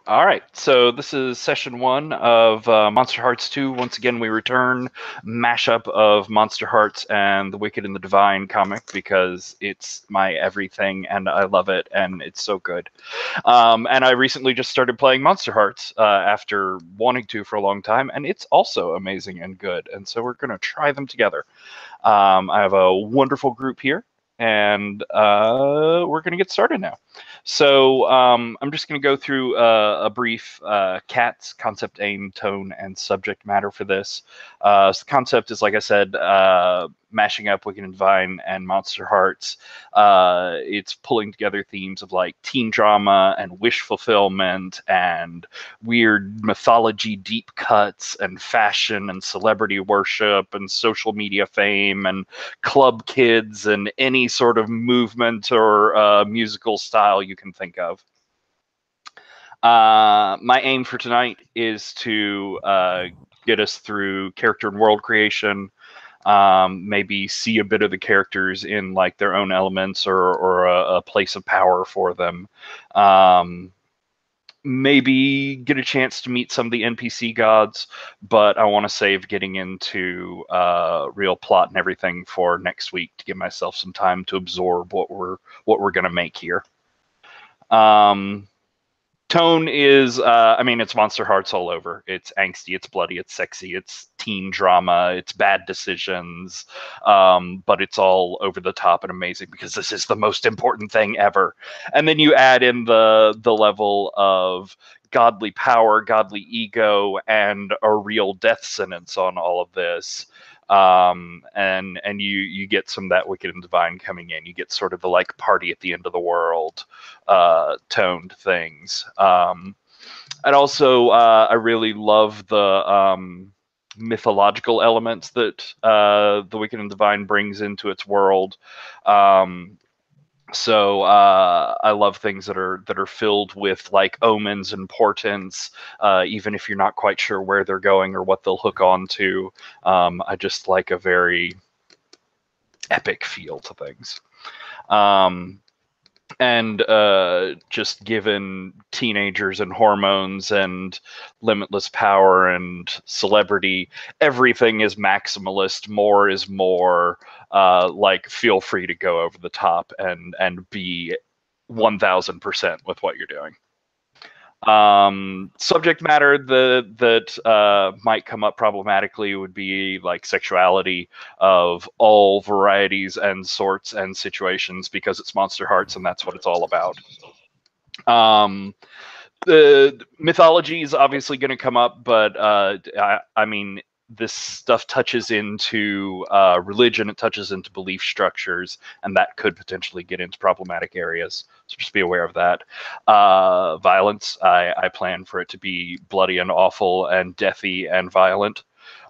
All right, so this is session one of Monsterhearts 2. Once again, we return mashup of Monsterhearts and the Wicked and the Divine comic because it's my everything and I love it and it's so good. And I recently just started playing Monsterhearts after wanting to for a long time, and it's also amazing and good. And so we're going to try them together. I have a wonderful group here, and we're going to get started now. So I'm just going to go through a brief CATS, concept, aim, tone, and subject matter for this. So the concept is, like I said, mashing up Wicked and Divine and Monsterhearts. It's pulling together themes of like teen drama and wish fulfillment and weird mythology deep cuts and fashion and celebrity worship and social media fame and club kids and any sort of movement or musical style you can think of. My aim for tonight is to get us through character and world creation, maybe see a bit of the characters in like their own elements or a place of power for them. Maybe get a chance to meet some of the NPC gods, but I want to save getting into real plot and everything for next week to give myself some time to absorb what we're gonna make here. Tone is, I mean, it's Monsterhearts all over. It's angsty, it's bloody, it's sexy, it's teen drama, it's bad decisions, but it's all over the top and amazing because this is the most important thing ever. And then you add in the level of godly power, godly ego, and a real death sentence on all of this. And you get some of that Wicked and Divine coming in. You get sort of the like party at the end of the world toned things. And also, I really love the mythological elements that the Wicked and Divine brings into its world. So I love things that are filled with like omens and portents, even if you're not quite sure where they're going or what they'll hook on to. I just like a very epic feel to things. And just given teenagers and hormones and limitless power and celebrity, everything is maximalist. More is more. Like, feel free to go over the top and be 1000% with what you're doing. Subject matter that might come up problematically would be like sexuality of all varieties and sorts and situations because it's Monsterhearts and that's what it's all about. The mythology is obviously going to come up, but I mean, this stuff touches into religion, it touches into belief structures, and that could potentially get into problematic areas. So just be aware of that. Violence, I plan for it to be bloody and awful and deathy and violent.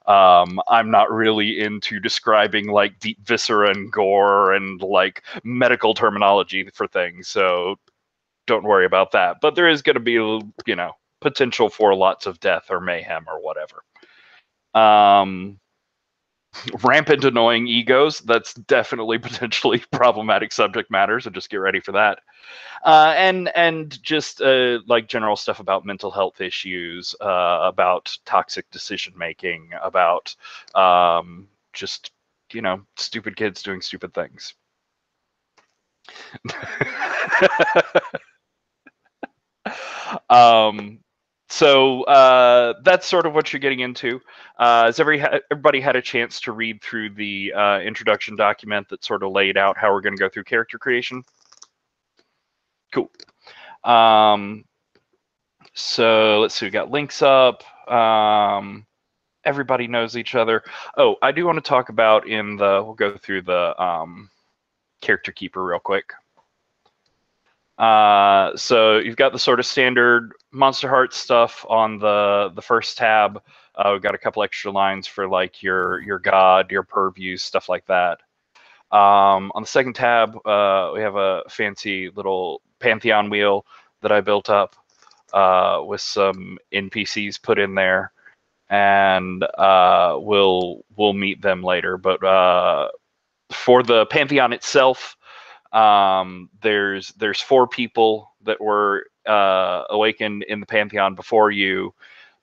I'm not really into describing like deep viscera and gore and like medical terminology for things, so don't worry about that. But there is going to be, you know, potential for lots of death or mayhem or whatever. Rampant annoying egos, that's definitely potentially problematic subject matter, so just get ready for that. And just like general stuff about mental health issues, about toxic decision making, about just, you know, stupid kids doing stupid things. um, so that's sort of what you're getting into. Has everybody had a chance to read through the introduction document that sort of laid out how we're going to go through character creation? Cool. So let's see, we got links up. Everybody knows each other. Oh, I do want to talk about we'll go through the character keeper real quick. So you've got the sort of standard Monsterhearts stuff on the first tab. We've got a couple extra lines for like your god, your purviews, stuff like that. On the second tab, we have a fancy little Pantheon wheel that I built up with some NPCs put in there, and we'll meet them later. But for the Pantheon itself, there's 4 people that were awakened in the Pantheon before you.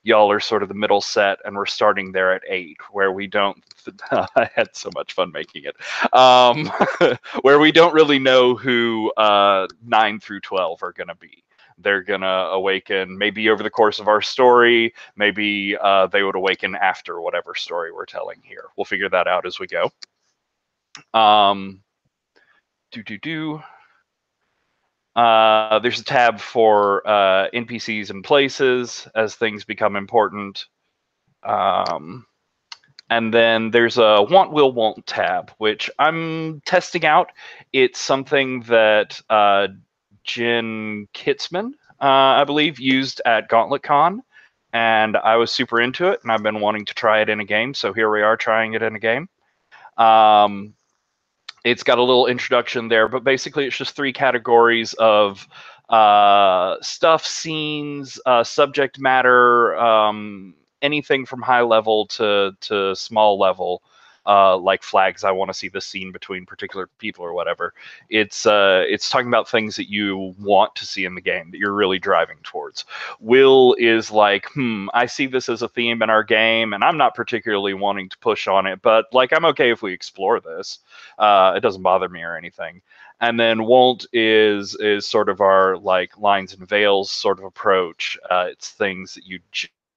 Y'all are sort of the middle set, and we're starting there at 8, where we don't. I had so much fun making it. Where we don't really know who 9 through 12 are going to be. They're going to awaken maybe over the course of our story. Maybe they would awaken after whatever story we're telling here. We'll figure that out as we go. There's a tab for NPCs and places as things become important. And then there's a want, will, won't tab, which I'm testing out. It's something that Jen Kitzman, I believe, used at Gauntlet Con, and I was super into it, and I've been wanting to try it in a game, so here we are trying it in a game. It's got a little introduction there, but basically it's just 3 categories of stuff, scenes, subject matter, anything from high level to small level, like flags. I want to see this scene between particular people or whatever. It's talking about things that you want to see in the game that you're really driving towards. Will is like, I see this as a theme in our game, and I'm not particularly wanting to push on it, but like I'm okay if we explore this. It doesn't bother me or anything. And then won't is sort of our like lines and veils sort of approach. It's things that you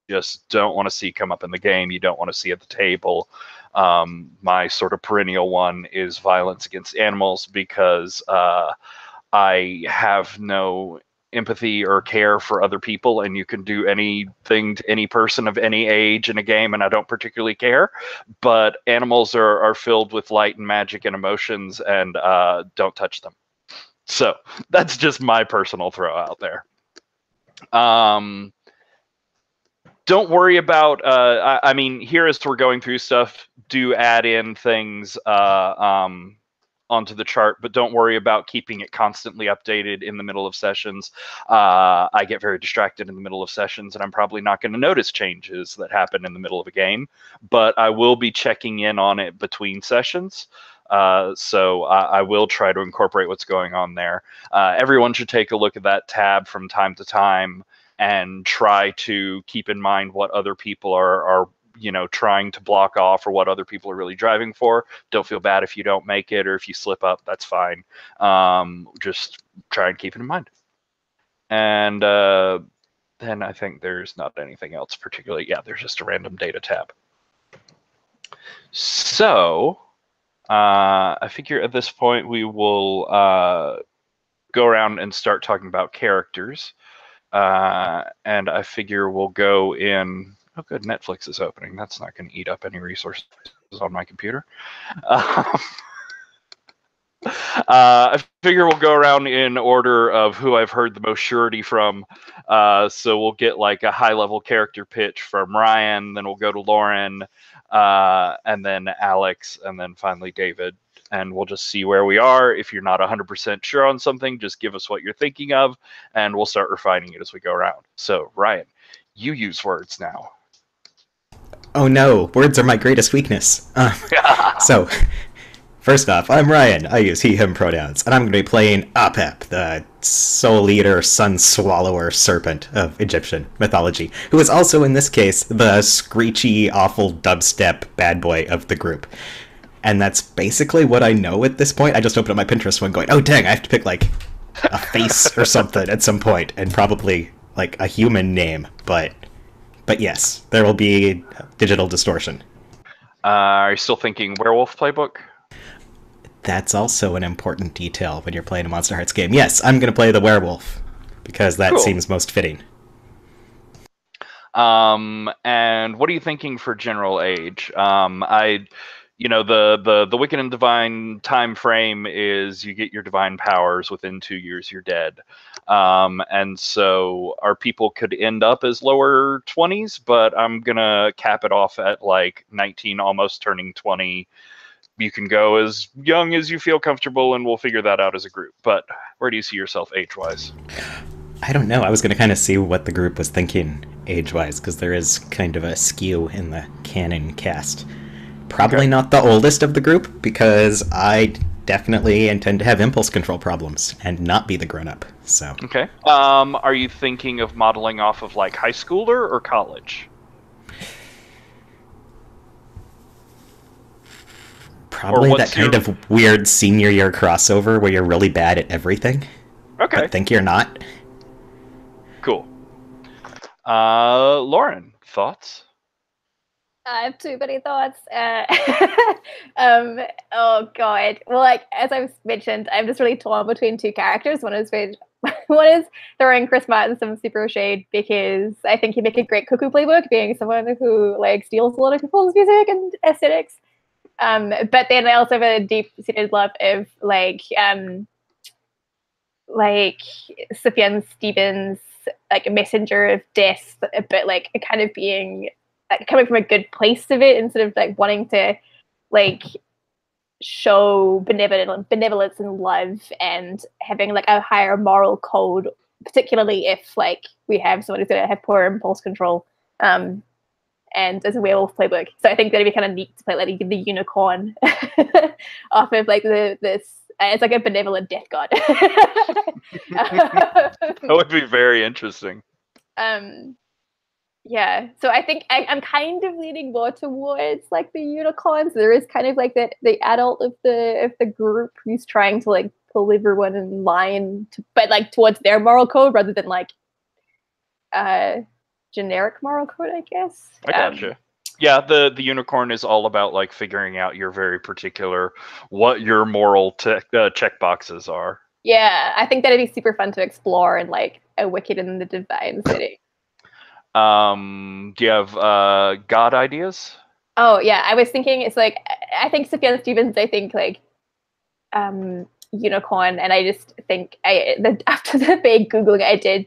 just don't want to see come up in the game. You don't want to see at the table. My sort of perennial one is violence against animals, because I have no empathy or care for other people, and you can do anything to any person of any age in a game, and I don't particularly care. But animals are filled with light and magic and emotions, and don't touch them. So that's just my personal throw out there. Don't worry about, I mean, here as we're going through stuff, do add in things onto the chart, but don't worry about keeping it constantly updated in the middle of sessions. I get very distracted in the middle of sessions, and I'm probably not going to notice changes that happen in the middle of a game, but I will be checking in on it between sessions. So I will try to incorporate what's going on there. Everyone should take a look at that tab from time to time and try to keep in mind what other people are trying to block off, or what other people are really driving for. Don't feel bad if you don't make it, or if you slip up, that's fine. Just try and keep it in mind. And then I think there's not anything else particularly. Yeah, there's just a random data tab. So I figure at this point we will go around and start talking about characters. And I figure we'll go in. Oh, good, Netflix is opening. That's not going to eat up any resources on my computer. I figure we'll go around in order of who I've heard the most surety from. So we'll get like a high-level character pitch from Ryan, then we'll go to Lauren, and then Alex, and then finally David. And we'll just see where we are. If you're not 100% sure on something, just give us what you're thinking of, and we'll start refining it as we go around. So, Ryan, you use words now. Oh no, words are my greatest weakness. So, first off, I'm Ryan. I use he, him pronouns, and I'm going to be playing Apep, the soul eater, sun swallower serpent of Egyptian mythology, who is also, in this case, the screechy, awful dubstep bad boy of the group. And that's basically what I know at this point. I just opened up my Pinterest one going, oh dang, I have to pick like a face or something at some point, and probably like a human name, but yes, there will be digital distortion. Are you still thinking werewolf playbook? That's also an important detail when you're playing a Monsterhearts game. Yes, I'm going to play the werewolf, because that seems most fitting. And what are you thinking for general age? The wicked and divine time frame is you get your divine powers within 2 years, you're dead. And so our people could end up as lower 20s, but I'm gonna cap it off at like 19, almost turning 20. You can go as young as you feel comfortable, and we'll figure that out as a group. But where do you see yourself age-wise? I don't know. I was going to kind of see what the group was thinking age-wise, because there is kind of a skew in the canon cast. Probably not the oldest of the group, because I definitely intend to have impulse control problems and not be the grown-up. So Okay. Are you thinking of modeling off of like high schooler or college? Or probably that what's kind your... of weird senior year crossover where you're really bad at everything, Okay, but think you're not. cool. Lauren, thoughts? I have too many thoughts. Oh god. Well, like as I've mentioned, I'm just really torn between two characters. One is throwing Chris Martin some super shade because I think he'd make a great cuckoo playbook, being someone who like steals a lot of people's music and aesthetics. But then I also have a deep-seated love of like Sufjan Stevens, like a messenger of death, but like kind of being like coming from a good place of it instead of like wanting to like show benevolence and love and having like a higher moral code, particularly if like we have someone who's gonna have poor impulse control. And as a werewolf playbook. So I think that'd be kind of neat to play like the unicorn off of like this. It's like a benevolent death god. That would be very interesting. Yeah. So I think I'm kind of leaning more towards like the unicorns. There is kind of like the adult of the group who's trying to like pull everyone in line, but like towards their moral code rather than like generic moral code, I guess. I gotcha. Yeah, the unicorn is all about like figuring out your very particular what your moral check boxes are. Yeah, I think that'd be super fun to explore in like a Wicked and the Divine setting. Do you have god ideas? Oh yeah, I was thinking it's like I think Sufjan Stevens. I think like unicorn, and I just think after the big googling I did,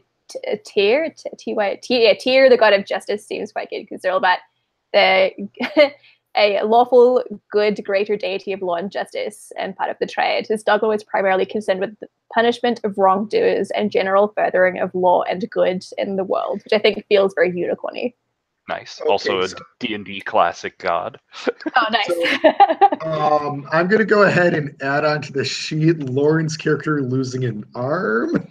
Tyr, the god of justice seems quite good because they're all about the a lawful, good, greater deity of law and justice, and part of the triad. His dogma was primarily concerned with the punishment of wrongdoers and general furthering of law and good in the world, which I think feels very unicorny. Nice. Okay, Also a so- D&D classic god. Oh, nice. So, I'm going to go ahead and add on to the sheet Lauren's character losing an arm.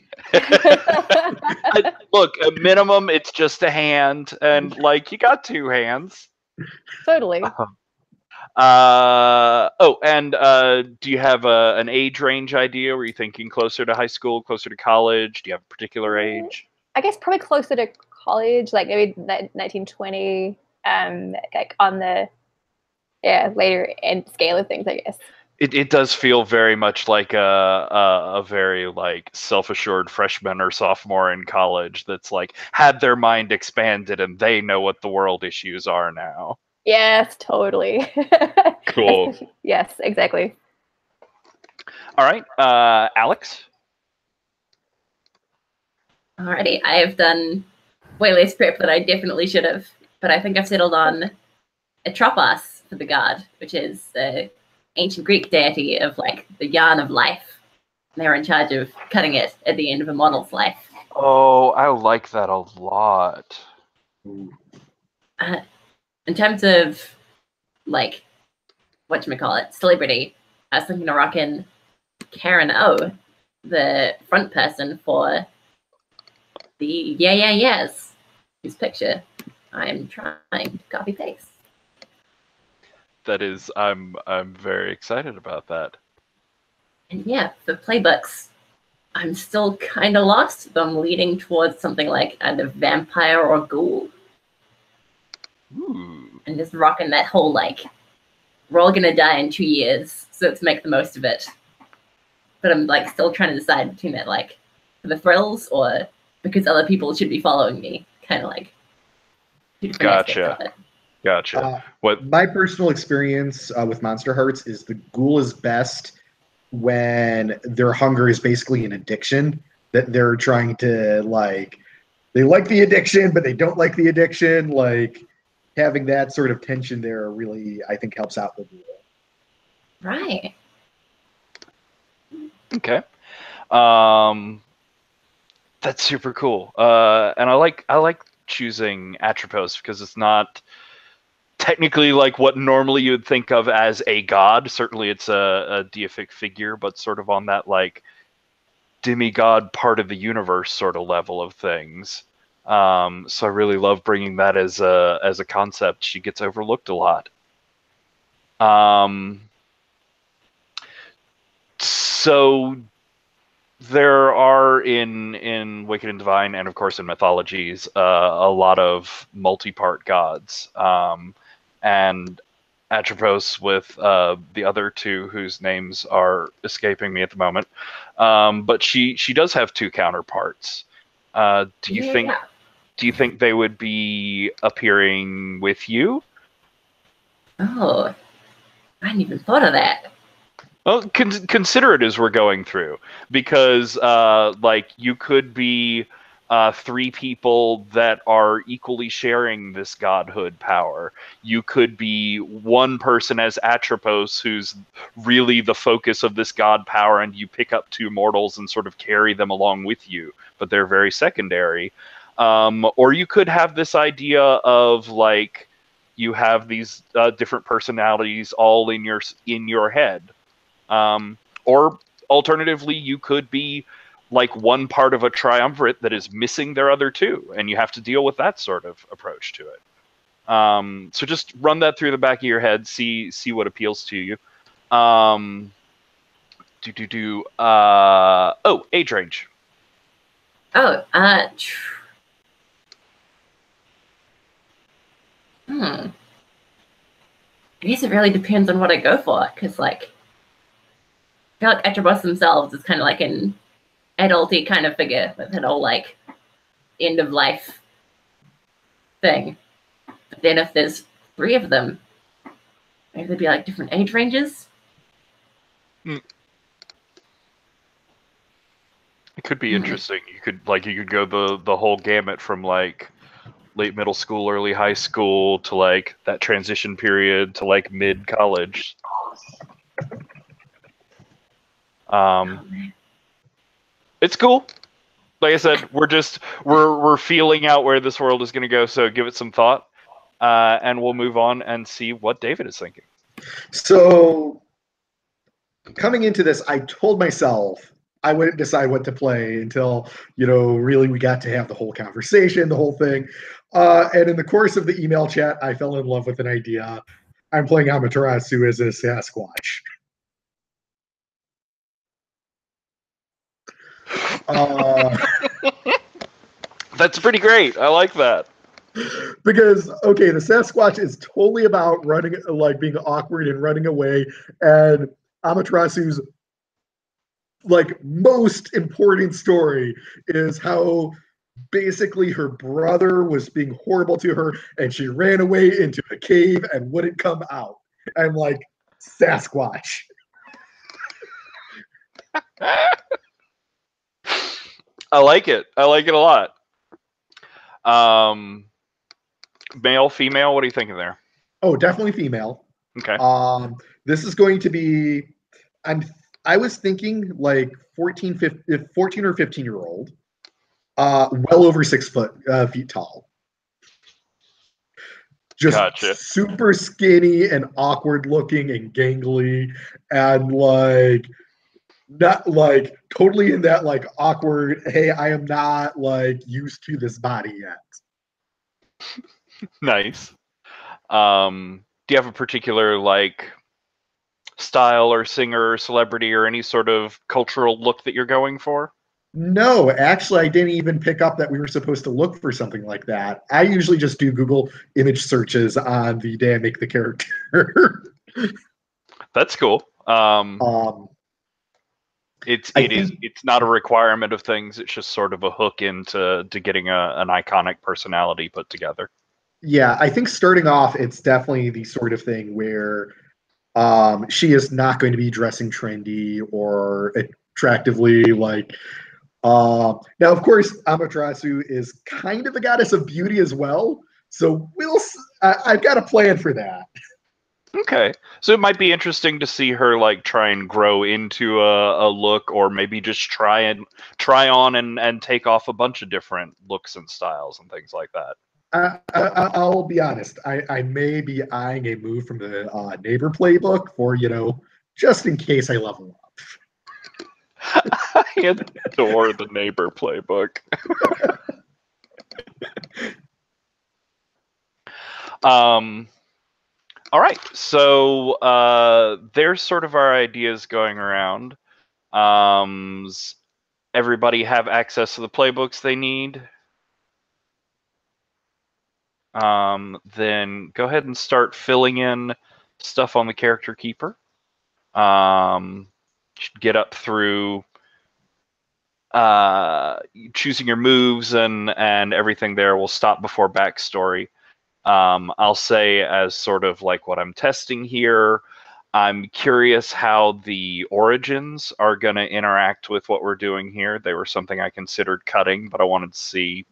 Look, at minimum, it's just a hand, and like you got two hands. Totally. Do you have an age range idea? Were you thinking closer to high school, closer to college? Do you have a particular age? I guess probably closer to college, like maybe 1920, like on the later end scale of things, I guess. It does feel very much like a very like self-assured freshman or sophomore in college that's like had their mind expanded and they know what the world issues are now. Yes, totally. Cool. Yes, exactly. All right, Alex. Alrighty, I have done way less prep than I definitely should have, but I think I've settled on Atropos for the god, which is the ancient Greek deity of like the yarn of life. And they're in charge of cutting it at the end of a model's life. Oh, I like that a lot. In terms of like whatchamacallit, celebrity, I was thinking of rocking Karen O, the front person for the Yes, whose picture I'm trying to copy paste. That is, I'm very excited about that. And yeah, for playbooks, I'm still kind of lost, but I'm leaning towards something like either vampire or ghoul. Ooh. And just rocking that whole like, we're all gonna die in 2 years, so let's make the most of it. But I'm like still trying to decide between that like for the thrills or because other people should be following me, kind of like. Gotcha. What? My personal experience with Monsterhearts is the ghoul is best when their hunger is basically an addiction that they're trying to like. They like the addiction, but they don't like the addiction. Like having that sort of tension there really, I think, helps out the ghoul. Right. Okay. That's super cool. And I like choosing Atropos because it's not technically like what normally you would think of as a god. Certainly it's a deific figure, but sort of on that like demigod part of the universe sort of level of things. So I really love bringing that as a concept. She gets overlooked a lot. So there are in Wicked and Divine, and of course in mythologies, a lot of multi-part gods. And Atropos with the other two whose names are escaping me at the moment. But she does have two counterparts. Do you think they would be appearing with you? Oh, I hadn't even thought of that. Well, consider it as we're going through, because like you could be three people that are equally sharing this godhood power. You could be one person as Atropos, who's really the focus of this god power, and you pick up two mortals and sort of carry them along with you, but they're very secondary. Or you could have this idea of like you have these different personalities all in your head. Or alternatively, you could be like one part of a triumvirate that is missing their other two, and you have to deal with that sort of approach to it. So just run that through the back of your head, see what appeals to you. Age range. Oh, I guess it really depends on what I go for, because like I feel like Etrabos themselves is kind of like an adulty kind of figure with an whole like end of life thing. But then if there's three of them, maybe they'd be like different age ranges. It could be interesting. You could go the whole gamut from like late middle school, early high school to like that transition period to like mid college. It's cool. Like I said, we're feeling out where this world is going to go. So give it some thought, and we'll move on and see what David is thinking. So coming into this, I told myself I wouldn't decide what to play until, really we got to have the whole conversation, the whole thing. And in the course of the email chat, I fell in love with an idea. I'm playing Amaterasu as a Sasquatch. That's pretty great. I like that. Because, okay, the Sasquatch is totally about running, like being awkward and running away. And Amaterasu's like most important story is how basically her brother was being horrible to her and she ran away into a cave and wouldn't come out. I'm like, Sasquatch. I like it. I like it a lot. Male, female, what are you thinking there? Oh, definitely female. Okay. This is going to be, I was thinking like 14 or 15-year-old, well over 6 feet tall. Just gotcha. Super skinny and awkward looking and gangly, and like not like totally in that like awkward, hey, I am not like used to this body yet. Nice. Do you have a particular like style or singer or celebrity or any sort of cultural look that you're going for? No, actually, I didn't even pick up that we were supposed to look for something like that. I usually just do Google image searches on the day I make the character. That's cool. It's not a requirement of things. It's just sort of a hook into getting an iconic personality put together. Yeah, I think starting off, it's definitely the sort of thing where she is not going to be dressing trendy or attractively like. Now, of course, Amaterasu is kind of a goddess of beauty as well, so I've got a plan for that. Okay, so it might be interesting to see her like try and grow into a look, or maybe just try on and take off a bunch of different looks and styles and things like that. I'll be honest. I may be eyeing a move from the neighbor playbook for just in case I level up. I adore the neighbor playbook. All right, so there's sort of our ideas going around. Everybody have access to the playbooks they need? Then go ahead and start filling in stuff on the character keeper. Should get up through choosing your moves and everything there. Will stop before backstory. I'll say as sort of like what I'm testing here, I'm curious how the origins are going to interact with what we're doing here. They were something I considered cutting, but I wanted to see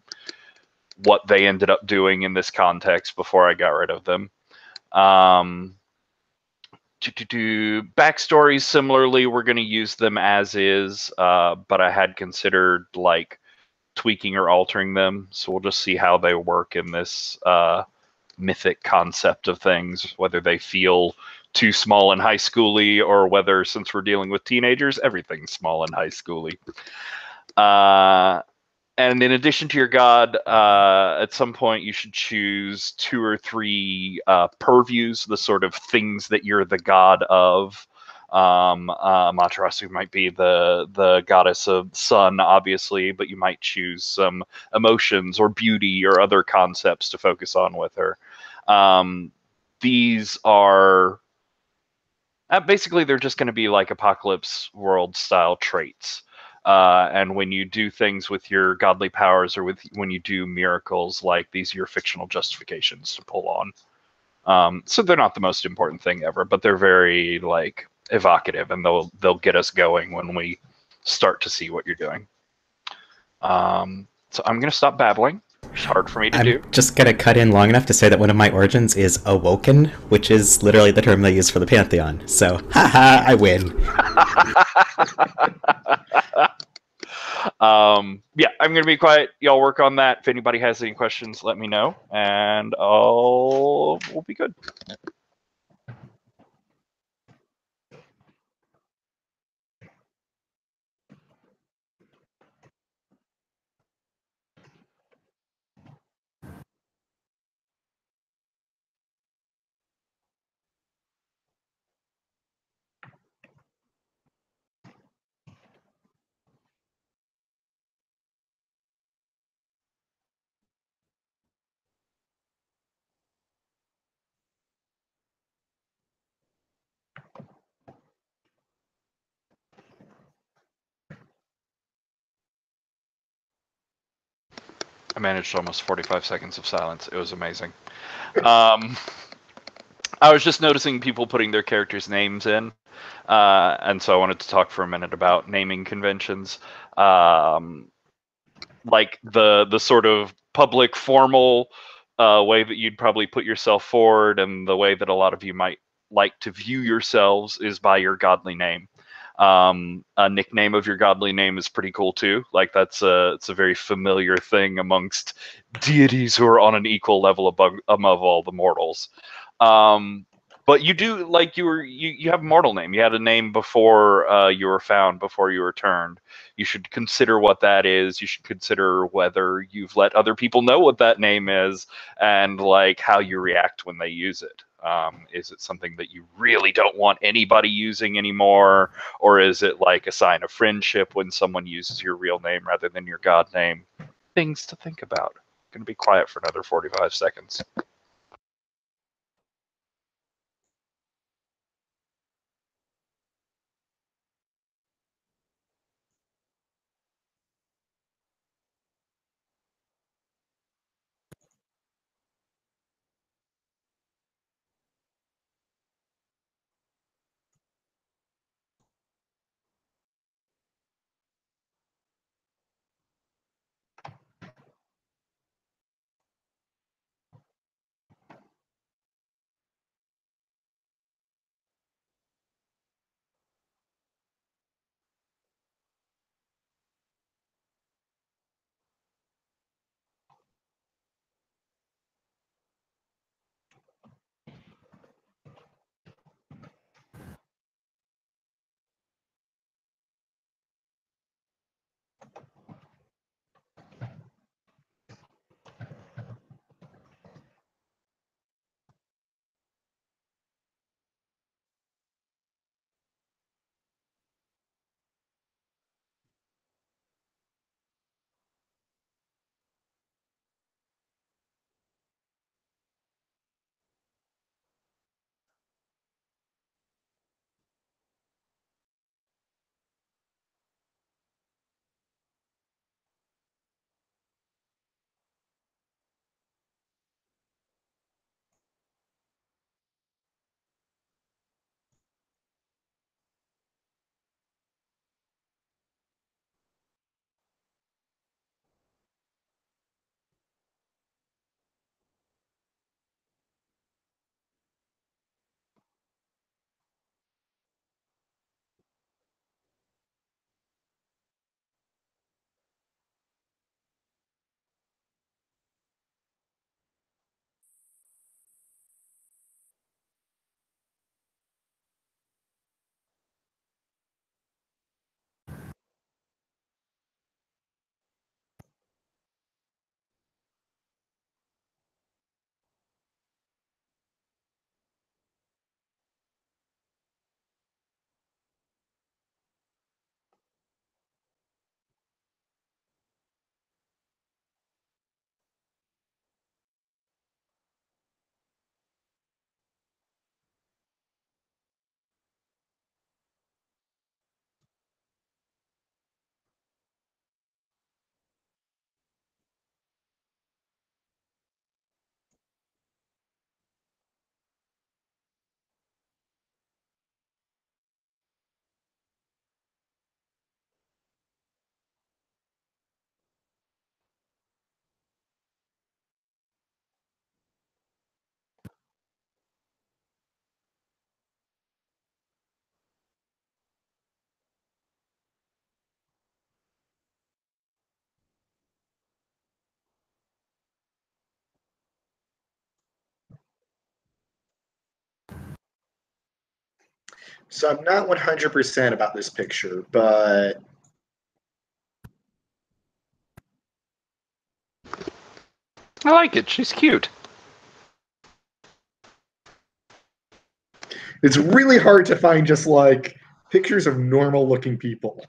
what they ended up doing in this context before I got rid of them. Backstories, similarly, we're going to use them as is, but I had considered like tweaking or altering them, so we'll just see how they work in this mythic concept of things, whether they feel too small and high schooly, or whether, since we're dealing with teenagers, everything's small and high schooly. And in addition to your god, at some point you should choose 2 or 3 purviews, the sort of things that you're the god of. Amaterasu might be the goddess of sun, obviously, but you might choose some emotions or beauty or other concepts to focus on with her. These are basically, they're just going to be like apocalypse world style traits. And when you do things with your godly powers, or when you do miracles, like these are your fictional justifications to pull on. So they're not the most important thing ever, but they're very like evocative, and they'll get us going when we start to see what you're doing. So I'm gonna stop babbling. It's hard for me to do. I'm just gonna cut in long enough to say that one of my origins is awoken, which is literally the term they use for the Pantheon. So, haha, I win. Yeah, I'm gonna be quiet. Y'all work on that. If anybody has any questions, let me know, and we'll be good. I managed almost 45 seconds of silence. It was amazing. I was just noticing people putting their characters' names in, and so I wanted to talk for a minute about naming conventions. Like the sort of public, formal way that you'd probably put yourself forward, and the way that a lot of you might like to view yourselves, is by your godly name. A nickname of your godly name is pretty cool too. Like it's a very familiar thing amongst deities who are on an equal level above all the mortals. But you do, like, you have a mortal name. You had a name before you were found, before you were turned. You should consider what that is. You should consider whether you've let other people know what that name is, and like how you react when they use it. Is it something that you really don't want anybody using anymore, or is it like a sign of friendship when someone uses your real name rather than your god name? Things to think about. I'm gonna be quiet for another 45 seconds. So I'm not 100% about this picture, but I like it. She's cute. it's really hard to find just like pictures of normal looking people.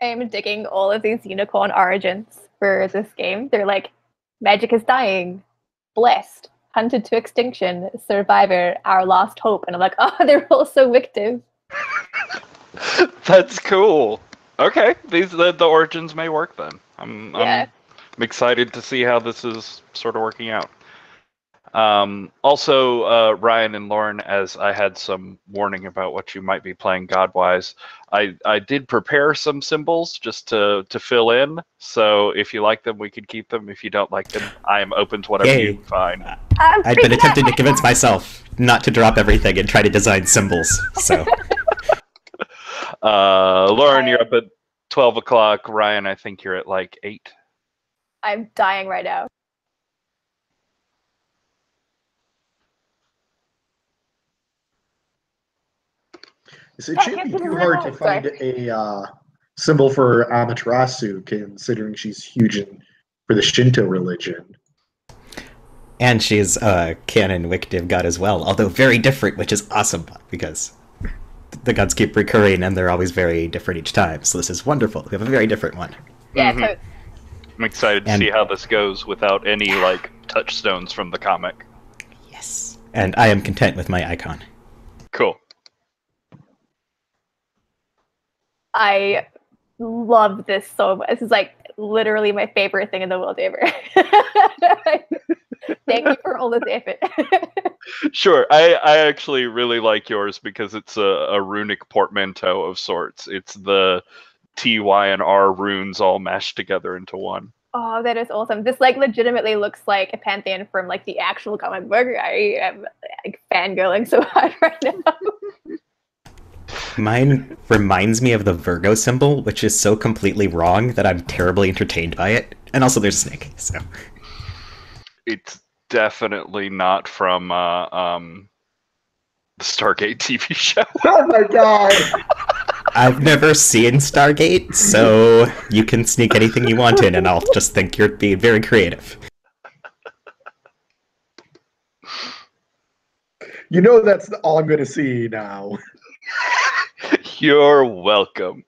I'm digging all of these unicorn origins for this game. They're like, magic is dying, blessed, hunted to extinction, survivor, our last hope. And I'm like, oh, they're all so wicked. That's cool. Okay, the origins may work then. I'm excited to see how this is sort of working out. Also, Ryan and Lauren, as I had some warning about what you might be playing Godwise, I did prepare some symbols just to fill in. So if you like them, we could keep them. If you don't like them, I am open to whatever you find. I'd been attempting to convince myself not to drop everything and try to design symbols. So, Lauren, you're up at 12 o'clock. Ryan, I think you're at like 8. I'm dying right now. It shouldn't be too hard to find a symbol for Amaterasu, considering she's huge for the Shinto religion. And she's a canon wicked god as well, although very different, which is awesome, because the gods keep recurring and they're always very different each time. So this is wonderful. We have a very different one. Yeah, so I'm excited to see how this goes without any, like, touchstones from the comic. Yes. And I am content with my icon. Cool. I love this so much. This is like literally my favorite thing in the world ever. Thank you for all this effort. Sure. I actually really like yours because it's a runic portmanteau of sorts. It's the T, Y, and R runes all mashed together into one. Oh, that is awesome. This like legitimately looks like a pantheon from like the actual comic book. I am like fangirling so hard right now. Mine reminds me of the Virgo symbol, which is so completely wrong that I'm terribly entertained by it. And also there's a snake, so. It's definitely not from the Stargate TV show. Oh my god! I've never seen Stargate, so you can sneak anything you want in and I'll just think you're being very creative. You know that's all I'm going to see now. You're welcome.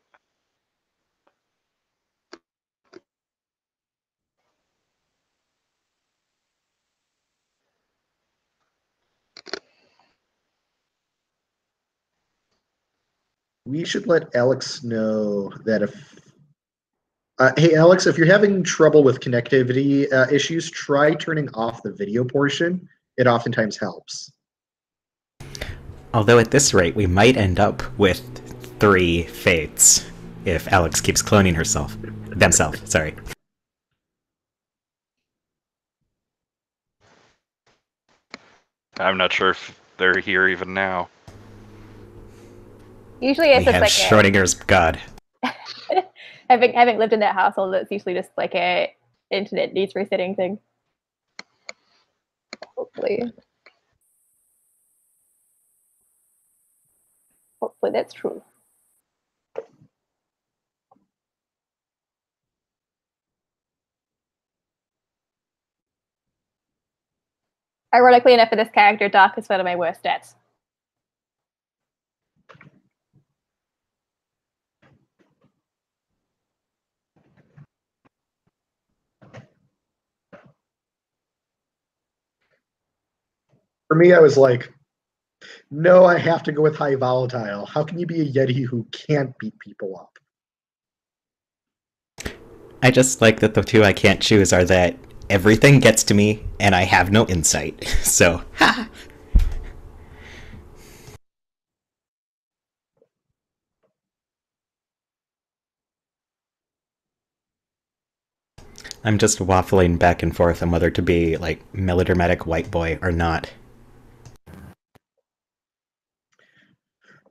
We should let Alex know that if... hey, Alex, if you're having trouble with connectivity issues, try turning off the video portion. It oftentimes helps. Although at this rate, we might end up with 3 fates if Alex keeps cloning herself. Themselves, sorry. I'm not sure if they're here even now. Usually it's We just have like Schrodinger's god. having lived in that household, it's usually just like a internet needs resetting thing. Hopefully. Hopefully that's true. Ironically enough, for this character, Dark is one of my worst stats. For me, I was like, no, I have to go with high volatile. How can you be a Yeti who can't beat people up? I just like that the two I can't choose are that everything gets to me and I have no insight. So, ha! I'm just waffling back and forth on whether to be like melodramatic white boy or not.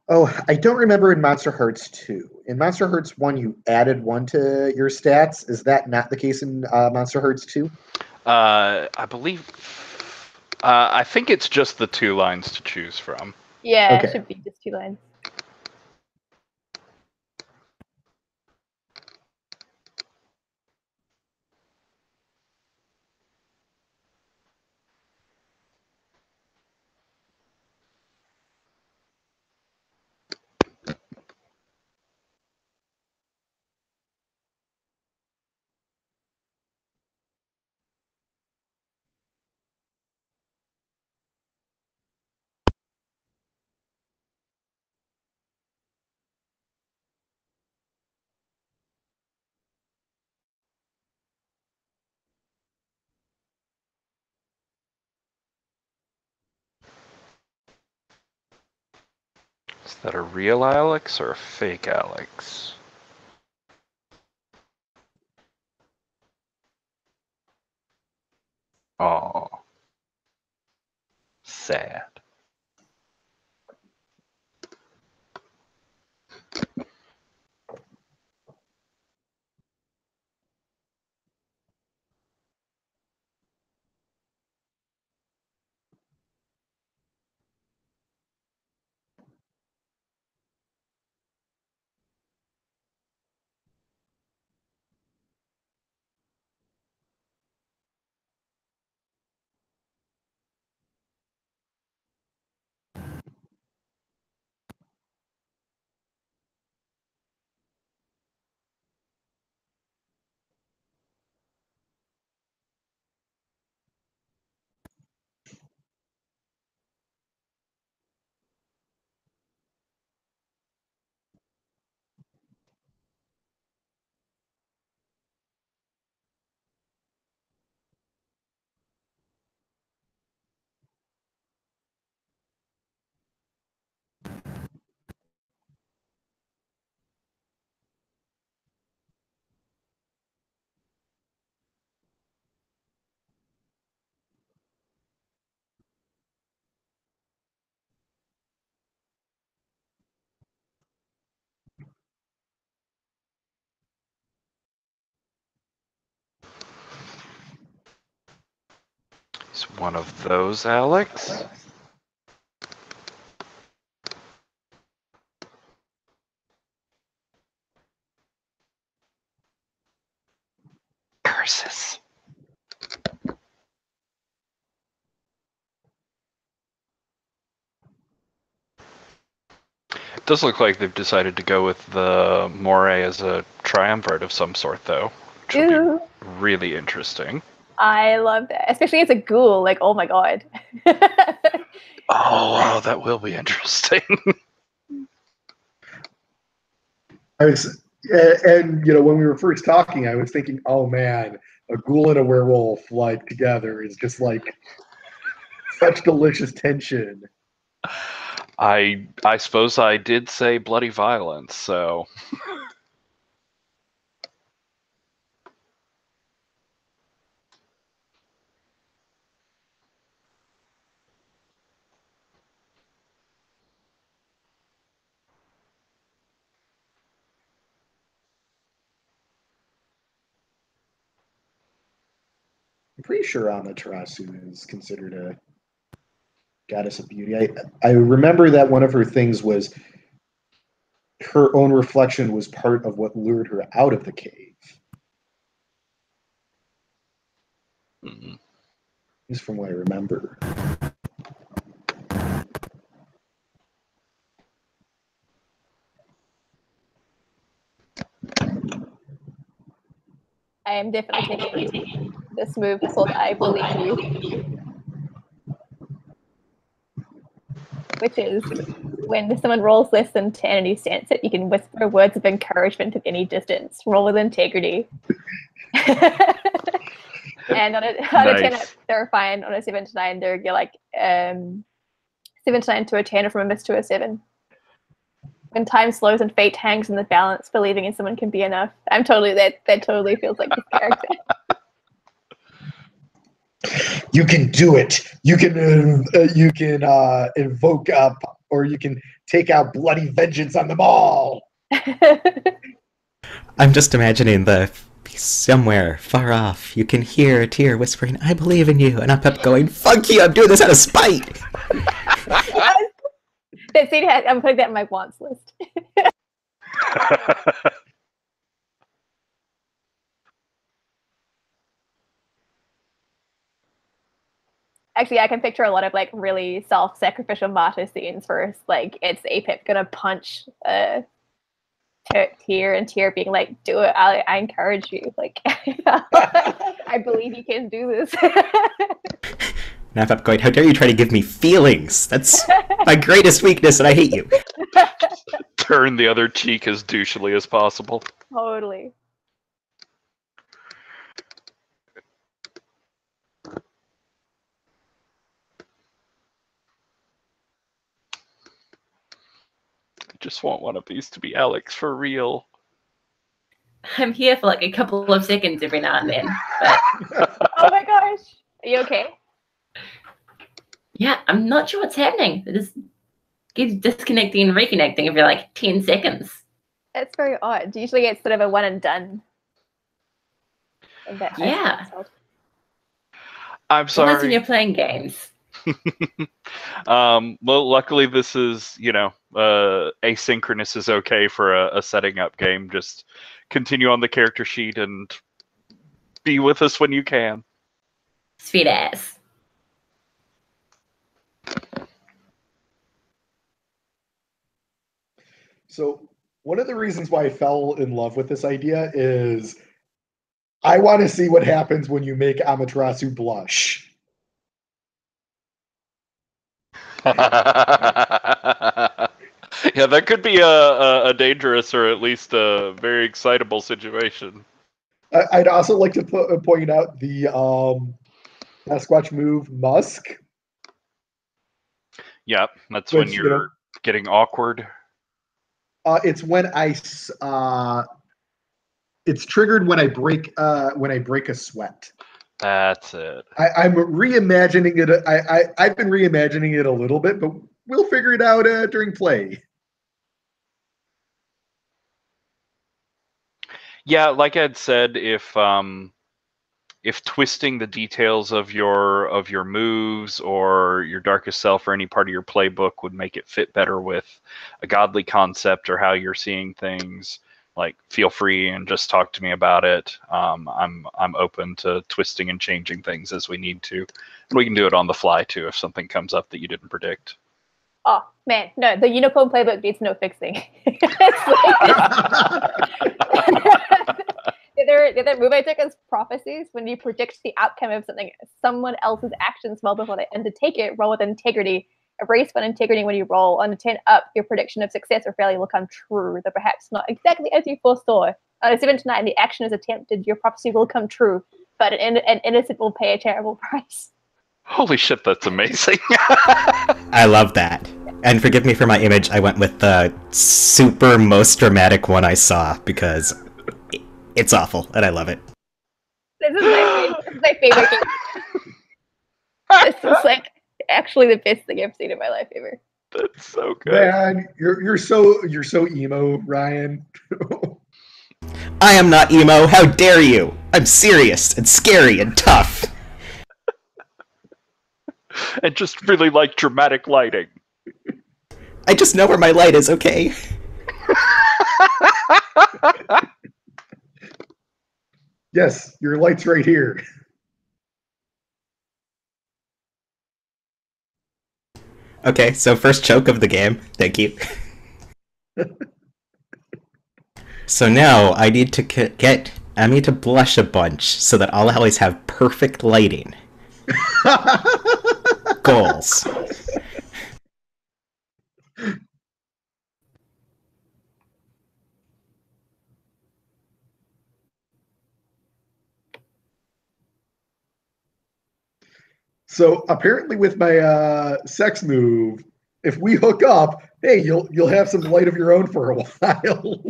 Oh, I don't remember in Monsterhearts 2. In Monsterhearts 1, you added 1 to your stats. Is that not the case in Monsterhearts 2? I believe. I think it's just the 2 lines to choose from. Yeah, Okay. it should be just 2 lines. Is that a real Alex or a fake Alex? Oh. Sad. He's one of those Alex. Curses. It does look like they've decided to go with the Moirai as a triumvirate of some sort, though, which will Ew. be really interesting. I love that. Especially as a ghoul, like, oh my god. Oh, wow, that will be interesting. I was, and when we were first talking, I was thinking, oh man, a ghoul and a werewolf like together is just like such delicious tension. I suppose I did say bloody violence, so pretty sure Amaterasu is considered a goddess of beauty. I remember that one of her things was her own reflection was part of what lured her out of the cave. Mhm. At least from what I remember. I am definitely taking this move called I Believe in You, which is when someone rolls less than 10 and you sense it, you can whisper words of encouragement at any distance. Roll with integrity. And on a 10, they're fine. On a 7 to 9, you're like 7 to 9 to a 10, or from a miss to a 7. When time slows and fate hangs in the balance, believing in someone can be enough. I'm totally that totally feels like this character. You can do it. You can invoke up, or you can take out bloody vengeance on them all. I'm just imagining somewhere far off, you can hear a tear whispering, "I believe in you," and Apep going, "Fuck you, I'm doing this out of spite." I'm putting that in my wants list. Actually, I can picture a lot of like really self-sacrificial martyr scenes where like it's Apep gonna punch Tear, and Tear being like, "Do it! I encourage you. Like, I believe you can do this." And Apep going, "How dare you try to give me feelings? That's my greatest weakness, and I hate you." Turn the other cheek as douchely as possible. Totally. I just want one of these to be Alex for real. I'm here for like a couple of seconds every now and then. But... Oh my gosh. Are you okay? Yeah, I'm not sure what's happening. It just keeps disconnecting and reconnecting every like 10 seconds. That's very odd. Usually it's sort of a one and done. Yeah. I'm sorry. Unless when you're playing games. Well, luckily this is, asynchronous is okay for a setting up game. Just continue on the character sheet and be with us when you can. Sweet ass. So one of the reasons why I fell in love with this idea is I want to see what happens when you make Amaterasu blush. Yeah, that could be a dangerous or at least a very excitable situation. I'd also like to point out the Sasquatch move, Musk. Yep, that's when you're getting awkward. It's when it's triggered when I break a sweat. That's it. I'm reimagining it. I've been reimagining it a little bit, but we'll figure it out during play. Yeah, like I'd said, if twisting the details of your moves or your darkest self or any part of your playbook would make it fit better with a godly concept or how you're seeing things, like feel free and just talk to me about it. I'm open to twisting and changing things as we need to, and we can do it on the fly too if something comes up that you didn't predict. Oh man, no, the unicorn playbook needs no fixing. The other move I took is prophecies. When you predict the outcome of someone else's actions well before they undertake it, roll with integrity. Erase one integrity when you roll. On a 10 up, your prediction of success or failure will come true, though perhaps not exactly as you foresaw. On a 7 to 9, the action is attempted, your prophecy will come true, but an innocent will pay a terrible price. Holy shit, that's amazing. I love that. And forgive me for my image, I went with the super most dramatic one I saw, because it's awful, and I love it. This is my favorite game. This is like actually the best thing I've seen in my life ever. That's so good. Man, you're so emo, Ryan. I am not emo, how dare you! I'm serious and scary and tough. and just really like dramatic lighting. I just know where my light is, okay? Yes, your light's right here. Okay, so first choke of the game. Thank you. So now I need to get Emmy to blush a bunch so that I'll always have perfect lighting. Goals. So apparently, with my sex move, if we hook up, hey, you'll have some light of your own for a while,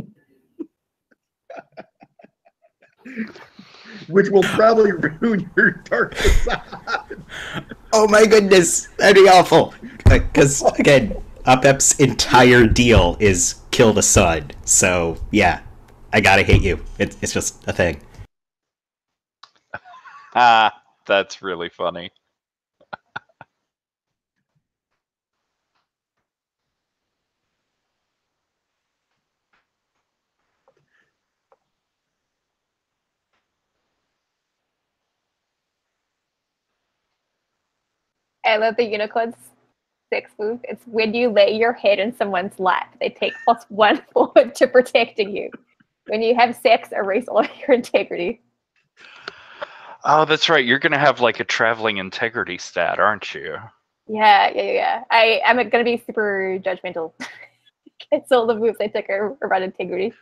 which will probably ruin your dark facade. Oh my goodness, that'd be awful. Because again, Apep's entire deal is kill the sun. So yeah, I gotta hate you. It's just a thing. Ah, that's really funny. I love the unicorn's sex move. It's when you lay your head in someone's lap, they take +1 forward to protecting you. When you have sex, erase all your integrity. Oh, that's right. You're gonna have like a traveling integrity stat, aren't you? Yeah. I'm gonna be super judgmental. It's all the moves I took are around integrity.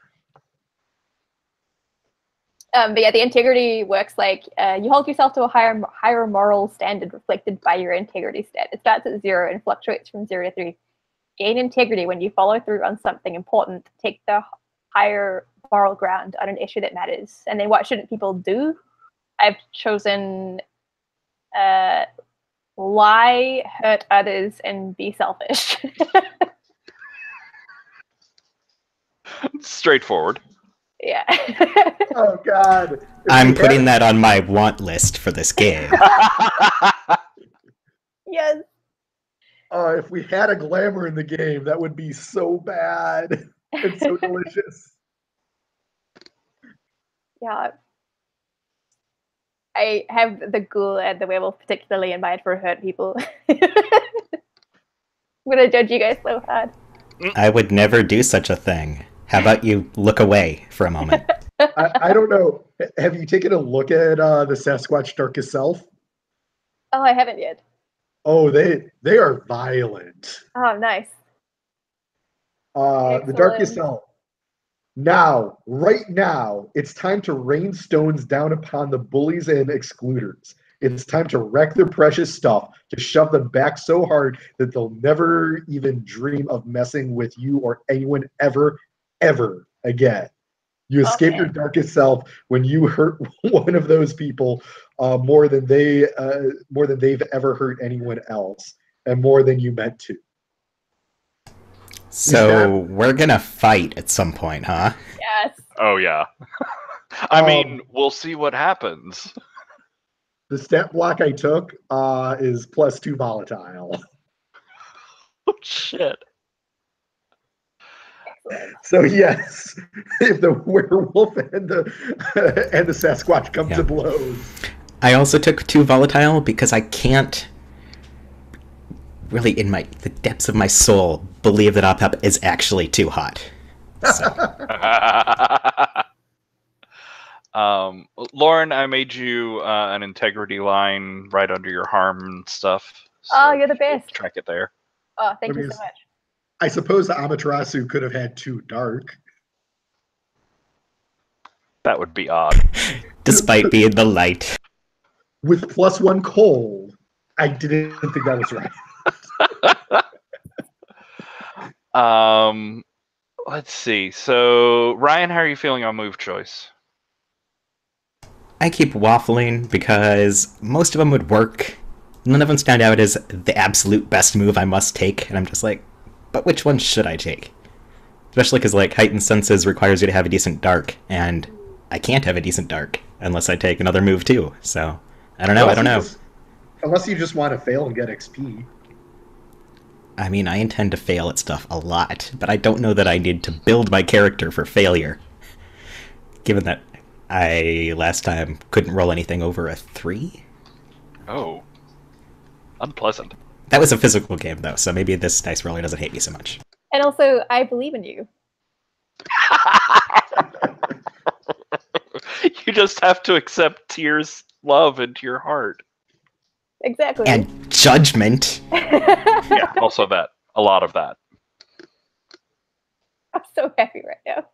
But yeah, the integrity works like you hold yourself to a higher moral standard reflected by your integrity stat. It starts at 0 and fluctuates from 0 to 3. Gain integrity when you follow through on something important. Take the higher moral ground on an issue that matters. And then what shouldn't people do? I've chosen lie, hurt others, and be selfish. Straightforward. Yeah. Oh God! I'm putting that on my want list for this game. Yes. If we had a glamour in the game, that would be so bad and so delicious. Yeah. I have the ghoul and the werewolf particularly in mind for hurt people. I'm gonna judge you guys so hard. I would never do such a thing. How about you look away for a moment? I don't know. Have you taken a look at the Sasquatch Darkest Self? Oh, I haven't yet. Oh, they are violent. Oh, nice. The Darkest Self. Now, right now, it's time to rain stones down upon the bullies and excluders. It's time to wreck their precious stuff, to shove them back so hard that they'll never even dream of messing with you or anyone ever again. You escape your darkest self when you hurt one of those people more than they've ever hurt anyone else, and more than you meant to. So we're gonna fight at some point, huh? Yes. Oh yeah. I mean, we'll see what happens. The stat block I took is +2 volatile. Oh shit. So yes, if the werewolf and the Sasquatch come to blows. I also took 2 volatile because I can't really, in the depths of my soul, believe that Apep is actually too hot. So. Lauren, I made you an integrity line right under your harm and stuff. So Oh, you're the best. Track it there. Oh, thank you so much. I suppose the Amaterasu could have had 2 dark. That would be odd. Despite being the light. With +1 cold, I didn't think that was right. Let's see. So, Ryan, how are you feeling on move choice? I keep waffling because most of them would work. None of them stand out as the absolute best move I must take, and I'm just like, but which one should I take? Especially because, like, Heightened Senses requires you to have a decent dark, and I can't have a decent dark unless I take another move, too. So, I don't know. Unless you just want to fail and get XP. I mean, I intend to fail at stuff a lot, but I don't know that I need to build my character for failure. Given that I last time couldn't roll anything over a 3? Oh. Unpleasant. That was a physical game, though, so maybe this dice roller doesn't hate me so much. And also, I believe in you. You just have to accept Tyr's love into your heart. Exactly. And judgment! Yeah, also that. A lot of that. I'm so happy right now.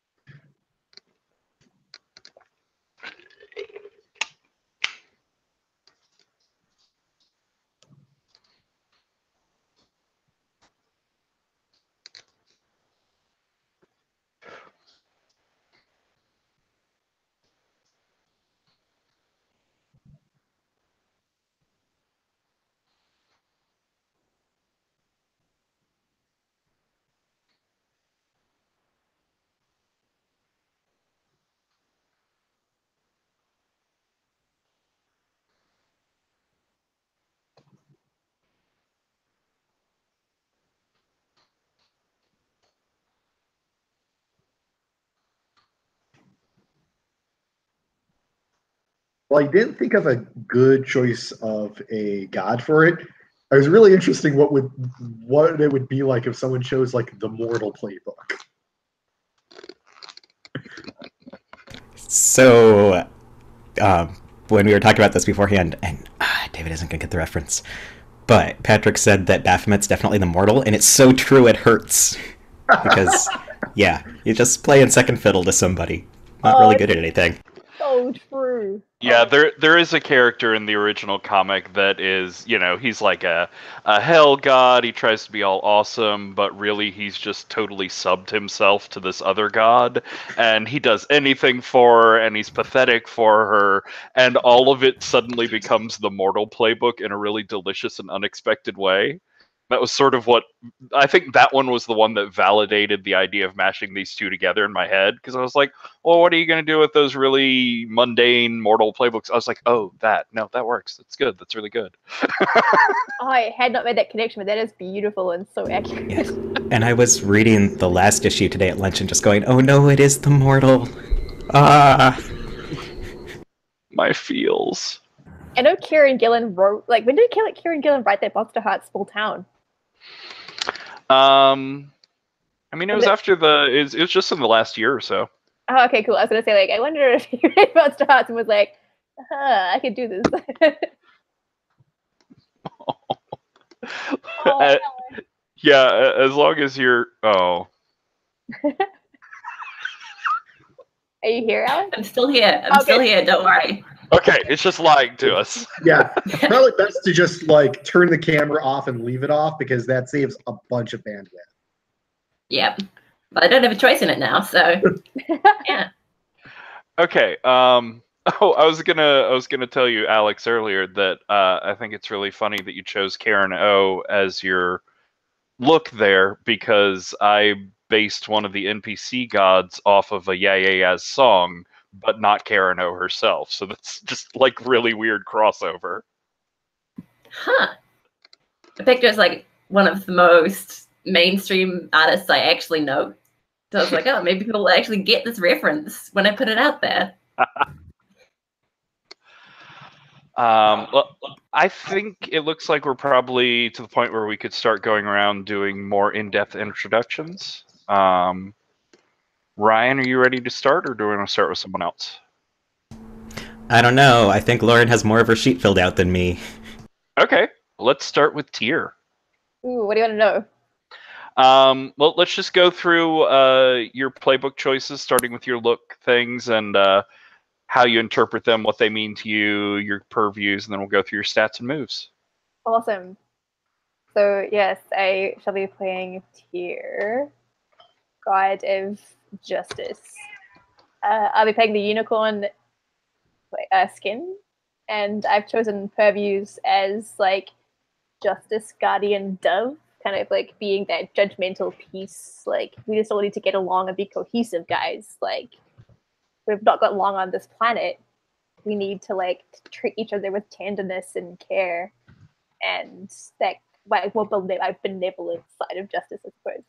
Well, I didn't think of a good choice of a god for it. I was really interested what it would be like if someone chose like the Mortal playbook. So, when we were talking about this beforehand, and David isn't going to get the reference, but Patrick said that Baphomet's definitely the mortal, and it's so true it hurts. Because, yeah, you just play in second fiddle to somebody. Not really good at anything. So true. Yeah, there is a character in the original comic that is, he's like a hell god. He tries to be all awesome, but really he's just totally subbed himself to this other god, and he does anything for her, and he's pathetic for her, and all of it suddenly becomes the Mortal playbook in a really delicious and unexpected way. That was sort of what I think that one was the one that validated the idea of mashing these two together in my head, because I was like, well, what are you going to do with those really mundane Mortal playbooks? I was like, oh, that works. That's good. That's really good. I had not made that connection, but that is beautiful and so accurate. Yes. And I was reading the last issue today at lunch and just going, oh no, it is the mortal. Ah. My feels. I know Kieran Gillen wrote, when did Kieran Gillen write that Monsterhearts Small Town? I mean, it was after it was just in the last year or so. Oh, okay, cool. I was going to say, I wonder if he read Monsterhearts and was like, I could do this. Yeah, as long as you're... Oh. Are you here, Alex? I'm still here. I'm still here. Don't worry. Okay, it's just lying to us. Yeah, probably best to just turn the camera off and leave it off, because that saves a bunch of bandwidth. Yep. But I don't have a choice in it now, so yeah. Okay. I was gonna tell you, Alex, earlier that I think it's really funny that you chose Karen O as your look there, because I based one of the NPC gods off of a Yeah Yeah Yeah's song, but not Karen O herself. So that's just really weird crossover. Huh. Victor is one of the most mainstream artists I actually know. So I was like, oh, maybe people will actually get this reference when I put it out there. Well, I think it looks like we're probably to the point where we could start going around doing more in-depth introductions. Ryan, are you ready to start, or do we want to start with someone else? I don't know. I think Lauren has more of her sheet filled out than me. Okay, let's start with Tyr. Ooh, what do you want to know? Well, let's just go through your playbook choices, starting with your look things and how you interpret them, what they mean to you, your purviews, and then we'll go through your stats and moves. Awesome. So, yes, I shall be playing Tyr, God of Justice. I'll be playing the unicorn skin, and I've chosen purviews as Justice Guardian Dove, kind of being that judgmental piece. We just all need to get along and be cohesive, guys. We've not got long on this planet. We need to treat each other with tenderness and care. and that like more benevolent side of justice, I suppose.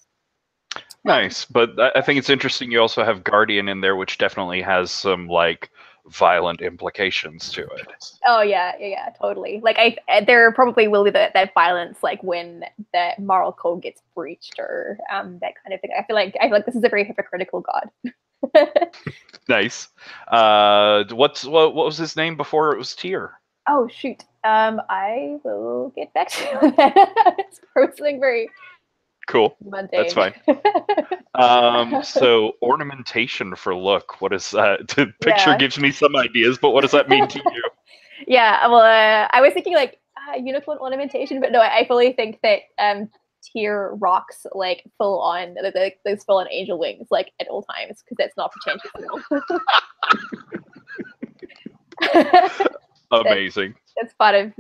Nice, but I think it's interesting you also have Guardian in there, which definitely has some like violent implications to it. Oh yeah, totally. Like there probably will be that violence, like when the moral code gets breached or that kind of thing. I feel like this is a very hypocritical god. Nice. What was his name before it was Tyr? Oh shoot. I will get back to you on that. It's something very Cool. mundane. That's fine. So ornamentation for look. What is that? The picture gives me some ideas, but what does that mean to you? Yeah, well, I was thinking like unicorn ornamentation, but no, I fully think that Tyr rocks like full on those full on angel wings like at all times because that's not pretentious at all. Amazing. That's part of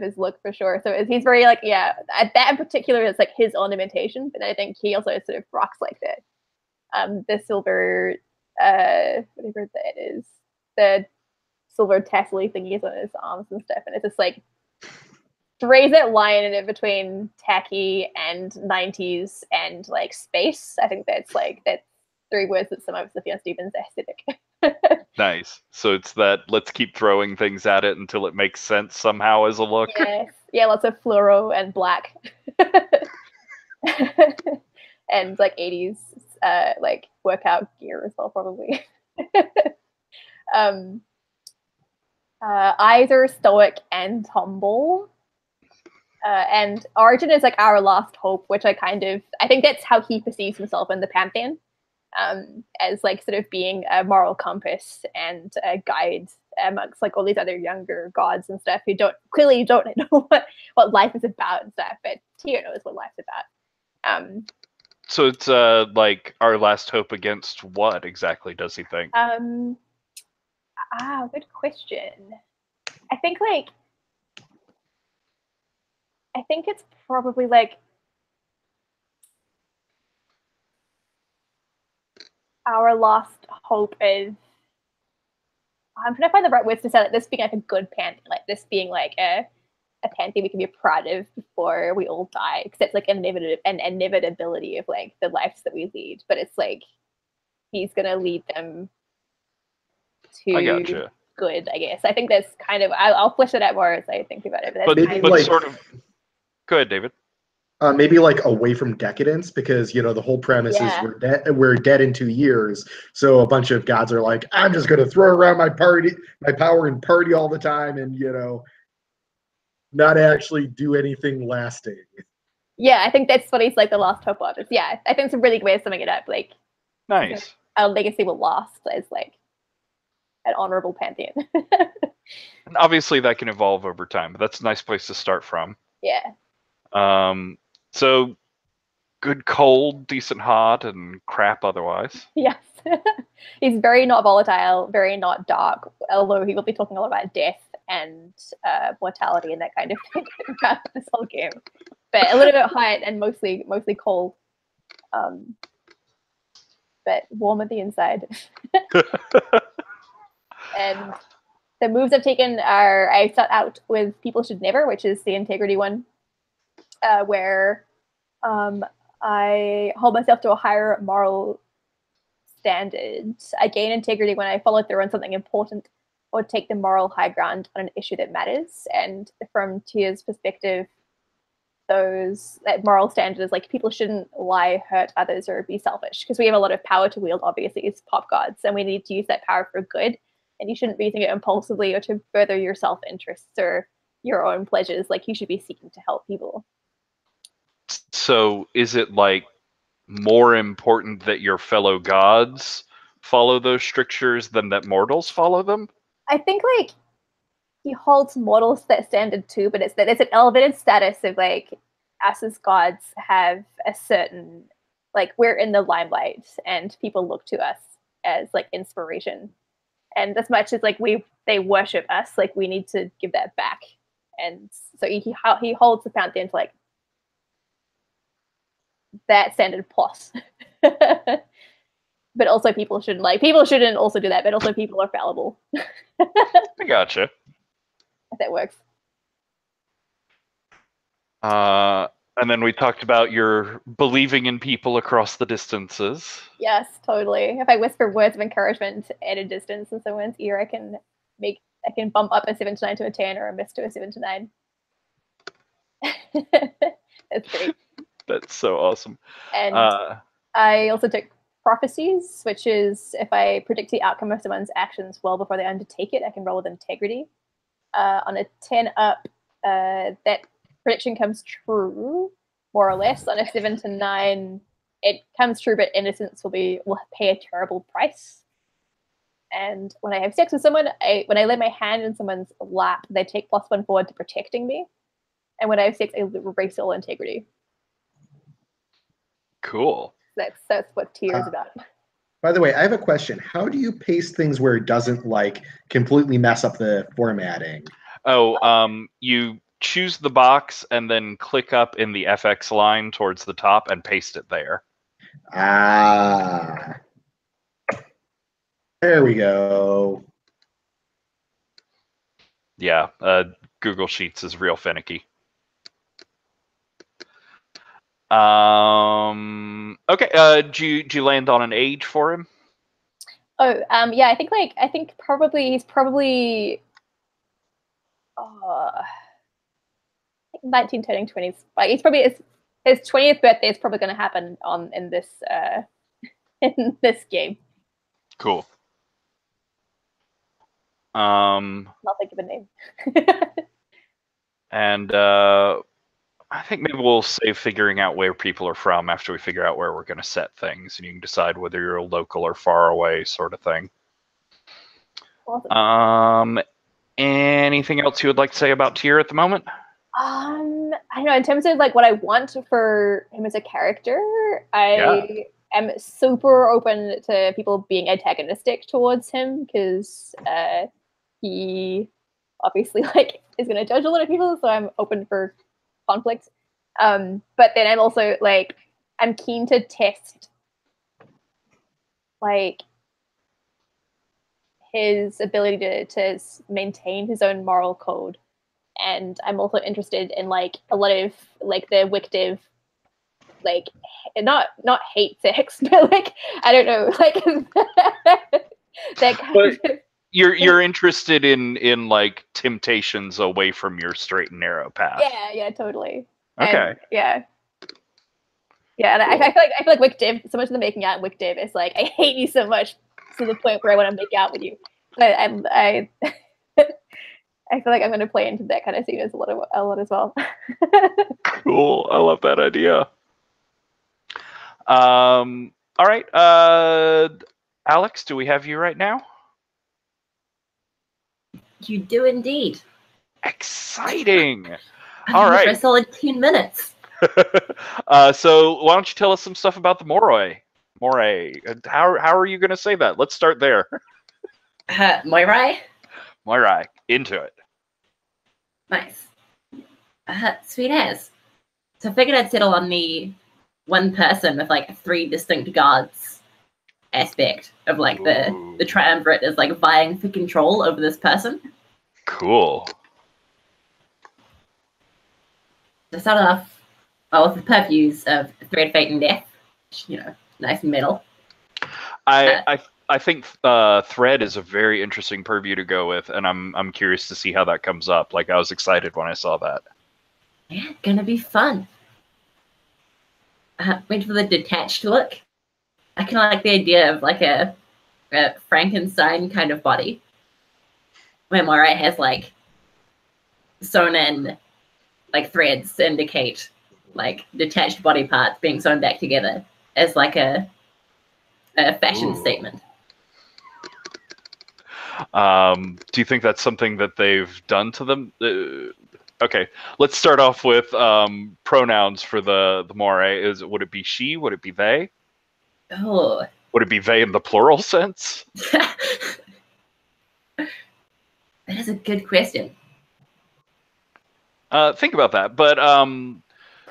his look for sure. So he's very like that in particular is like his ornamentation, but I think he also sort of rocks like that. The silver whatever that is, the silver tassel-y thingies on his arms and stuff, and it's just like raise that line in it between tacky and 90s and like space. I think that's three words that sum up Sophia Stevens' aesthetic. Nice. So it's that let's keep throwing things at it until it makes sense somehow as a look. Yeah, lots of fluoro and black. And like 80s like workout gear as well, probably. Eyes are stoic and humble. And Origin is like our last hope, which I think that's how he perceives himself in the Pantheon. As like sort of being a moral compass and a guide amongst like all these other younger gods and stuff who clearly don't know what life is about and stuff, but Tyr knows what life's about. So it's like our last hope against what exactly does he think? Good question. I think it's probably like our last hope is, I'm trying to find the right words to say, like this being like a good pantheon, like this being like a pantheon we can be proud of before we all die, because it's like an inevitability of like the lives that we lead, but it's like he's gonna lead them to good, I guess. I think that's kind of, I'll flesh it out more as I think about it. But like, sort of. Go ahead, David. Maybe like away from decadence, because the whole premise is we're dead in 2 years. So a bunch of gods are like, I'm just gonna throw around my power and party all the time, and not actually do anything lasting. Yeah, I think that's what he's like the last hope of. I think it's a really good way of summing it up. Like, nice. Our legacy will last as like an honorable pantheon. And obviously that can evolve over time, but that's a nice place to start from. Yeah. So good cold, decent hot, and crap otherwise. Yes. He's very not volatile, very not dark, although he will be talking a lot about death and mortality and that kind of thing throughout this whole game. But a little bit hot and mostly cold. But warm at the inside. And the moves I've taken are, I start out with People Should Never, which is the integrity one, where I hold myself to a higher moral standard. I gain integrity when I follow through on something important or take the moral high ground on an issue that matters. And from Tyr's perspective, that moral standard is like people shouldn't lie, hurt others, or be selfish, because we have a lot of power to wield, obviously, as pop gods, and we need to use that power for good. And you shouldn't be using it impulsively or to further your self-interests or your own pleasures. Like, you should be seeking to help people. So is it like more important that your fellow gods follow those strictures than that mortals follow them? I think like he holds mortals to that standard too, but it's an elevated status of like us as gods have a certain, like, we're in the limelight and people look to us as like inspiration. And as much as like they worship us, like we need to give that back. And so he holds the pantheon to like that standard plus. But also people shouldn't also do that, but also people are fallible. I gotcha. If that works. And then we talked about your believing in people across the distances. Yes, totally. If I whisper words of encouragement at a distance in someone's ear, I can bump up a 7 to 9 to a 10 or a miss to a 7 to 9. That's great. That's so awesome. And I also took prophecies, which is if I predict the outcome of someone's actions well before they undertake it, I can roll with integrity. On a 10 up, that prediction comes true, more or less. On a 7 to 9, it comes true, but innocence will pay a terrible price. And when I have sex with someone, when I lay my hand in someone's lap, they take +1 forward to protecting me. And when I have sex, I erase all integrity. Cool. That's what Tier is about. By the way, I have a question. How do you paste things where it doesn't like completely mess up the formatting? Oh, you choose the box and then click up in the FX line towards the top and paste it there. Ah. There we go. Yeah, Google Sheets is real finicky. Okay, did you land on an age for him? Oh, yeah, I think probably he's probably 19 turning 20s. Like he's probably his 20th birthday is probably going to happen in this in this game. Cool. Not think of a name. And I think maybe we'll save figuring out where people are from after we figure out where we're going to set things, and you can decide whether you're a local or far away sort of thing. Awesome. Anything else you would like to say about Tyr at the moment? I don't know. In terms of like what I want for him as a character, I am super open to people being antagonistic towards him because he obviously like is going to judge a lot of people, so I'm open for conflict. But then I'm also like I'm keen to test like his ability to maintain his own moral code. And I'm also interested in like a lot of like the wicked, like not hate sex, but like I don't know, like that kind of. You're interested in like temptations away from your straight and narrow path. Yeah, totally. Okay. And, yeah, and cool. I feel like wicked. So much of the making out in wicked is like I hate you so much to the point where I want to make out with you. But I I feel like I'm going to play into that kind of scene a lot as well. Cool. I love that idea. All right. Alex, do we have you right now? You do indeed. Exciting. All right. For a solid 10 minutes. So why don't you tell us some stuff about the Moirai? Moirai. How are you going to say that? Let's start there. Moirai? Moirai. Into it. Nice. Sweet as. So I figured I'd settle on the one person with like 3 distinct gods aspect of like the triumvirate is like vying for control over this person. Cool. To start off with the purviews of Thread, Fate, and Death, which, you know, nice and metal. I think Thread is a very interesting purview to go with, and I'm curious to see how that comes up. Like I was excited when I saw that. Yeah, gonna be fun. Went for the detached look. I kind of like the idea of like a Frankenstein kind of body, where Moirai has like sewn in like threads to indicate like detached body parts being sewn back together as like a fashion statement. Do you think that's something that they've done to them? Okay, let's start off with pronouns for the Moirai. Would it be she? Would it be they? Oh. Would it be they in the plural sense? That is a good question. Think about that. But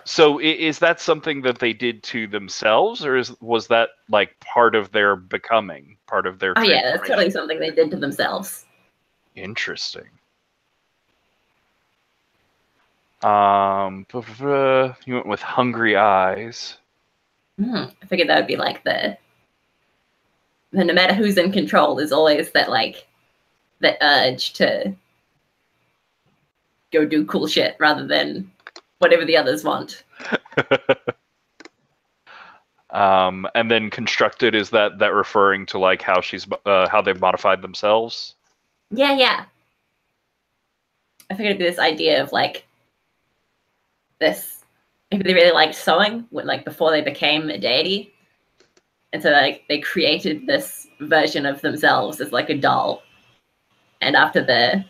so is that something that they did to themselves, or was that like part of their becoming, part of their? Oh yeah, that's totally something they did to themselves. Interesting. You went with hungry eyes. I figured that would be like the no matter who's in control, there's always that like the urge to go do cool shit rather than whatever the others want. And then constructed, is that referring to like how how they've modified themselves? Yeah. I figured it'd be this idea of like this. Maybe they really liked sewing, like before they became a deity, and so like they created this version of themselves as like a doll. And after the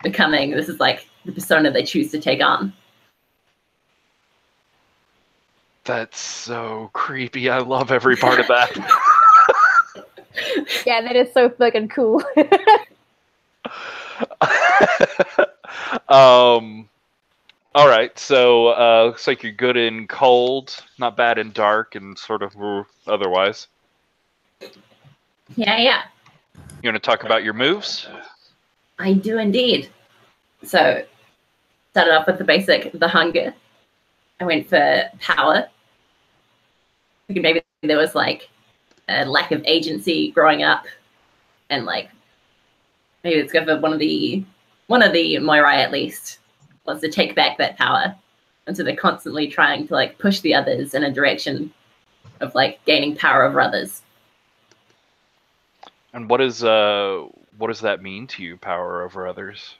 becoming, this is like the persona they choose to take on. That's so creepy. I love every part of that. Yeah, that is so fucking cool. All right, so looks like you're good in cold, not bad in dark, and sort of otherwise. Yeah. You want to talk about your moves? I do indeed. So, started off with the hunger. I went for power. Thinking maybe there was like a lack of agency growing up, and like maybe it's good for one of the Moirai at least wants to take back that power, and so they're constantly trying to like push the others in a direction of like gaining power over others. And what does that mean to you, power over others?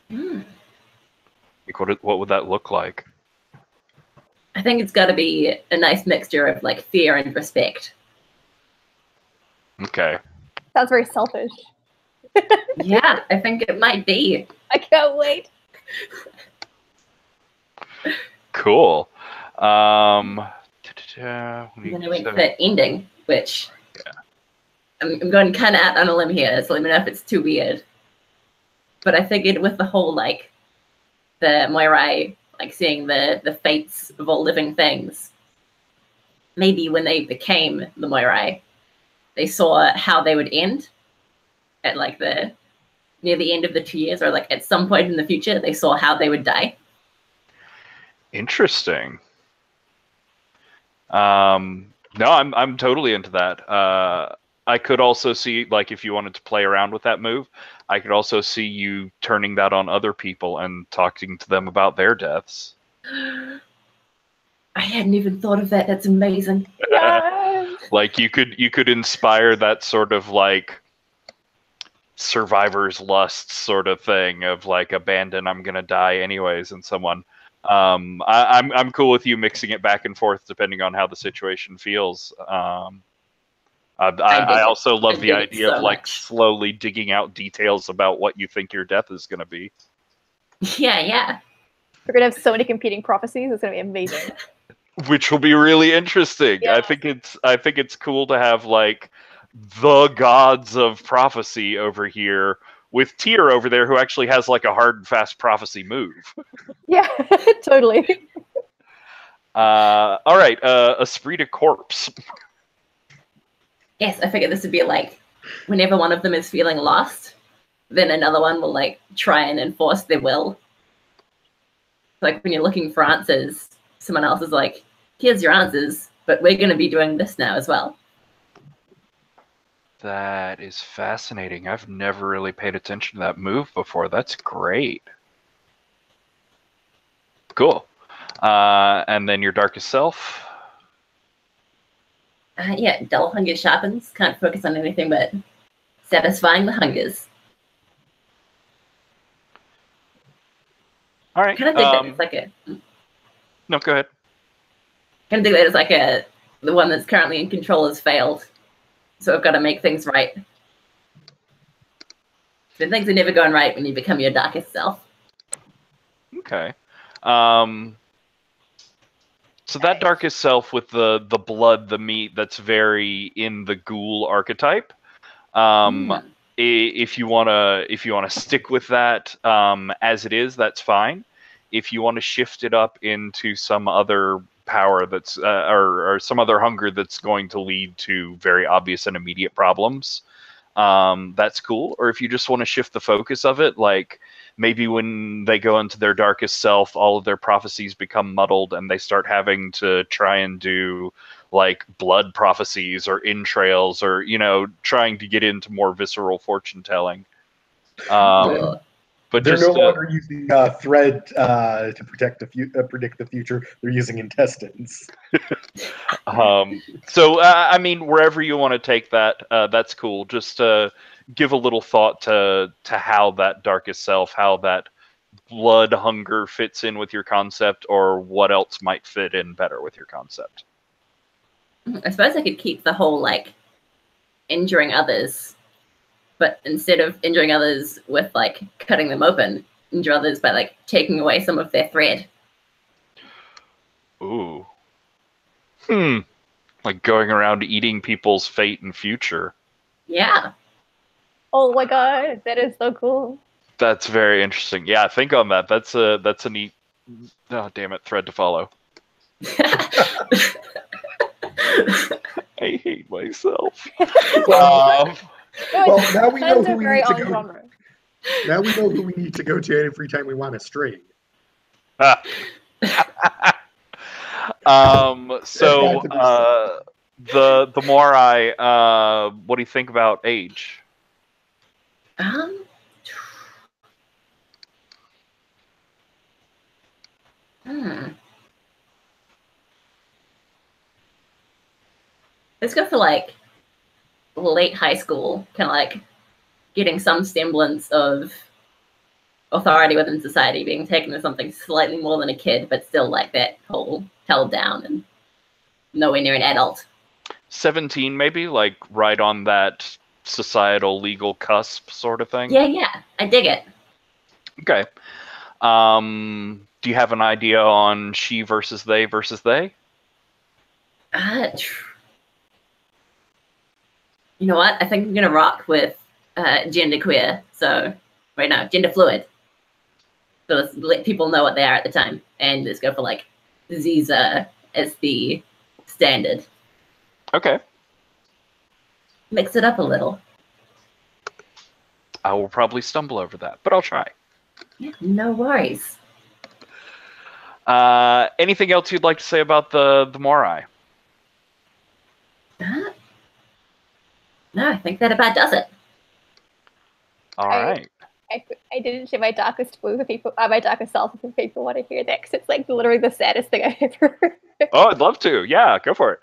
Like what would that look like? I think it's got to be a nice mixture of like fear and respect. Okay. Sounds very selfish. Yeah, I think it might be. I can't wait. Cool. Then I went for ending, which I'm going kind of out on a limb here, so let me know if it's too weird. But I figured with the whole like the Moirai, like seeing the fates of all living things, maybe when they became the Moirai, they saw how they would end at like near the end of the 2 years, or like at some point in the future, they saw how they would die. Interesting. No, I'm totally into that. I could also see, like, if you wanted to play around with that move, I could also see you turning that on other people and talking to them about their deaths. I hadn't even thought of that. That's amazing. Yes. Like you could inspire that sort of like survivor's lust sort of thing of like abandon, I'm gonna die anyways, and someone. I'm cool with you mixing it back and forth depending on how the situation feels. I also love the idea of like slowly digging out details about what you think your death is going to be. Yeah. We're gonna have so many competing prophecies. It's gonna be amazing. Which will be really interesting. Yeah. I think it's cool to have like the gods of prophecy over here with Tyr over there who actually has like a hard and fast prophecy move. Yeah, totally. All right, Esprit de Corpse. Yes, I figured this would be like whenever one of them is feeling lost, then another one will like try and enforce their will. Like when you're looking for answers, someone else is like, here's your answers, but we're going to be doing this now as well. That is fascinating. I've never really paid attention to that move before. That's great. Cool. And then your darkest self. Yeah, dull hunger sharpens. Can't focus on anything but satisfying the hungers. All right. Kind of think that it's like a. No, go ahead. Kind of think that it's like the one that's currently in control has failed, so I've got to make things right. But things are never going right when you become your darkest self. Okay. So that darkest self with the blood, the meat, that's very in the ghoul archetype. If you wanna stick with that as it is, that's fine. If you want to shift it up into some other power that's or some other hunger that's going to lead to very obvious and immediate problems, that's cool. Or if you just want to shift the focus of it, like maybe when they go into their darkest self, all of their prophecies become muddled and they start having to try and do like blood prophecies or entrails or, trying to get into more visceral fortune telling. But they're just no longer using thread to predict the future. They're using intestines. So I mean, wherever you want to take that, that's cool. Just give a little thought to how that darkest self, how that blood hunger fits in with your concept, or what else might fit in better with your concept. I suppose I could keep the whole like injuring others, but instead of injuring others with like cutting them open, injure others by like taking away some of their thread. Ooh. Like going around eating people's fate and future. Yeah. Oh my god, that is so cool. That's very interesting. Yeah, think on that. That's a neat. Oh damn it! Thread to follow. I hate myself. Well, now we know That's who a we very need to on go. genre. Now we know who we need to go to every time we want to string. So the Moirai, what do you think about age? Let's go for like late high school, kind of like getting some semblance of authority within society, being taken as something slightly more than a kid, but still like that whole held down and nowhere near an adult. 17 maybe, like right on that societal legal cusp sort of thing. Yeah, I dig it. Okay. Do you have an idea on she versus they versus they? You know what? I think I'm gonna rock with genderqueer. So right now, gender fluid. So let's let people know what they are at the time, and let's go for like Ziza as the standard. Okay. Mix it up a little. I will probably stumble over that, but I'll try. Yeah, no worries. Anything else you'd like to say about the Moirai? No, I think that about does it. All right. I didn't share my darkest blue for people, my darkest self if people want to hear that, because it's like literally the saddest thing I've ever heard. Oh, I'd love to. Yeah, go for it.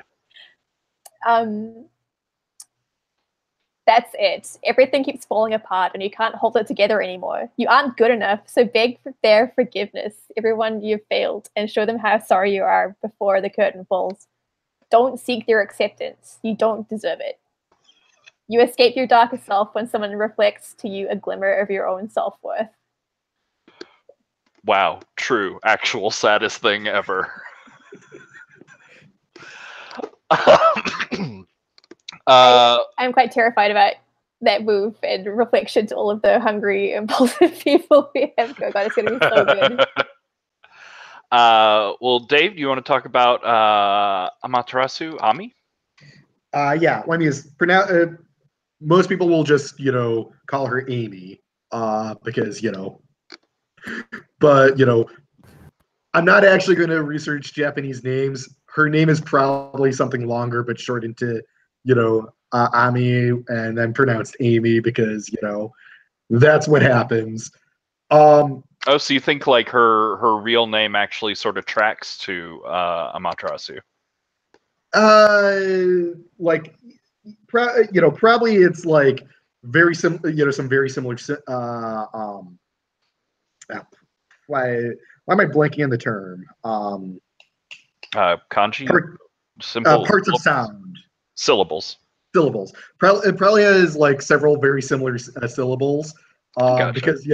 That's it. Everything keeps falling apart and you can't hold it together anymore. You aren't good enough, so beg for their forgiveness, everyone you've failed, and show them how sorry you are before the curtain falls. Don't seek their acceptance. You don't deserve it. You escape your darkest self when someone reflects to you a glimmer of your own self-worth. Wow, true, actual saddest thing ever. I'm quite terrified about that move and reflection to all of the hungry, impulsive people we have going on. It's going to be so good. Well, Dave, do you want to talk about Amaterasu, Ami? Yeah, well, I mean, most people will just, call her Amy, because, but, I'm not actually going to research Japanese names. Her name is probably something longer, but shortened to, Ami, and then pronounced Amy because, that's what happens. Oh, so you think like her real name actually sort of tracks to Amaterasu? Probably it's like very similar, some very similar. Why am I blanking on the term? Kanji, simple parts of sound, syllables. It probably has like several very similar syllables. Gotcha. Because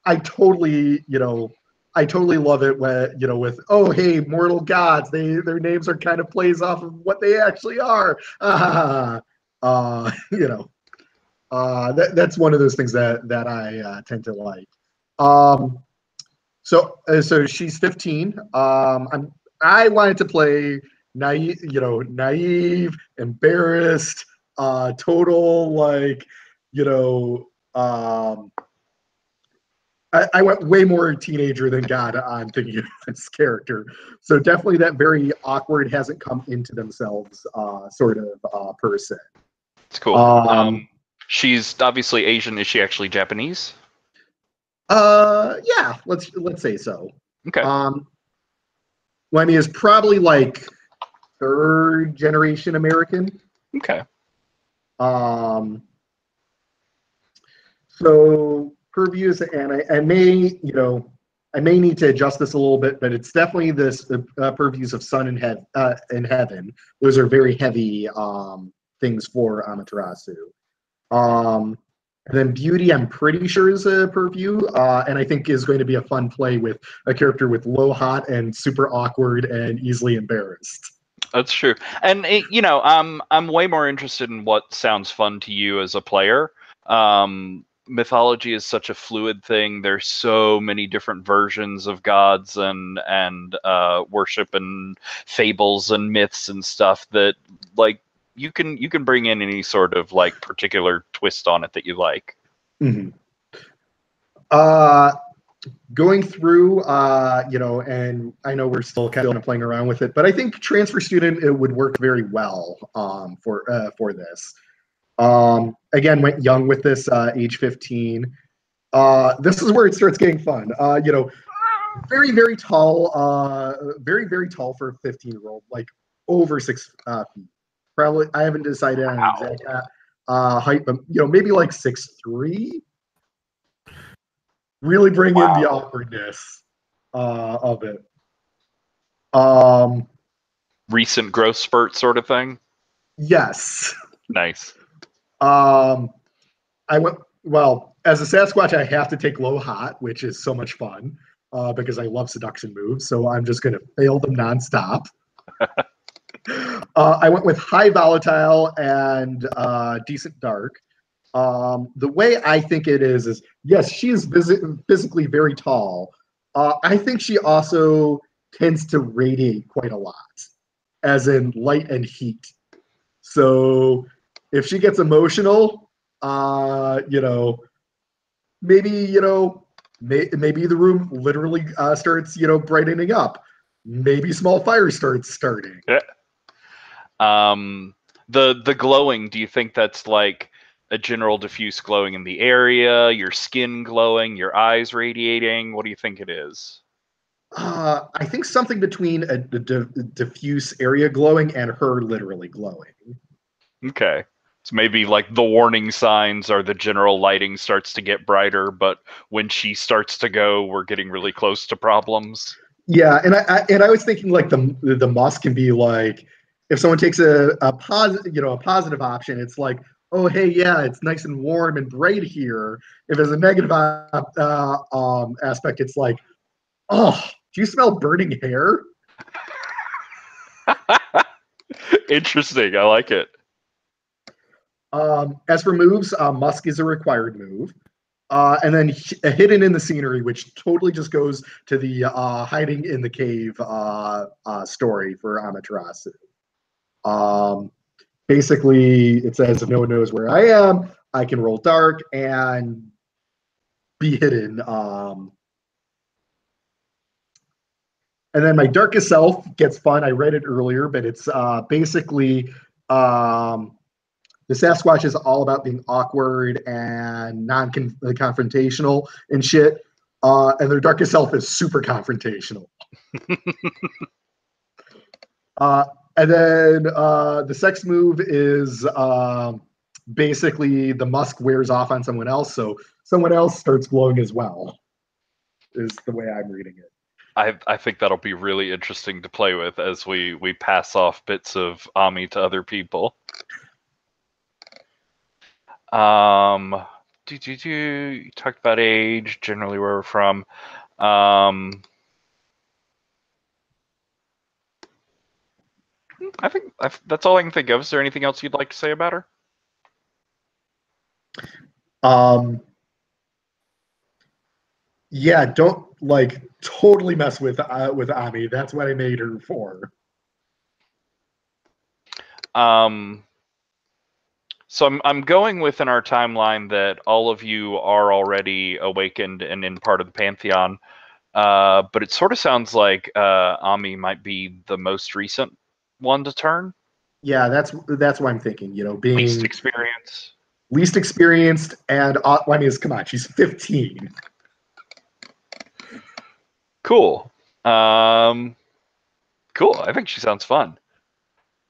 I totally love it when with oh hey mortal gods, their names are kind of plays off of what they actually are. That's one of those things that I tend to like. So she's 15. I wanted to play naive, embarrassed, total like you know, I went way more teenager than God on thinking of this character. So definitely that very awkward, hasn't come into themselves sort of person. It's cool. She's obviously Asian. Is she actually Japanese? Yeah, let's say so. Okay. Lenny is probably like third generation American. Okay. So purviews, and I may, I may need to adjust this a little bit, but it's definitely this purviews of sun and heaven. Those are very heavy things for Amaterasu. And then beauty, I'm pretty sure is a purview, and I think is going to be a fun play with a character with low hot and super awkward and easily embarrassed. That's true, and I'm way more interested in what sounds fun to you as a player. Mythology is such a fluid thing. There's so many different versions of gods and worship and fables and myths and stuff that like you can bring in any sort of like particular twist on it that you like. Mm-hmm. Going through, and I know we're still kind of playing around with it, but I think transfer student, it would work very well for this. Again, went young with this, age 15. This is where it starts getting fun. Very, very tall, very, very tall for a 15-year-old, like over 6 feet. Probably, I haven't decided on an exact height, but maybe like 6'3". Really bring in the awkwardness of it. Recent growth spurt sort of thing. Yes. Nice. I went, well, as a Sasquatch, I have to take low hot, which is so much fun because I love seduction moves. So I'm just going to fail them nonstop. I went with high volatile and decent dark. The way I think it is yes, she is physically very tall. I think she also tends to radiate quite a lot, as in light and heat. So if she gets emotional, maybe maybe the room literally starts brightening up. Maybe small fire starts starting. Yeah. The glowing. Do you think that's like a general diffuse glowing in the area, your skin glowing, your eyes radiating? What do you think it is? I think something between a diffuse area glowing and her literally glowing. Okay. So maybe like the warning signs are the general lighting starts to get brighter, but when she starts to go, we're getting really close to problems. Yeah, and I was thinking like the must can be like if someone takes a positive option, it's like, oh hey, yeah, it's nice and warm and bright here. If there's a negative aspect, it's like, oh, do you smell burning hair? Interesting. I like it. As for moves, Musk is a required move. And then hidden in the scenery, which totally just goes to the hiding in the cave story for Amaterasu. Basically, it says if no one knows where I am, I can roll dark and be hidden. And then my darkest self gets fun. I read it earlier, but it's basically the Sasquatch is all about being awkward and non-confrontational and shit. And their darkest self is super confrontational. And then the sex move is basically the musk wears off on someone else, so someone else starts glowing as well, is the way I'm reading it. I think that'll be really interesting to play with as we pass off bits of Ami to other people. You talked about age, generally where we're from. I think that's all I can think of. Is there anything else you'd like to say about her? Yeah, don't like totally mess with Ami. That's what I made her for. So I'm going with in our timeline that all of you are already awakened and in part of the Pantheon. But it sort of sounds like Ami might be the most recent one to turn. Yeah, that's what I'm thinking. You know, being Least experience. least experienced, and I mean, come on, she's 15. Cool. Cool. I think she sounds fun.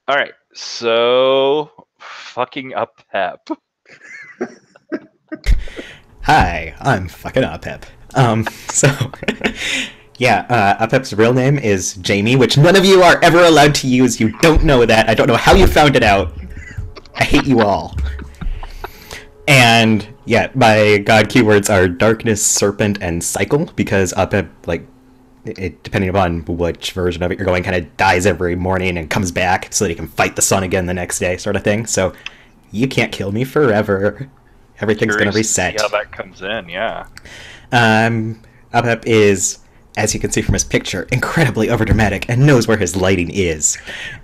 All right. So, fucking Apep. Hi, I'm fucking Apep. So, yeah, Apep's real name is Jamie, which none of you are ever allowed to use. You don't know that. I don't know how you found it out. I hate you all. And, yeah, my god keywords are Darkness, Serpent, and Cycle, because Apep, like, it, depending upon which version of it you're going, kind of dies every morning and comes back so that he can fight the sun again the next day, sort of thing. So, you can't kill me forever. Everything's going to reset. Yeah, that comes in, yeah. Apep is, as you can see from his picture, incredibly overdramatic and knows where his lighting is,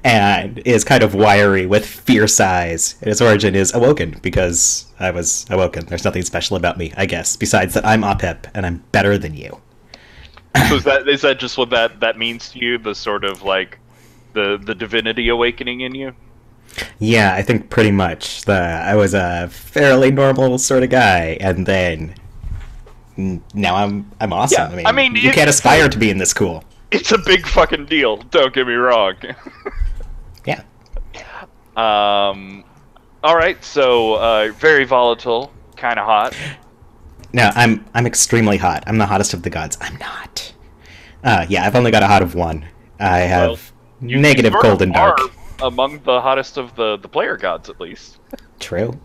and is kind of wiry with fierce eyes. His origin is awoken, because I was awoken. There's nothing special about me, I guess, besides that I'm Apep, and I'm better than you. So is that just what that means to you? The sort of, like, the divinity awakening in you? Yeah, I think pretty much. I was a fairly normal sort of guy, and then now I'm awesome. Yeah, I mean, you can't aspire to being this cool. It's a big fucking deal. Don't get me wrong. Yeah. All right. So very volatile, kind of hot. No, I'm extremely hot. I'm the hottest of the gods. I'm not. Yeah, I've only got a hot of 1. I have negative you cold and dark. Among the hottest of the player gods, at least. True.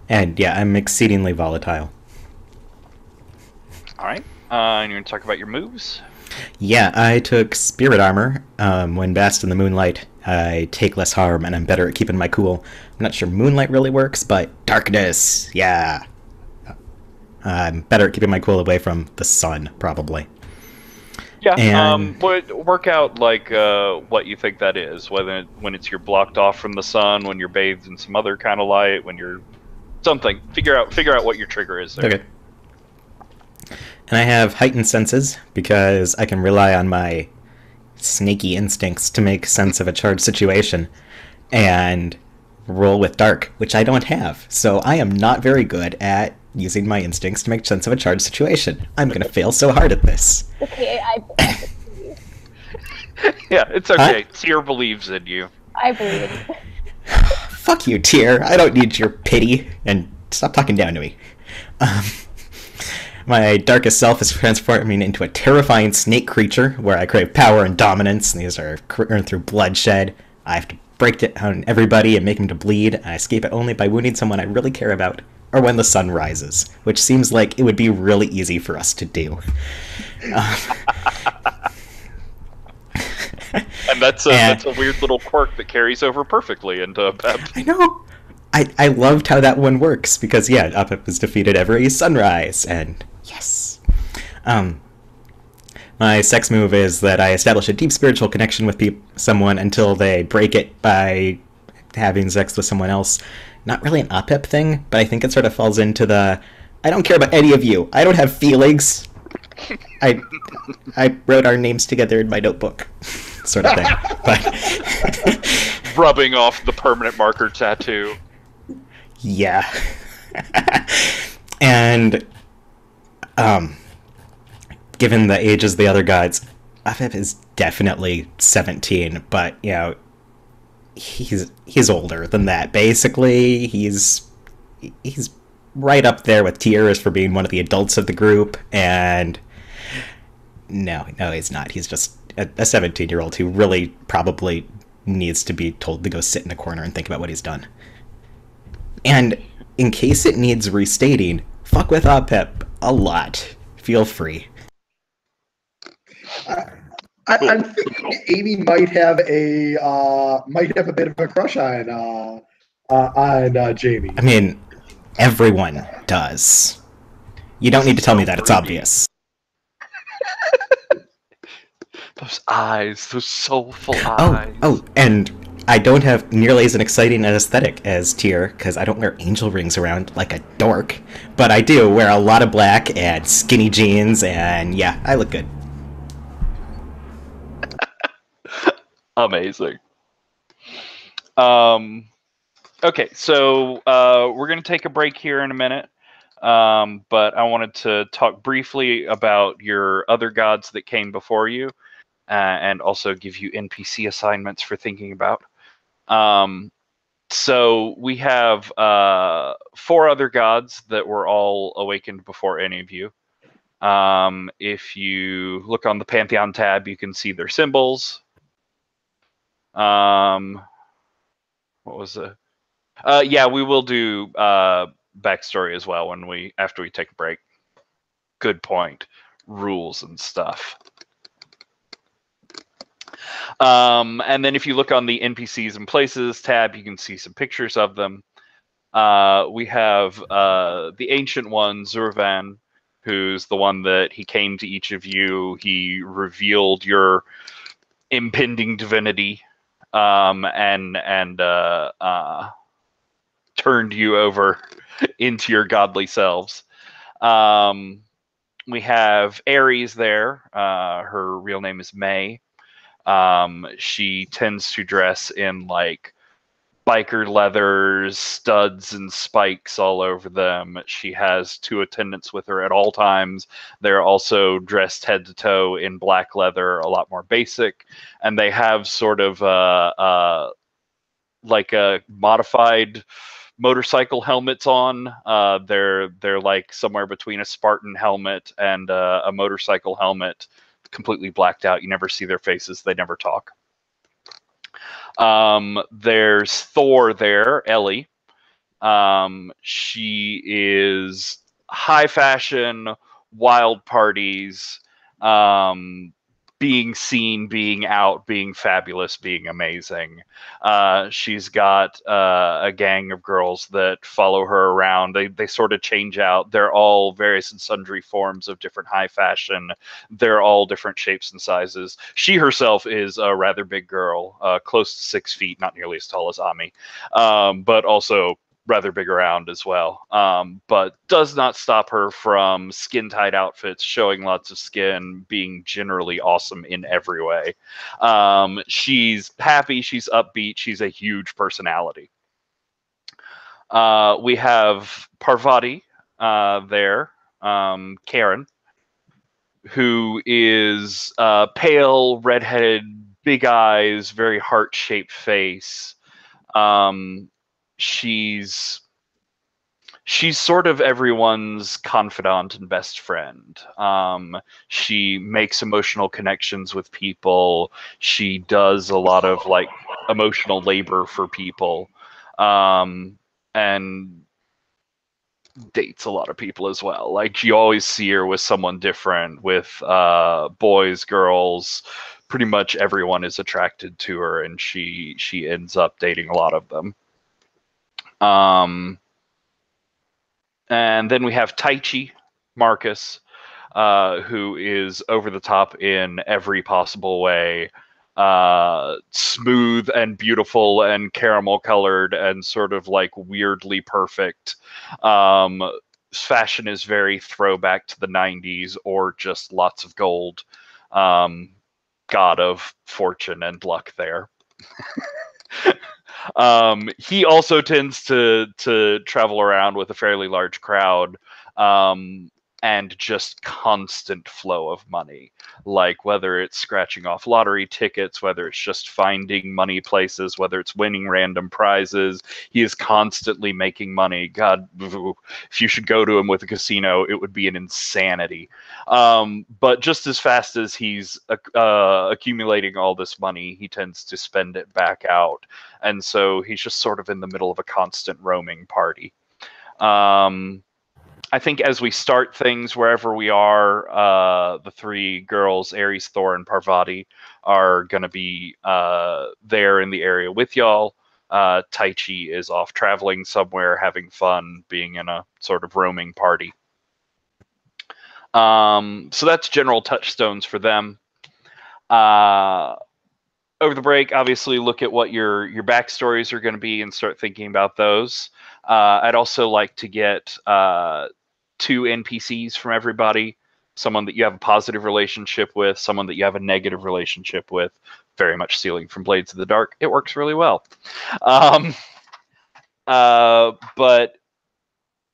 And yeah, I'm exceedingly volatile. All right. And you're going to talk about your moves? Yeah, I took Spirit Armor. When basked in the moonlight, I take less harm, and I'm better at keeping my cool. I'm not sure Moonlight really works, but Darkness, yeah. I'm better at keeping my cool away from the sun, probably. Yeah, and... work out, like, what you think that is. When it's you're blocked off from the sun, when you're bathed in some other kind of light, when you're... Something. Figure out what your trigger is there. Okay. And I have heightened senses, because I can rely on my snaky instincts to make sense of a charged situation, and roll with dark, which I don't have. So I am not very good at using my instincts to make sense of a charged situation. I'm going to fail so hard at this. Okay, I Yeah, it's okay. Tyr believes in you. I believe it. Fuck you, Tyr. I don't need your pity, and stop talking down to me. My darkest self is transforming into a terrifying snake creature, where I crave power and dominance, and these are earned through bloodshed. I have to break it on everybody and make them to bleed, and I escape it only by wounding someone I really care about, or when the sun rises, which seems like it would be really easy for us to do. And that's a weird little quirk that carries over perfectly into Apep. I know. I loved how that one works, because, yeah, Apep is defeated every sunrise, and yes. My sex move is that I establish a deep spiritual connection with someone until they break it by having sex with someone else. Not really an Apep thing, but I think it sort of falls into the, I don't care about any of you. I don't have feelings. I wrote our names together in my notebook, sort of thing. But rubbing off the permanent marker tattoo. Yeah. And given the ages of the other gods, Apep is definitely 17, but you know, he's older than that. Basically, he's right up there with Tyr for being one of the adults of the group, and no, he's not. He's just a 17-year-old who really probably needs to be told to go sit in a corner and think about what he's done. And in case it needs restating, fuck with Apep a lot. Feel free. I'm thinking Amy might have a bit of a crush on Jamie. I mean, everyone does. You don't need to tell me that, it's obvious. Those eyes, those soulful eyes. Oh, and I don't have nearly as an exciting an aesthetic as Tyr, because I don't wear angel rings around like a dork. But I do wear a lot of black and skinny jeans, and yeah, I look good. Amazing. Okay, so we're going to take a break here in a minute. But I wanted to talk briefly about your other gods that came before you, and also give you NPC assignments for thinking about. So we have 4 other gods that were all awakened before any of you. If you look on the Pantheon tab, you can see their symbols. What was it? Yeah, we will do backstory as well after we take a break. Good point. Rules and stuff. And then if you look on the NPCs and Places tab, you can see some pictures of them. We have the Ancient One, Zurvan, who's the one that he came to each of you. He revealed your impending divinity, and turned you over into your godly selves. We have Ares there. Her real name is May. She tends to dress in like biker leathers, studs and spikes all over them. She has 2 attendants with her at all times. They're also dressed head to toe in black leather, a lot more basic, and they have sort of like a modified motorcycle helmets on. They're like somewhere between a Spartan helmet and a motorcycle helmet, completely blacked out. You never see their faces. They never talk. There's Thor there, Ellie. She is high fashion, wild parties, being seen, being out, being fabulous, being amazing. She's got a gang of girls that follow her around. They sort of change out. They're all various and sundry forms of different high fashion. They're all different shapes and sizes. She herself is a rather big girl, close to 6 feet, not nearly as tall as Ami, but also rather big around as well, but does not stop her from skin-tight outfits, showing lots of skin, being generally awesome in every way. She's happy, she's upbeat, she's a huge personality. We have Parvati there, Karen, who is pale, redheaded, big eyes, very heart-shaped face. She's sort of everyone's confidant and best friend. She makes emotional connections with people. She does a lot of like emotional labor for people, and dates a lot of people as well. Like you always see her with someone different, with boys, girls. Pretty much everyone is attracted to her, and she ends up dating a lot of them. And then we have Taichi Marcus, who is over the top in every possible way. Smooth and beautiful and caramel colored and sort of like weirdly perfect. Fashion is very throwback to the 90s or just lots of gold. God of fortune and luck there. He also tends to travel around with a fairly large crowd, and just constant flow of money. Like whether it's scratching off lottery tickets, whether it's just finding money places, whether it's winning random prizes, he is constantly making money. God, if you should go to him with a casino, it would be an insanity. But just as fast as he's accumulating all this money, he tends to spend it back out. And so he's just sort of in the middle of a constant roaming party. I think as we start things wherever we are, the 3 girls, Ares, Thor, and Parvati, are going to be there in the area with y'all. Taichi is off traveling somewhere, having fun, being in a sort of roaming party. So that's general touchstones for them. over the break, obviously look at what your backstories are going to be and start thinking about those. I'd also like to get 2 NPCs from everybody. Someone that you have a positive relationship with, someone that you have a negative relationship with. Very much stealing from Blades of the Dark. It works really well. But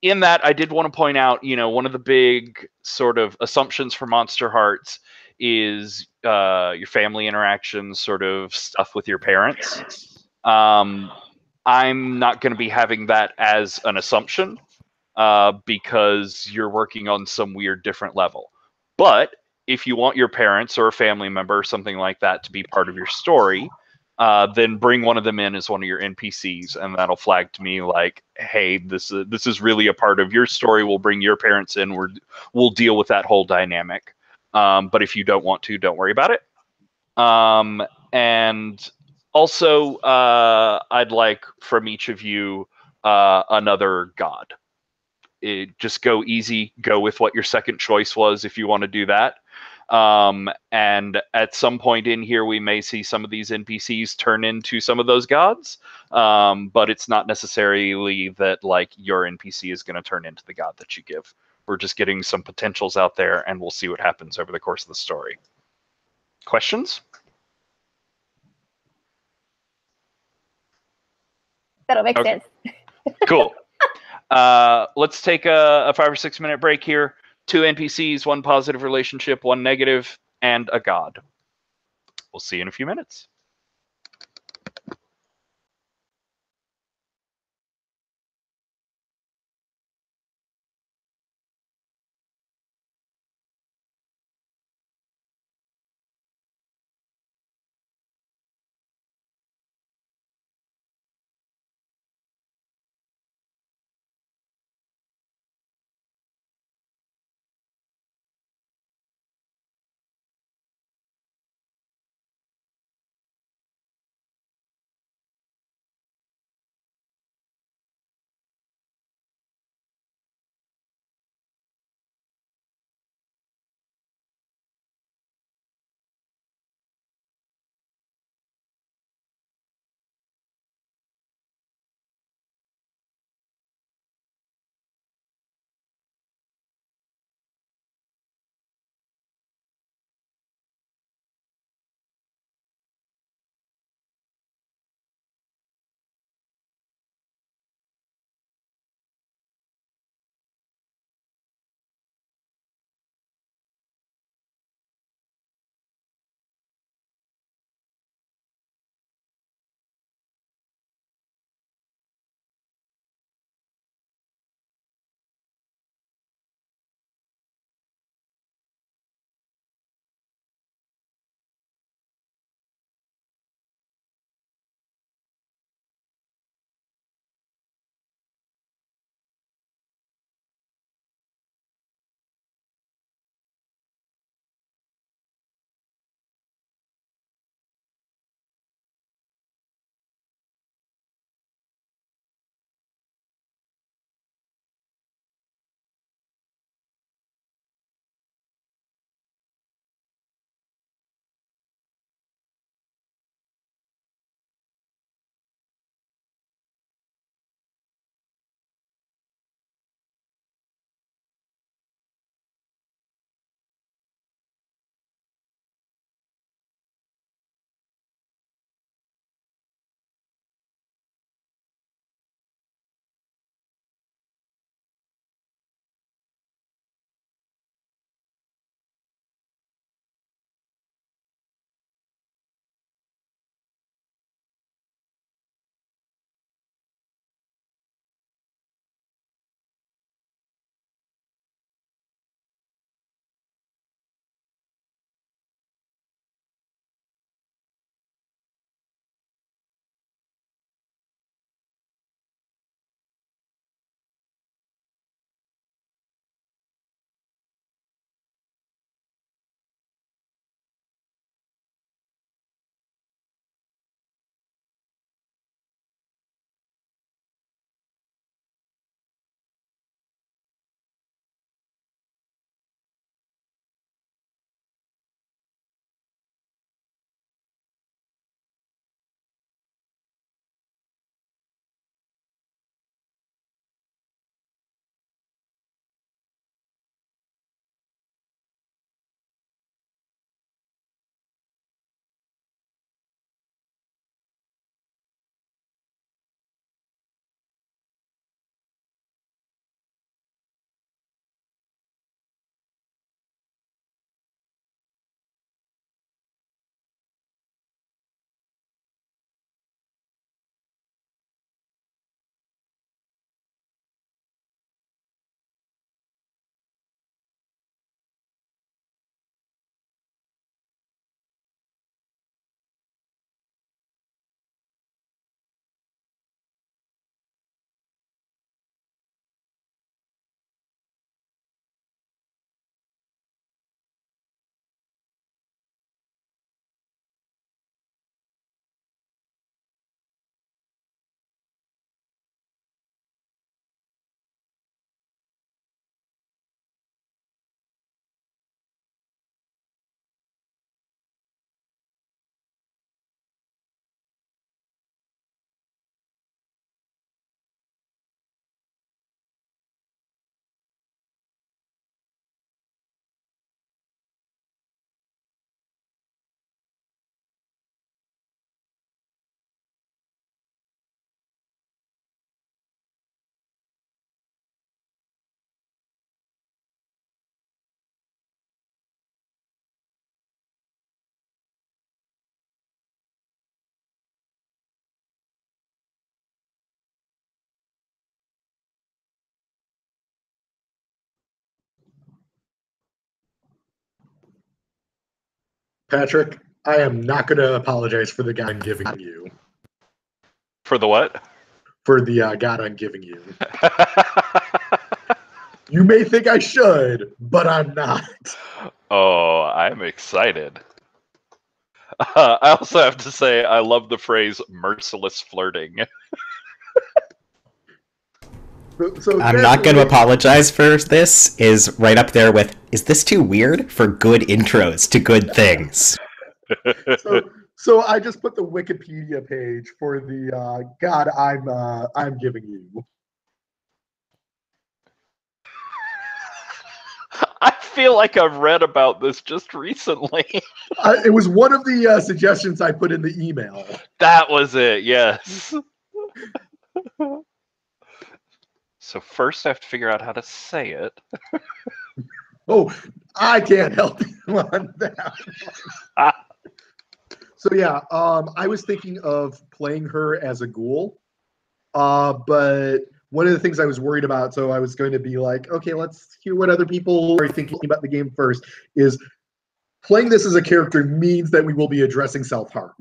in that, I did want to point out, one of the big sort of assumptions for Monsterhearts is your family interactions, sort of stuff with your parents. I'm not going to be having that as an assumption because you're working on some weird different level. But if you want your parents or a family member or something like that to be part of your story, then bring one of them in as one of your NPCs, and that'll flag to me like, hey, this is really a part of your story. We'll bring your parents in. We'll deal with that whole dynamic. But if you don't want to, don't worry about it. And also, I'd like from each of you another god. Just go easy. Go with what your second choice was if you want to do that. And at some point in here, we may see some of these NPCs turn into some of those gods. But it's not necessarily that like your NPC is going to turn into the god that you give. We're just getting some potentials out there, and we'll see what happens over the course of the story. Questions? That'll make sense. Cool. Let's take a 5 or 6 minute break here. 2 NPCs, 1 positive relationship, 1 negative, and a god. We'll see you in a few minutes. Patrick, I am not going to apologize for the god I'm giving you. For the what? For the god I'm giving you. You may think I should, but I'm not. Oh, I'm excited. I also have to say, I love the phrase merciless flirting. So I'm not going to apologize for this. Is right up there with, is this too weird for good intros to good things? So I just put the Wikipedia page for the god I'm giving you. I feel like I've read about this just recently. It was one of the suggestions I put in the email. That was it, yes. So first I have to figure out how to say it. Oh, I can't help you on that. So yeah, I was thinking of playing her as a ghoul, but one of the things I was worried about, so I was going to be like, okay, let's hear what other people are thinking about the game first, is playing this as a character means that we will be addressing self-harm.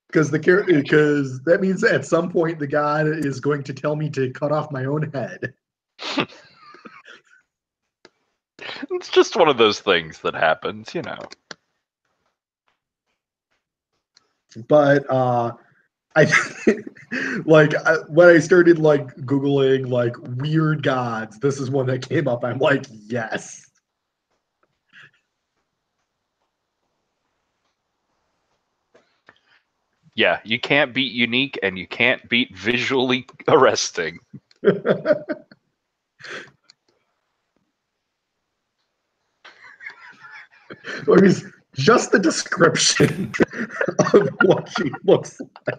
Because that means at some point the god is going to tell me to cut off my own head. It's just one of those things that happens, you know. But I like when I started like Googling like weird gods, this is one that came up. I'm like, yes. Yeah, you can't beat unique and you can't beat visually arresting. I mean, just the description of what she looks like.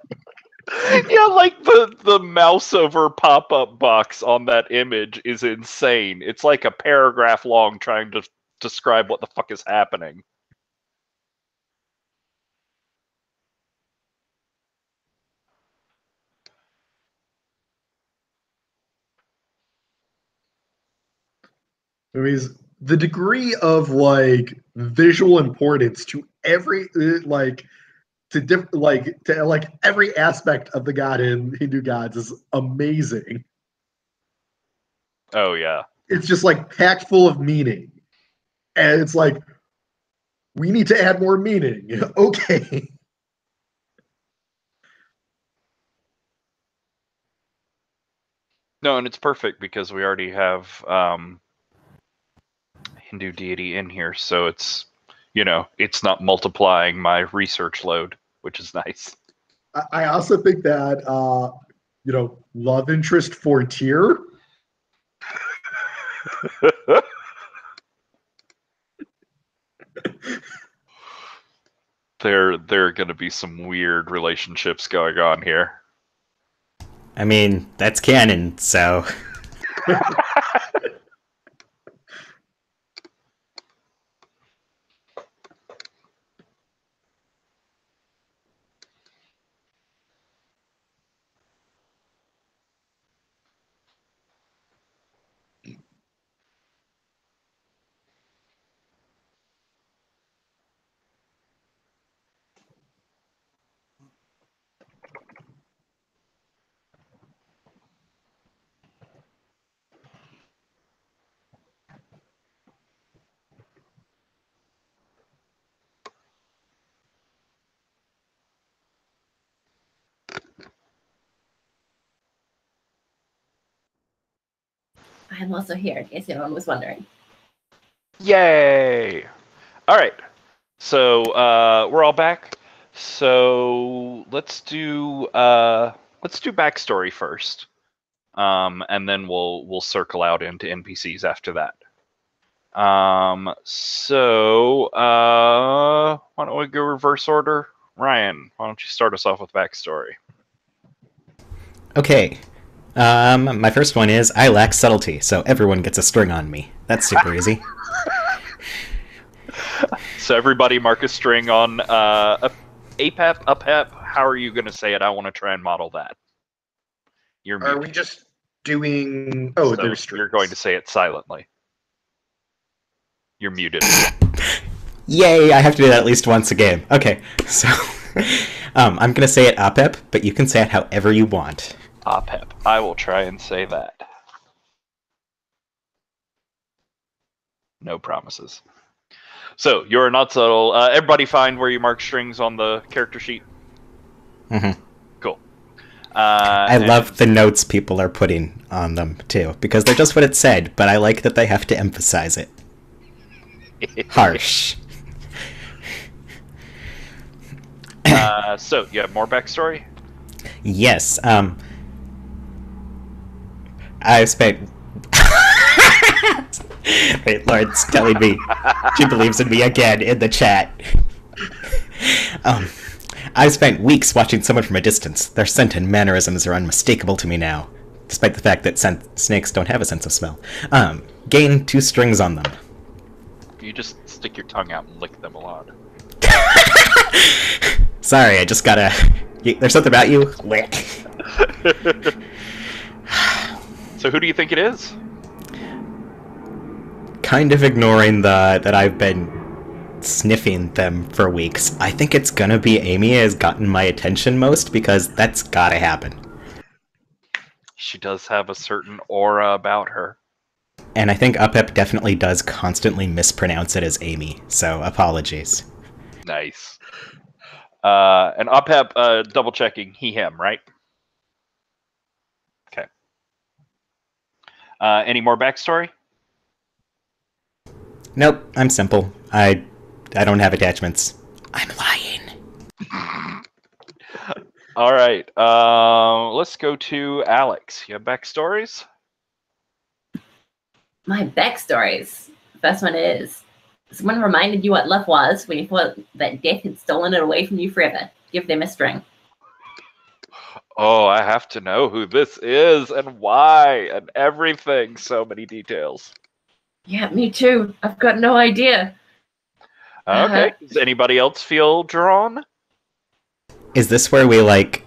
Yeah, like the mouse over pop-up box on that image is insane. It's like a paragraph long trying to describe what the fuck is happening. I mean, the degree of like visual importance to every like to every aspect of the god in Hindu gods is amazing. Oh yeah. It's just like packed full of meaning, and it's like we need to add more meaning. Okay. No, and it's perfect because we already have Hindu deity in here, so it's, you know, it's not multiplying my research load, which is nice. I also think that love interest for Tyr. There are going to be some weird relationships going on here. I mean, that's canon, so... I'm also here, in case anyone was wondering. Yay! All right, so we're all back. So let's do backstory first, and then we'll circle out into NPCs after that. So why don't we go reverse order? Ryan, why don't you start us off with backstory? Okay. My first one is, I lack subtlety, so everyone gets a string on me. That's super easy. So everybody mark a string on Apep. How are you going to say it? I want to try and model that. Are we just doing... Oh, so there's strings. you're going to say it silently. You're muted. Yay, I have to do that at least once a game. Okay, so I'm gonna say it Apep, but you can say it however you want. Apep. I will try and say that. No promises. So, you're not subtle. Everybody find where you mark strings on the character sheet? Mm-hmm. Cool. I love the notes people are putting on them, too, because they're just what it said, but I like that they have to emphasize it. Harsh. So, you have more backstory? Yes, I've spent... Wait, Lauren's telling me she believes in me again in the chat. I've spent weeks watching someone from a distance. Their scent and mannerisms are unmistakable to me now, despite the fact that snakes don't have a sense of smell. Gain 2 strings on them. You just stick your tongue out and lick them a lot. Sorry, I just gotta... There's something about you? Lick. So who do you think it is? Kind of ignoring that I've been sniffing them for weeks. I think it's gonna be Amy has gotten my attention most, because that's gotta happen. She does have a certain aura about her. And I think Apep definitely does constantly mispronounce it as Amy, so apologies. Nice. And Apep, double checking, he, him, right? Okay. Any more backstory? Nope, I'm simple. I don't have attachments. I'm lying. All right. Let's go to Alex. You have backstories? My backstories. The first one is, someone reminded you what love was when you thought that death had stolen it away from you forever. Give them a string. Oh, I have to know who this is and why and everything. So many details. Yeah, me too. I've got no idea. Okay. Does anybody else feel drawn? Is this where we, like,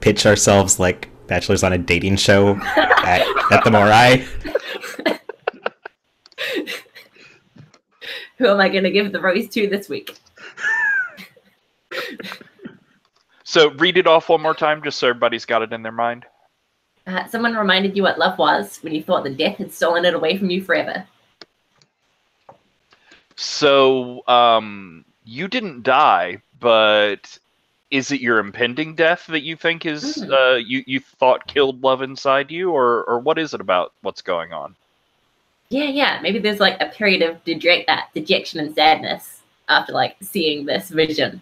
pitch ourselves like bachelors on a dating show at the Moirai? Who am I going to give the rose to this week? So read it off one more time, just so everybody's got it in their mind. Someone reminded you what love was when you thought that death had stolen it away from you forever. So, you didn't die, but is it your impending death that you think is you thought killed love inside you, or what is it about what's going on? Yeah. Maybe there's like a period of dejection and sadness after like seeing this vision,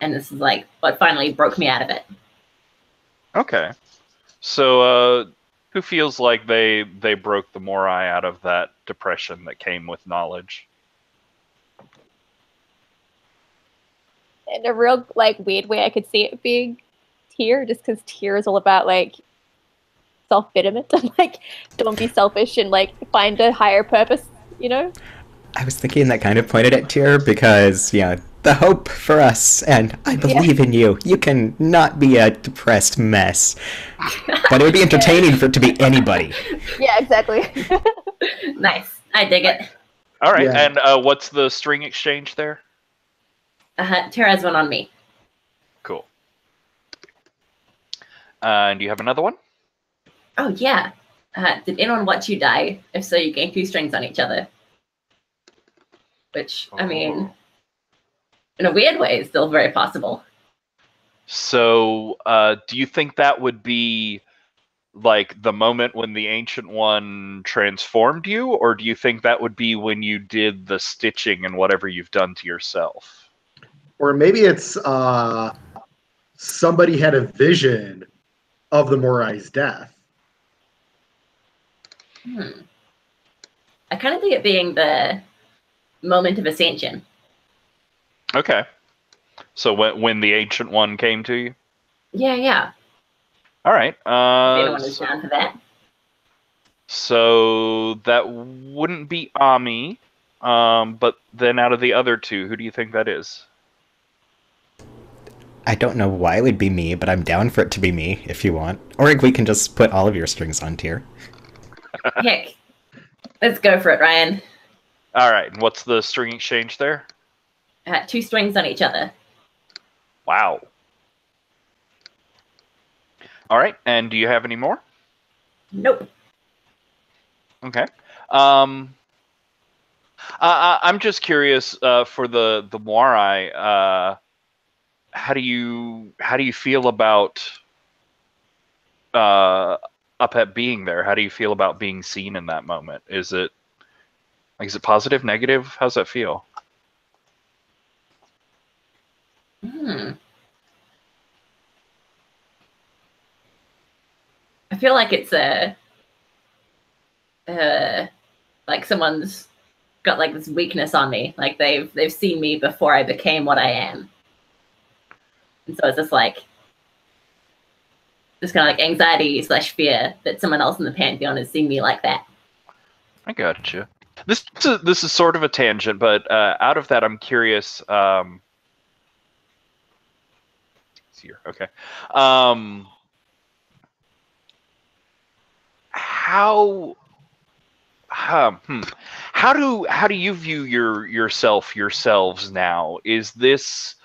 and this is like what finally broke me out of it. Okay, so who feels like they broke the Moirai out of that depression that came with knowledge? In a real like weird way, I could see it being Tyr, just because Tyr is all about like self-betterment and like don't be selfish and like find a higher purpose, I was thinking that kind of pointed at Tyr because, the hope for us, and I believe in you. You can not be a depressed mess. But it would be entertaining for it to be anybody. Yeah, exactly. Nice. I dig it. All right, Yeah. and what's the string exchange there? Tara has one on me. Cool. And do you have another one? Oh, yeah. Did anyone watch you die? If so, you gain 2 strings on each other. Which, I mean, in a weird way, is still very possible. So, do you think that would be like the moment when the Ancient One transformed you, or do you think that would be when you did the stitching and whatever you've done to yourself? Or maybe it's somebody had a vision of the Moirai's death. I kind of think it being the moment of ascension. Okay. So when the Ancient One came to you? Yeah. All right. If anyone is down for that. So that wouldn't be Ami, but then out of the other 2, who do you think that is? I don't know why it would be me, but I'm down for it to be me, if you want. Or we can just put all of your strings on Tyr. Heck. Let's go for it, Ryan. All right. And what's the string exchange there? 2 strings on each other. Wow. All right. And do you have any more? Nope. Okay. I'm just curious for the Moirai. How do you feel about Apep being there? How do you feel about being seen in that moment? Is it positive, negative? How's that feel? I feel like it's like someone's got like this weakness on me. Like they've seen me before I became what I am, and so it's just like kind of like anxiety / fear that someone else in the pantheon has seen me like that. I gotcha. This is sort of a tangent, but out of that, I'm curious. Here, okay. How do you view yourselves now? Is this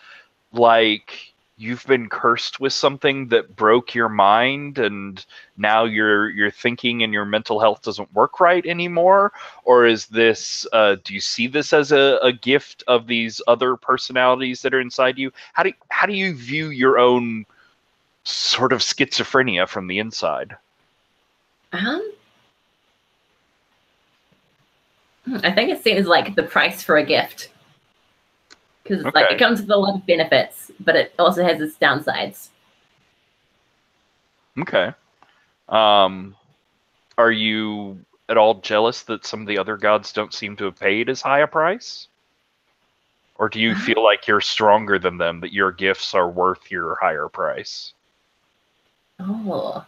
like you've been cursed with something that broke your mind and now your thinking and your mental health doesn't work right anymore? Or is this do you see this as a gift of these other personalities that are inside you? How do you view your own sort of schizophrenia from the inside? I think it's seen as like the price for a gift, because it's like it comes with a lot of benefits, but it also has its downsides. Okay. Are you at all jealous that some of the other gods don't seem to have paid as high a price? Or do you feel like you're stronger than them, that your gifts are worth your higher price? Oh.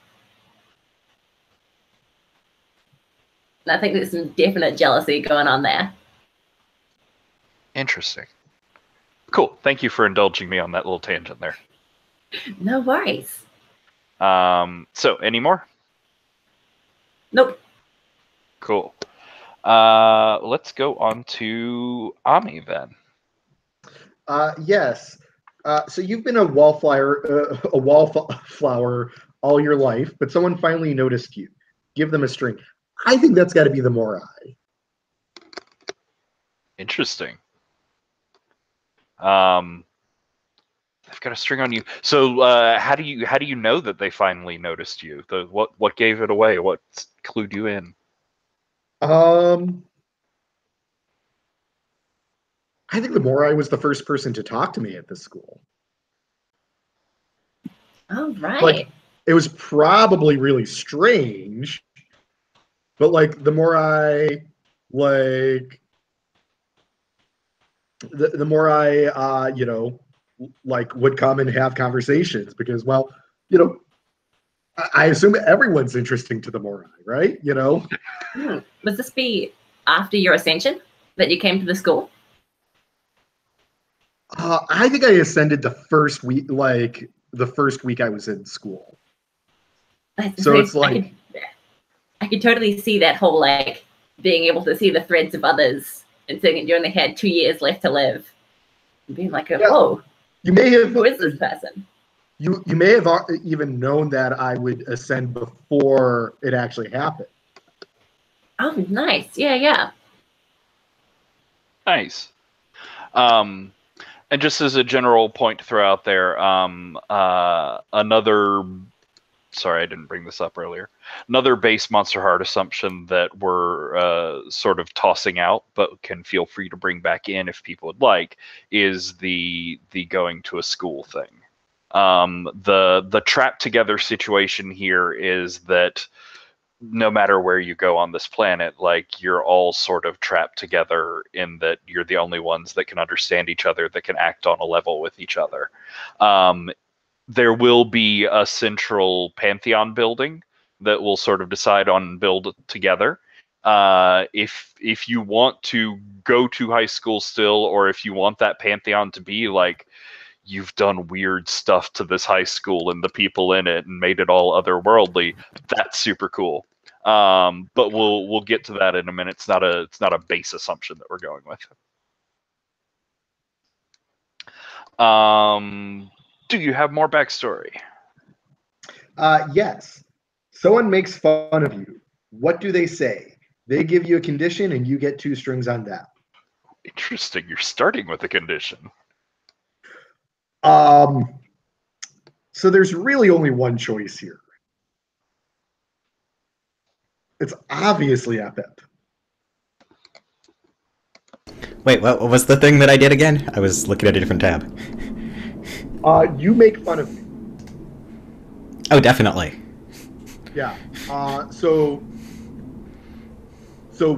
I think there's some definite jealousy going on there. Interesting. Cool. Thank you for indulging me on that little tangent there. No worries. So, any more? Nope. Cool. Let's go on to Ami then. Yes. So you've been a wallflower all your life, but someone finally noticed you. Give them a string. I think that's got to be the Moirai. Interesting. They've got a string on you. So how do you know that they finally noticed you? What gave it away? What clued you in? I think the Moirai was the first person to talk to me at this school. Oh, right. Like, it was probably really strange, but like the Moirai, like the Moirai, like would come and have conversations because, well, I assume everyone's interesting to the Moirai, right? Was this be after your ascension that you came to the school? I think I ascended the first week I was in school. So it's like I could totally see that whole like being able to see the threads of others and saying that you only had 2 years left to live, and being like, "Whoa, you may have who is this person?" You may have even known that I would ascend before it actually happened. Oh, nice. Yeah. Nice. And just as a general point to throw out there, sorry, I didn't bring this up earlier. Another base Monsterheart assumption that we're sort of tossing out, but can feel free to bring back in if people would like, is the going to a school thing. The trapped together situation here is that no matter where you go on this planet, like you're all sort of trapped together in that you're the only ones that can understand each other, that can act on a level with each other. There will be a central pantheon building that will sort of decide on build together. If you want to go to high school still, or if you want that pantheon to be like, you've done weird stuff to this high school and the people in it and made it all otherworldly, that's super cool. But we'll get to that in a minute. It's not a base assumption that we're going with. Do you have more backstory? Yes. Someone makes fun of you. What do they say? They give you a condition and you get 2 strings on down. Interesting. You're starting with a condition. So there's really only one choice here. It's obviously Apep. Wait, what was the thing that I did again? I was looking at a different tab. You make fun of me. Oh, definitely. Yeah. So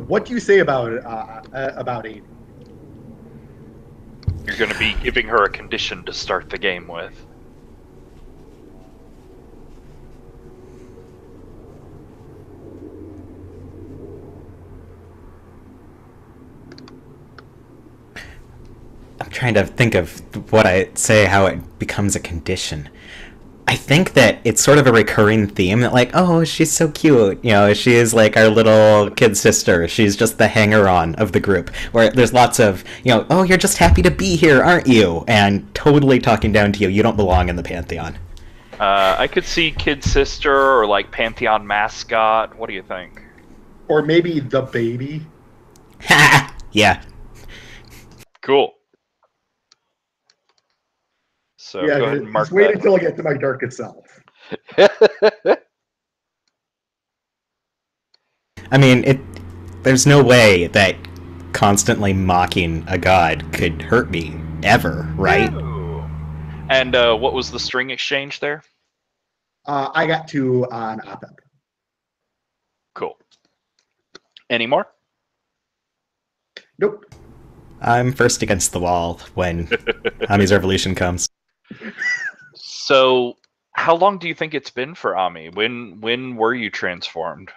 what do you say about Amy? You're going to be giving her a condition to start the game with. I'm trying to think of what I say, how it becomes a condition. I think that it's sort of a recurring theme that, like, oh, she's so cute. You know, she is like our little kid sister. She's just the hanger-on of the group. Where there's lots of, you know, oh, you're just happy to be here, aren't you? And totally talking down to you. You don't belong in the Pantheon. I could see kid sister or like Pantheon mascot. What do you think? Or maybe the baby? Ha! Yeah. Cool. So Yeah, go ahead and mark just wait that. until I get to my darkest self. I mean, there's no way that constantly mocking a god could hurt me, ever, right? No. And what was the string exchange there? I got 2 on Apep. Cool. Any more? Nope. I'm first against the wall when Ami's Revolution comes. So, how long do you think it's been for Ami? When were you transformed?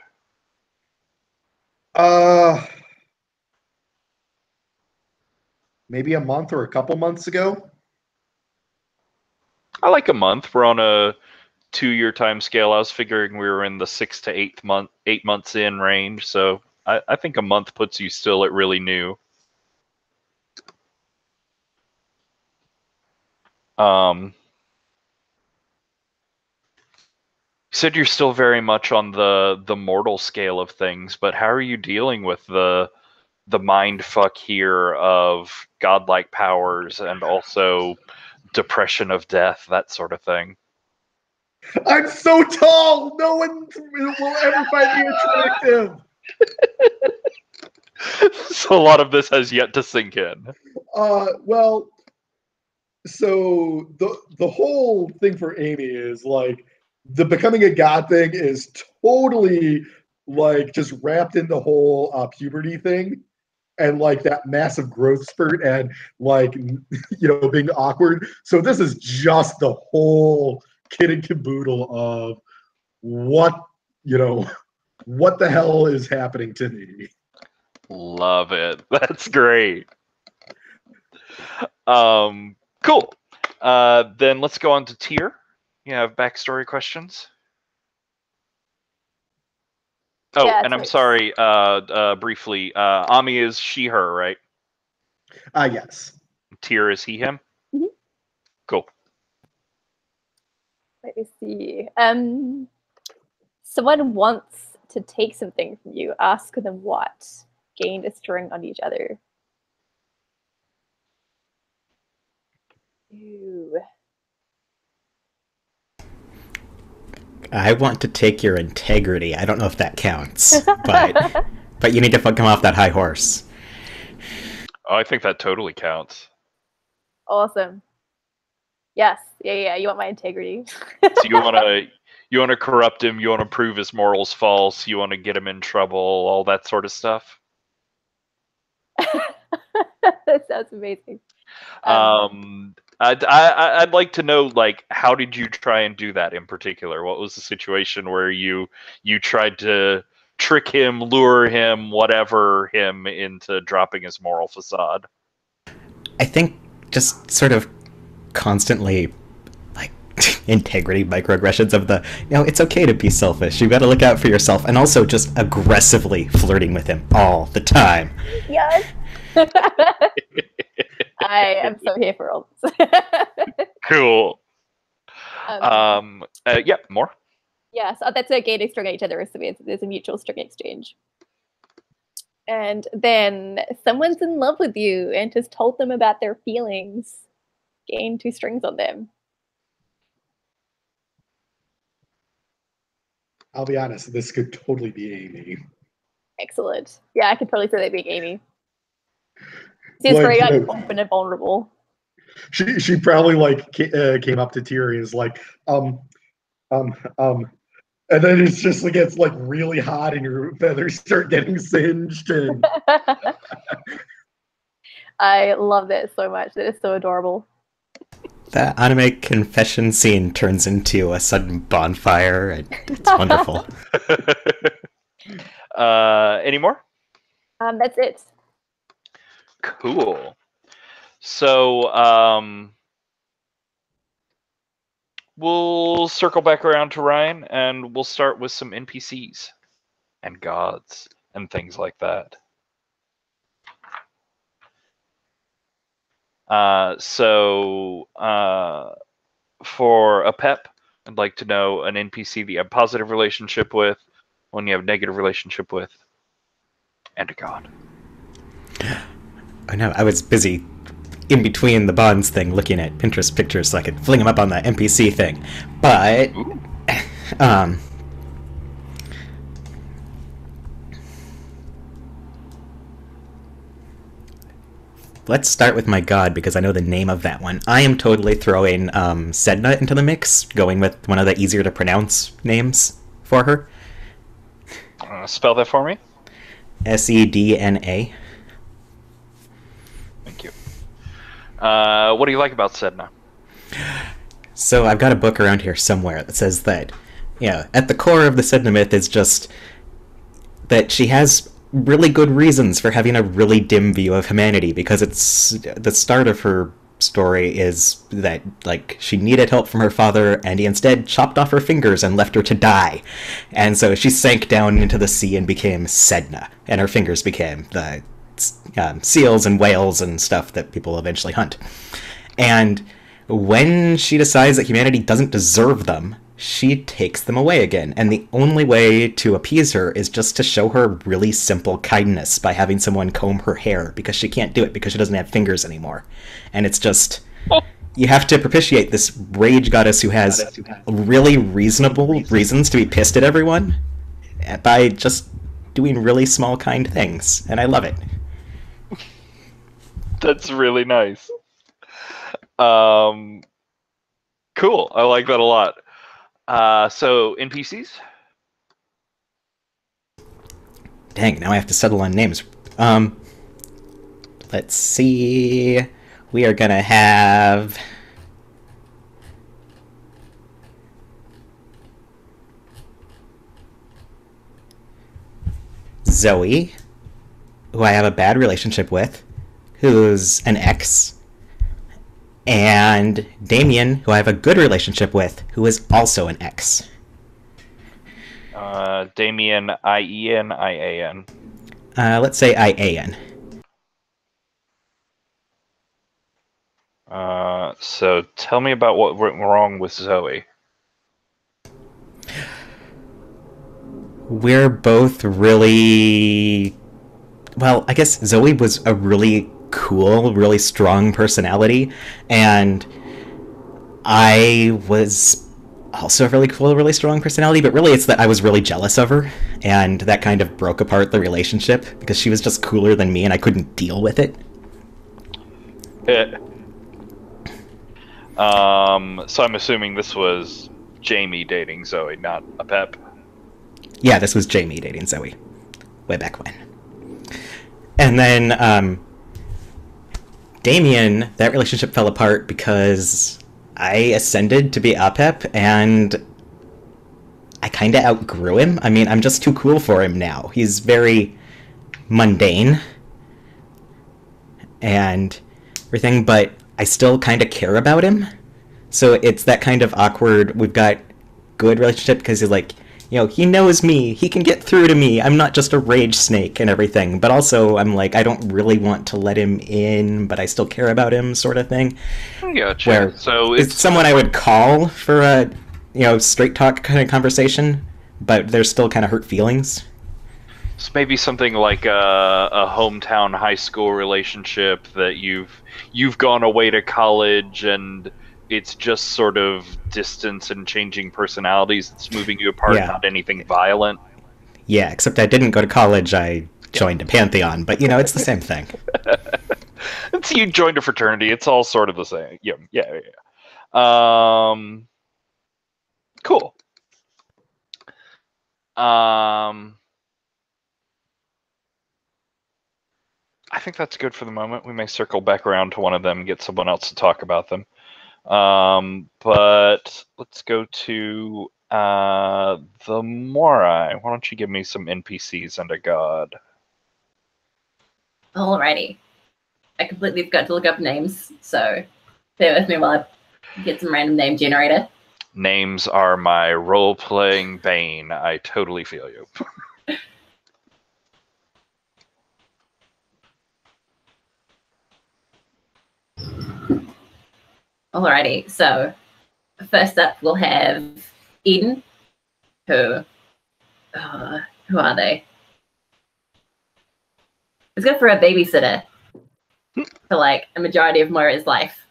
Maybe a month or a couple months ago. I like a month. We're on a 2-year time scale. I was figuring we were in the 6 to 8 months in range. So I think a month puts you still at really new. You said you're still very much on the mortal scale of things, but how are you dealing with the mind fuck here of godlike powers and also depression of death, that sort of thing? I'm so tall! No one will ever find me attractive! So a lot of this has yet to sink in. Well, so the whole thing for Amy is like the becoming a god thing is totally like just wrapped in the whole puberty thing and like that massive growth spurt and like being awkward. So this is just the whole kid and caboodle of what what the hell is happening to me. Love it. That's great. Cool. Then let's go on to Tyr. You have backstory questions? Oh, Yeah, and I'm please. sorry, briefly, Ami is she, her, right? Yes. Tyr is he, him? Mhm. Cool. Let me see. Someone wants to take something from you. Ask them what. Gain a string on each other. Ooh. I want to take your integrity. I don't know if that counts, but you need to come off that high horse. Oh, I think that totally counts. Awesome. Yes. Yeah. You want my integrity. So you want to corrupt him, you want to prove his morals false, you want to get him in trouble, all that sort of stuff. That sounds amazing. I'd like to know, like, how did you try and do that in particular? What was the situation where you tried to trick him, lure him, whatever him into dropping his moral facade? I think just sort of constantly, like, integrity microaggressions of the, it's okay to be selfish. You got to look out for yourself, and also just aggressively flirting with him all the time. Yes. I am so here for all this. Cool. Yeah, more? Yes, that's a gaining string each other, so there's a mutual string exchange. And then someone's in love with you and has told them about their feelings. Gain 2 strings on them. I'll be honest, this could totally be Amy. Excellent. Yeah, I could totally see that being Amy. She's very open and vulnerable. She probably like came up to Tyrion and is like, and then it's just like gets like really hot and your feathers start getting singed. And I love that so much. That is so adorable. That anime confession scene turns into a sudden bonfire, and it's wonderful. Any more? That's it. Cool. So, we'll circle back around to Ryan, and we'll start with some NPCs and gods and things like that. For Apep, I'd like to know an NPC that you have a positive relationship with, one you have a negative relationship with, and a god. Oh no, I was busy in between the bonds thing looking at Pinterest pictures so I could fling them up on the NPC thing. But, let's start with my god, because I know the name of that one. I am totally throwing Sedna into the mix, going with one of the easier to pronounce names for her. Spell that for me. Sedna. Thank you. What do you like about Sedna? So I've got a book around here somewhere that says that, at the core of the Sedna myth is just that she has really good reasons for having a really dim view of humanity, because it's the start of her story is that, like, she needed help from her father and he instead chopped off her fingers and left her to die. And so she sank down into the sea and became Sedna, and her fingers became the seals and whales and stuff that people eventually hunt. And when she decides that humanity doesn't deserve them, she takes them away again. And the only way to appease her is just to show her really simple kindness by having someone comb her hair, because she can't do it because she doesn't have fingers anymore. And it's just, you have to propitiate this rage goddess who has really reasonable reasons to be pissed at everyone by just doing really small, kind things. And I love it. That's really nice. Cool. I like that a lot. So, NPCs? Dang, now I have to settle on names. Let's see. We are gonna have... Zoe, who I have a bad relationship with, who's an ex, and Damien, who I have a good relationship with, who is also an ex. Damien, I-E-N, I-A-N. Let's say I-A-N. So tell me about what went wrong with Zoe. We're both really... Well, I guess Zoe was a really cool, really strong personality, and I was also a really cool, really strong personality, but really it's that I was really jealous of her, and that kind of broke apart the relationship, because she was just cooler than me and I couldn't deal with it. So I'm assuming this was Jamie dating Zoe, not Apep. Yeah, this was Jamie dating Zoe. Way back when. And then, Damien, that relationship fell apart because I ascended to be Apep, and I kinda outgrew him. I mean, I'm just too cool for him now. He's very mundane and everything, but I still kinda care about him. So it's that kind of awkward, we've got good relationship because he's like, he knows me, he can get through to me, I'm not just a rage snake and everything, but also I'm like, I don't really want to let him in, but I still care about him, sort of thing. Gotcha. Where So it's someone I would call for a, straight talk kind of conversation, but there's still kind of hurt feelings. it's maybe something like a hometown high school relationship that you've gone away to college and it's just sort of distance and changing personalities that's moving you apart, Yeah. not anything violent. Yeah, except I didn't go to college, I joined a pantheon, but it's the same thing. It's you joined a fraternity. It's all sort of the same. Yeah. Cool. I think that's good for the moment. We may circle back around to one of them and get someone else to talk about them. But let's go to the Moirai. Why don't you give me some NPCs and a god? Alrighty. I completely forgot to look up names, so bear with me while I get some random name generator. Names are my role-playing bane. I totally feel you. Alrighty, so first up we'll have Eden, who are they? Let's go for a babysitter for like a majority of Moirai's life,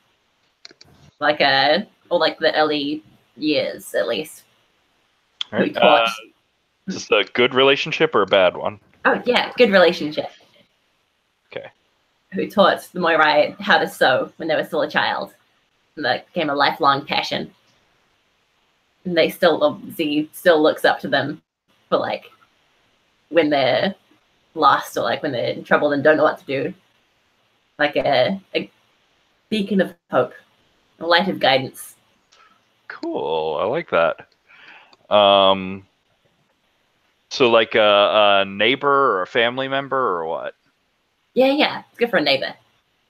or the early years at least. All right. Is this a good relationship or a bad one? Oh yeah, good relationship. Okay. Who taught the Moirai how to sew when they were still a child, and that became a lifelong passion. And they still looks up to them for like when they're lost or like when they're in trouble and don't know what to do. Like a beacon of hope, a light of guidance. Cool. I like that. So like a neighbor or a family member or what? Yeah. It's good for a neighbor.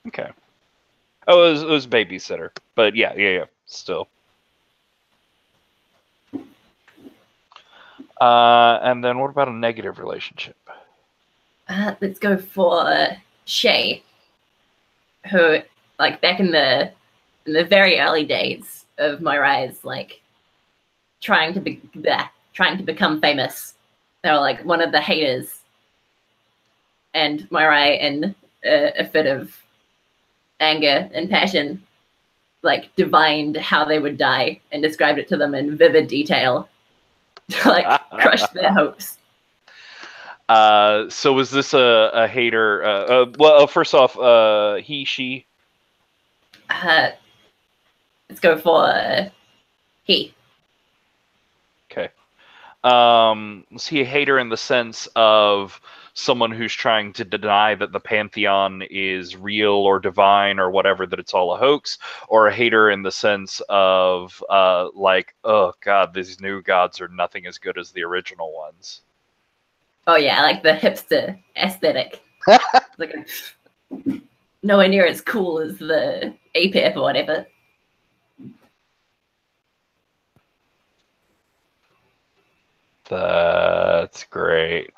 Okay. Oh, it was babysitter, but yeah. Still. And then what about a negative relationship? Let's go for Shay, who, like, back in the very early days of Moirai's, like, trying to become famous. They were like one of the haters, and Moirai, in a fit of anger and passion, like divined how they would die and described it to them in vivid detail, to like crush their hopes. So was this a hater? Well, first off, he, she. Let's go for he. Okay. Was he a hater in the sense of someone who's trying to deny that the pantheon is real or divine or whatever, that it's all a hoax, or a hater in the sense of like, oh god, these new gods are nothing as good as the original ones? Oh yeah, like the hipster aesthetic. Like nowhere near as cool as the Apep or whatever. That's great.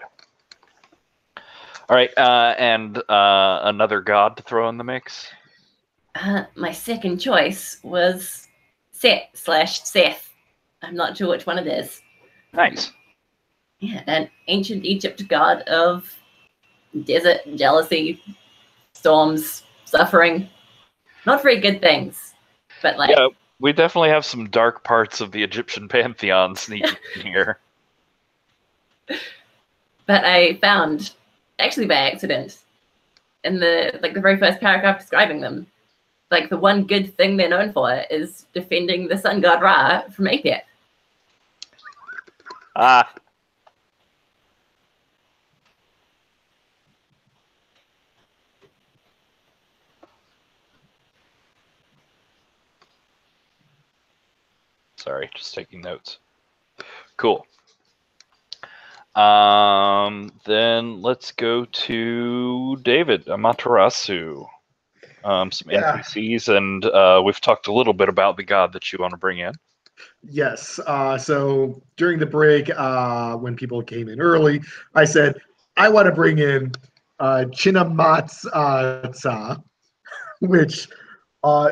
All right, and another god to throw in the mix? My second choice was Seth. I'm not sure which one it is. Nice. Yeah, an ancient Egypt god of desert, jealousy, storms, suffering. Not very good things, but like... Yeah, we definitely have some dark parts of the Egyptian pantheon sneaking in here. But I found, actually by accident, in the very first paragraph describing them, like the one good thing they're known for is defending the sun god Ra from Apep. Ah. Sorry, just taking notes. Cool. Then let's go to David, Amaterasu. some NPCs, and we've talked a little bit about the god that you want to bring in. Yes. So during the break, when people came in early, I said, I want to bring in Chinamatsa, which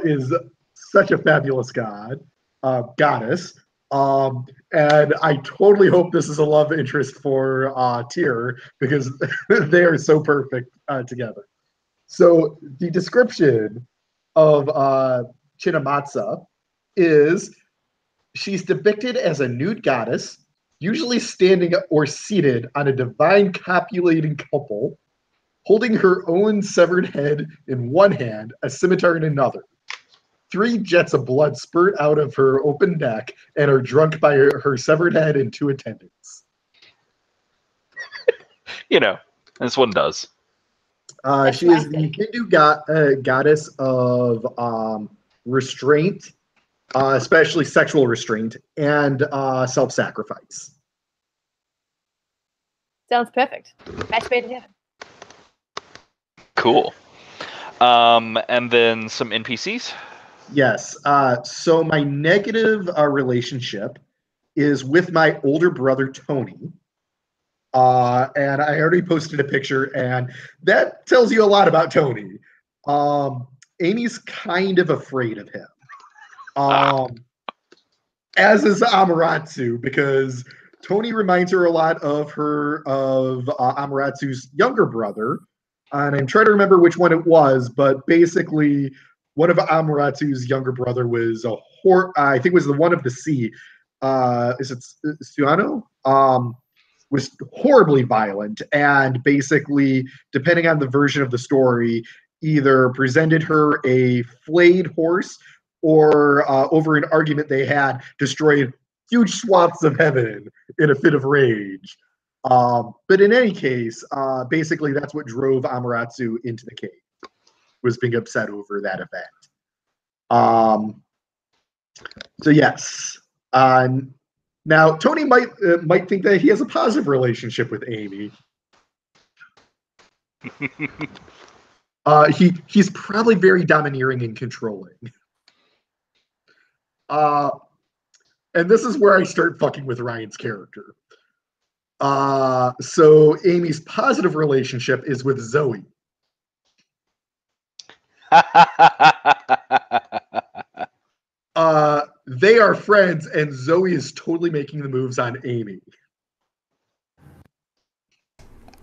is such a fabulous goddess. And I totally hope this is a love interest for Tyr, because they are so perfect together. So the description of Chinamatsa is she's depicted as a nude goddess, usually standing or seated on a divine copulating couple, holding her own severed head in one hand, a scimitar in another. 3 jets of blood spurt out of her open neck and are drunk by her severed head and 2 attendants. You know, this one does. She is the Hindu goddess of restraint, especially sexual restraint, and self-sacrifice. Sounds perfect. Match made in heaven. Cool. And then some NPCs. Yes. So my negative relationship is with my older brother, Tony. And I already posted a picture, and that tells you a lot about Tony. Amy's kind of afraid of him. As is Amaterasu, because Tony reminds her a lot of Amaratsu's younger brother. And I'm trying to remember which one it was, but basically one of Amaratsu's younger brother was I think it was the one of the sea. Is it Suano? Was horribly violent, and basically, depending on the version of the story, either presented her a flayed horse or, over an argument they had, destroyed huge swaths of heaven in a fit of rage. But in any case, basically that's what drove Amaterasu into the cave, was being upset over that event. So yes. Now, Tony might think that he has a positive relationship with Amy. He's probably very domineering and controlling. And this is where I start fucking with Ryan's character. So Amy's positive relationship is with Zoe. They are friends, and Zoe is totally making the moves on Amy.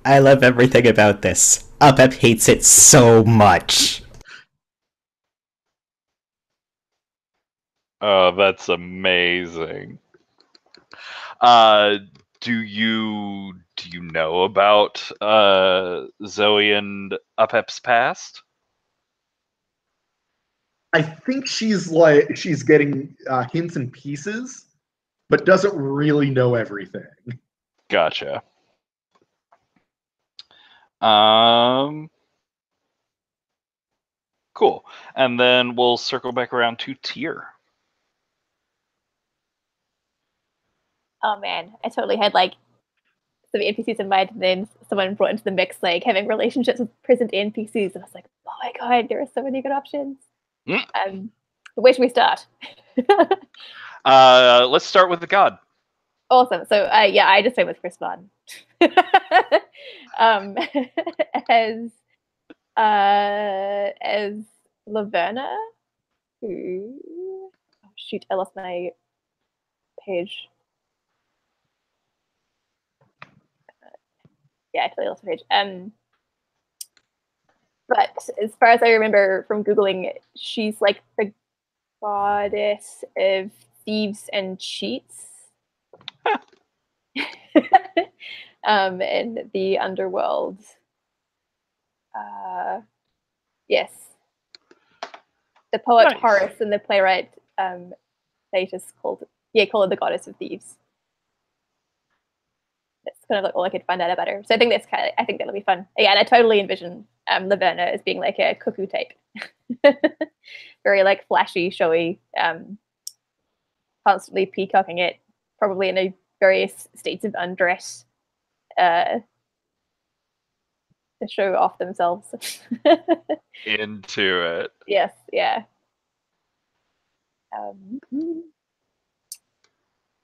I love everything about this. Apep hates it so much. Oh, that's amazing. Do you know about Zoe and Apep's past? I think she's getting hints and pieces, but doesn't really know everything. Gotcha. Cool. And then we'll circle back around to Tyr. Oh man, I totally had like some NPCs in mind, and then someone brought into the mix like having relationships with present NPCs, and I was like, oh my god, there are so many good options. Where should we start? Let's start with the god. Awesome. So yeah, I just went with Chris Martin as Laverna. Oh shoot, I lost my page. Yeah, I totally lost my page. But as far as I remember from Googling, she's like the goddess of thieves and cheats. In the underworld. Yes. The poet Nice. Horace and the playwright Thetis call her the goddess of thieves. That's kind of like all I could find out about her. So I think I think that'll be fun. Yeah, and I totally envision Laverna as being like a cuckoo type. Very like flashy, showy, constantly peacocking it, probably in a various states of undress. to show off themselves. Into it. Yes, yeah.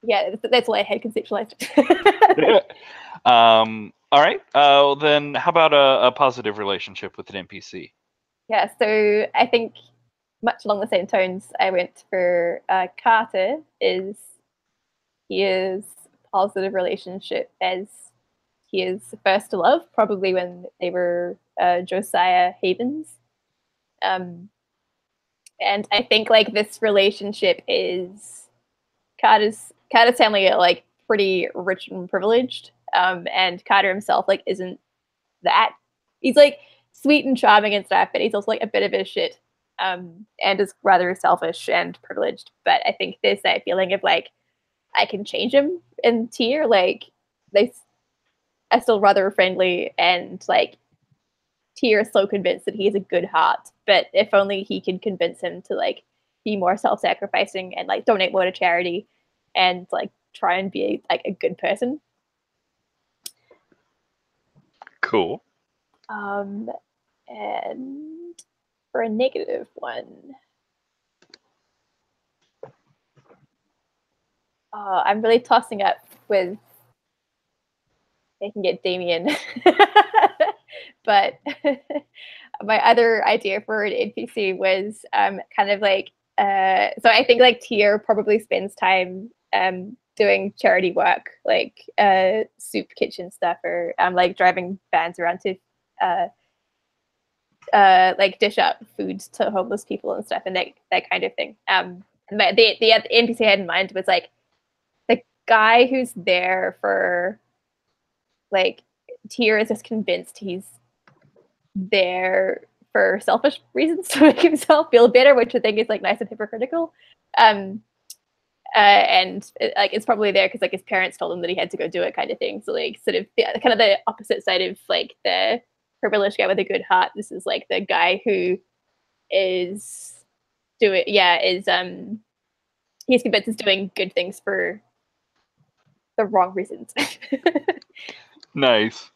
Yeah, that's what I had conceptualized. All right. Then how about a positive relationship with an NPC? Yeah, so I think much along the same tones, I went for Carter. He is positive relationship as he is first to love, probably when they were Josiah Havens. And I think like this relationship is Carter's family are like pretty rich and privileged, and Carter himself like isn't that. He's like sweet and charming and stuff, but he's also like a bit of a shit, and is rather selfish and privileged. But I think there's that feeling of like I can change him in Tier. Like they are still rather friendly, and like Tier is so convinced that he has a good heart. But if only he can convince him to like be more self-sacrificing and like donate more to charity and like try and be like a good person. Cool. And for a negative one, I'm really tossing up with making it Damien. But my other idea for an NPC was kind of like so I think like Tier probably spends time doing charity work, like soup kitchen stuff, or like driving vans around to like dish out food to homeless people and stuff, and that kind of thing. But the NPC I had in mind was like the guy who's there for like Tier is just convinced he's there for selfish reasons to make himself feel better, which I think is like nice and hypocritical. And like it's probably there because like his parents told him that he had to go do it, kind of thing. So like sort of kind of the opposite side of like the privileged guy with a good heart. This is like the guy who is he's convinced he's doing good things for the wrong reasons. Nice.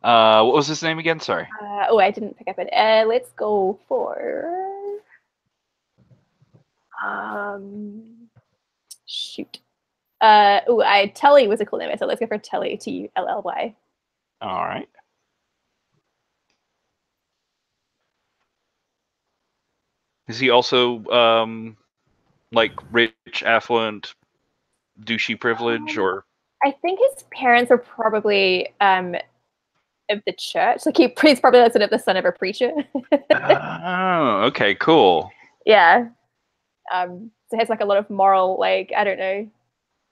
What was his name again? Sorry. I didn't pick up it. Let's go for shoot. Telly was a cool name, so let's go for Telly. Tully. All right. Is he also like rich, affluent, douchey privilege, or? I think his parents are probably of the church. Like he's probably sort of the son of a preacher. Oh, okay, cool. Yeah. So he has like a lot of moral, like I don't know,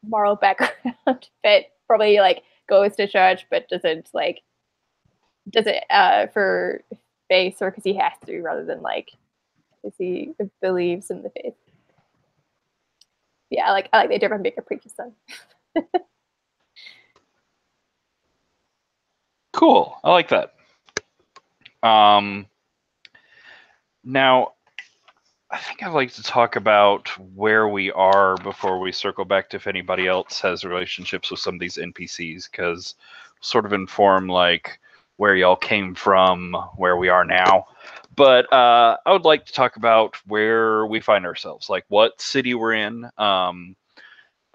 moral background, but probably like goes to church, but does it for faith or because he has to, rather than like because he believes in the faith. Yeah, I like the idea of being a preacher's son. Cool. I like that. Now, I think I'd like to talk about where we are before we circle back to if anybody else has relationships with some of these NPCs, because sort of inform like where y'all came from, where we are now. But I would like to talk about where we find ourselves, like what city we're in.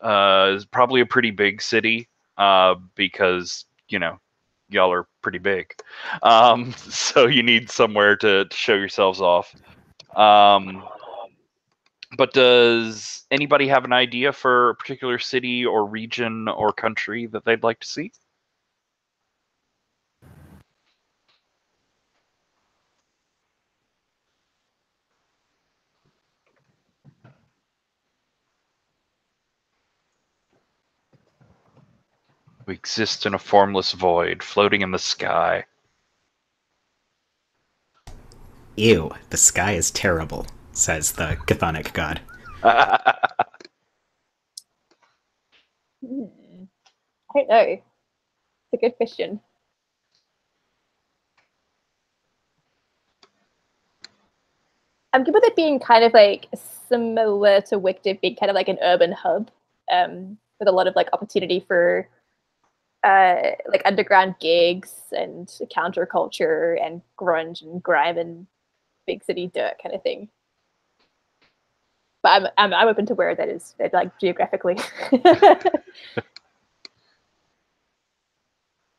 It's probably a pretty big city because, you know, y'all are pretty big. So you need somewhere to show yourselves off. But does anybody have an idea for a particular city or region or country that they'd like to see? We exist in a formless void, floating in the sky. Ew, the sky is terrible, says the chthonic god. I don't know. It's a good question. I'm good with it being kind of like similar to Wicked, being kind of like an urban hub, with a lot of like opportunity for like underground gigs and counterculture and grunge and grime and big city dirt kind of thing. But I'm open to where that is, like geographically.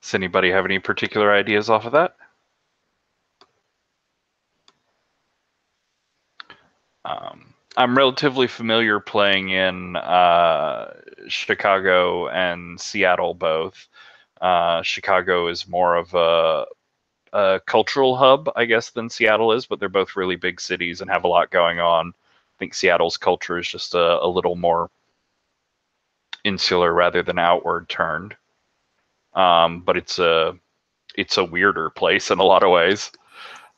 Does anybody have any particular ideas off of that? I'm relatively familiar playing in Chicago and Seattle both. Chicago is more of a cultural hub, I guess, than Seattle is, but they're both really big cities and have a lot going on. I think Seattle's culture is just a little more insular rather than outward turned. But it's a weirder place in a lot of ways.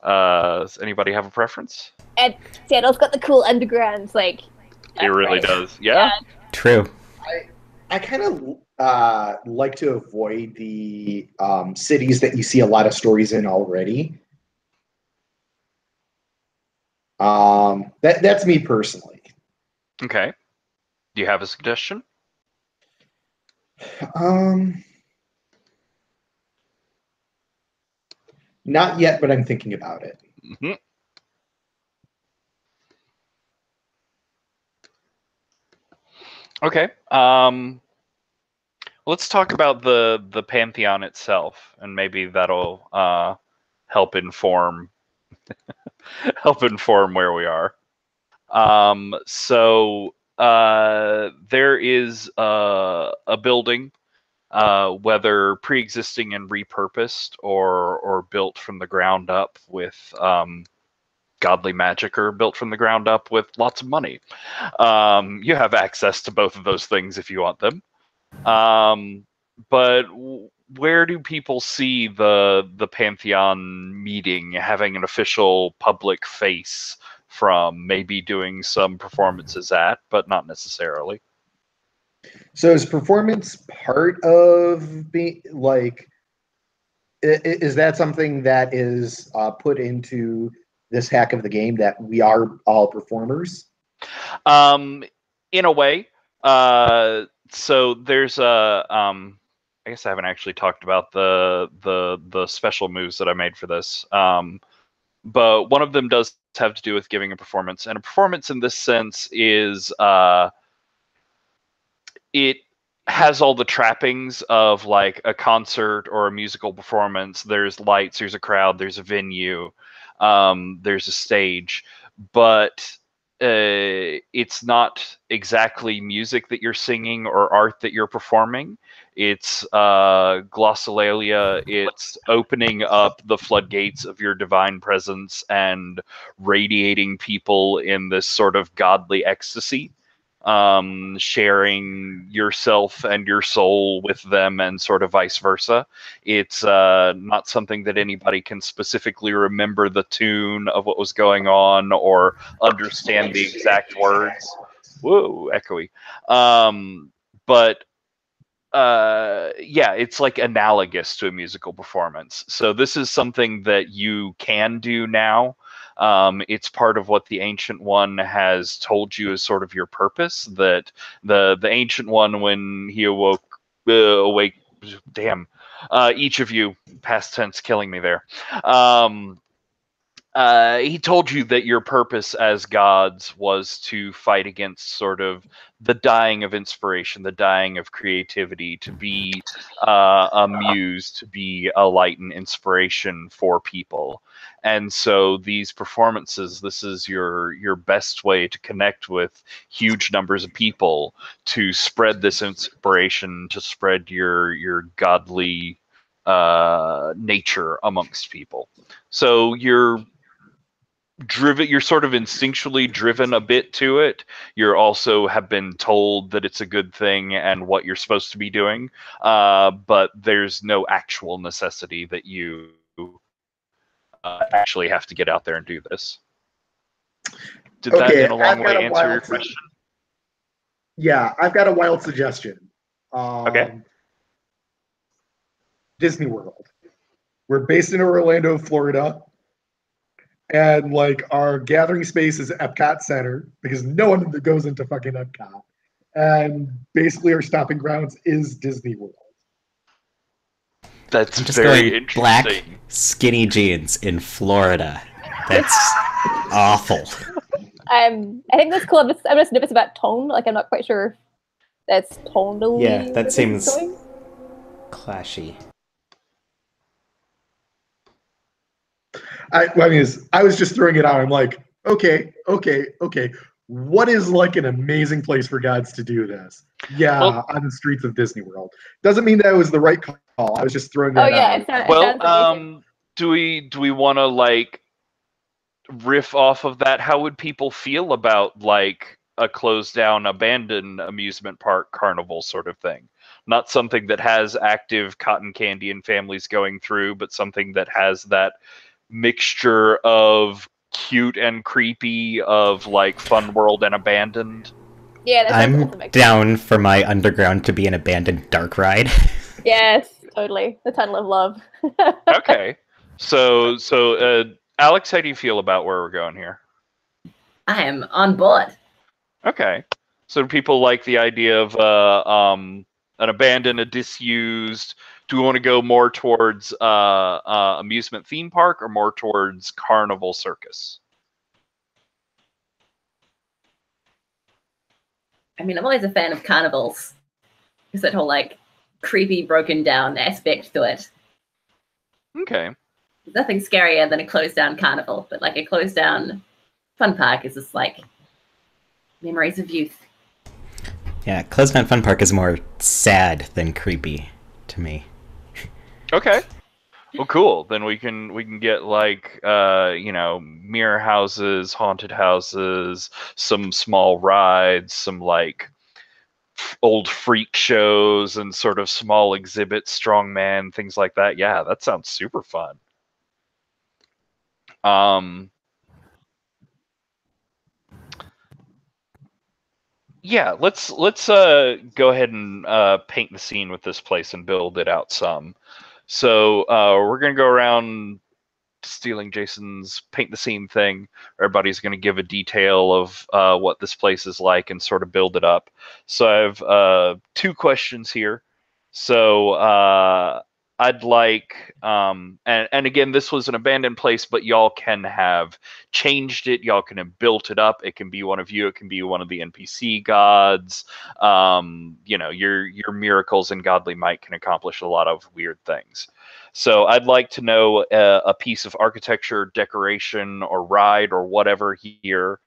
Does anybody have a preference? And Seattle's got the cool underground, like it really does. Yeah. True. I kind of like to avoid the cities that you see a lot of stories in already. That's me personally. Okay. Do you have a suggestion? Not yet, but I'm thinking about it. Mm-hmm. Okay. Let's talk about the Pantheon itself, and maybe that'll help inform where we are. So there is a building, whether pre-existing and repurposed or built from the ground up with godly magic, or built from the ground up with lots of money. You have access to both of those things if you want them. But where do people see the Pantheon meeting, having an official public face from, maybe doing some performances at, but not necessarily? So is performance part of being, like, is that something that is put into this hack of the game, that we are all performers? In a way. So there's I guess I haven't actually talked about the special moves that I made for this. But one of them does have to do with giving a performance, and a performance in this sense is it has all the trappings of like a concert or a musical performance. There's lights, there's a crowd, there's a venue, there's a stage, but it's not exactly music that you're singing or art that you're performing. It's glossolalia. It's opening up the floodgates of your divine presence and radiating people in this sort of godly ecstasy, sharing yourself and your soul with them, and sort of vice versa. It's not something that anybody can specifically remember the tune of what was going on or understand the exact words. Whoa, echoey. But yeah, it's like analogous to a musical performance. So this is something that you can do now. It's part of what the Ancient One has told you is sort of your purpose. That the Ancient One, when he awake, damn, each of you, past tense, killing me there. He told you that your purpose as gods was to fight against sort of the dying of inspiration, the dying of creativity, to be a muse, to be a light and inspiration for people. And so these performances, this is your best way to connect with huge numbers of people, to spread this inspiration, to spread your godly nature amongst people. So you're sort of instinctually driven a bit to it. You're also have been told that it's a good thing and what you're supposed to be doing, but there's no actual necessity that you actually have to get out there and do this. Did that in a long way answer your question? Yeah, I've got a wild suggestion. Okay. Disney World. We're based in Orlando, Florida. And like our gathering space is Epcot Center, because no one goes into fucking Epcot. And basically our stopping grounds is Disney World. That's I'm just very going black, interesting. skinny jeans in Florida. That's awful. I think that's cool. I'm just nervous about tone. Like, I'm not quite sure if that's tonally. Yeah, that where this is seems going. clashy. I mean, I was just throwing it out. I'm like, okay. What is like an amazing place for gods to do this? Yeah, Well- on the streets of Disney World. Doesn't mean that was the right call. I was just throwing Oh that yeah, out. it sounds Well, amazing. do we want to like riff off of that? How would people feel about like a closed down, abandoned amusement park carnival sort of thing? Not something that has active cotton candy and families going through, but something that has that mixture of cute and creepy, of like fun world and abandoned. Yeah, that sounds I'm awesome. Actually. down for my underground to be an abandoned dark ride. Yes, totally. The tunnel of love. Okay, so Alex, how do you feel about where we're going here? I am on board. Okay. So do people like the idea of an abandoned, a disused? Do we want to go more towards amusement theme park or more towards carnival circus? I mean, I'm always a fan of carnivals. There's that whole like creepy, broken down aspect to it. Okay. There's nothing scarier than a closed down carnival, but like a closed down fun park is just like memories of youth. Yeah, Closed Down Fun Park is more sad than creepy to me. Okay. Well, cool. Then we can get like mirror houses, haunted houses, some small rides, some like old freak shows and sort of small exhibits, strongman, things like that. Yeah, that sounds super fun. Yeah, let's go ahead and paint the scene with this place and build it out some. So we're gonna go around stealing Jason's paint the scene thing. Everybody's gonna give a detail of what this place is like and sort of build it up. So I have two questions here. So I'd like, and again, this was an abandoned place, but y'all can have changed it. Y'all can have built it up. It can be one of you. It can be one of the NPC gods. Your miracles and godly might can accomplish a lot of weird things. So I'd like to know a piece of architecture, decoration, or ride, or whatever here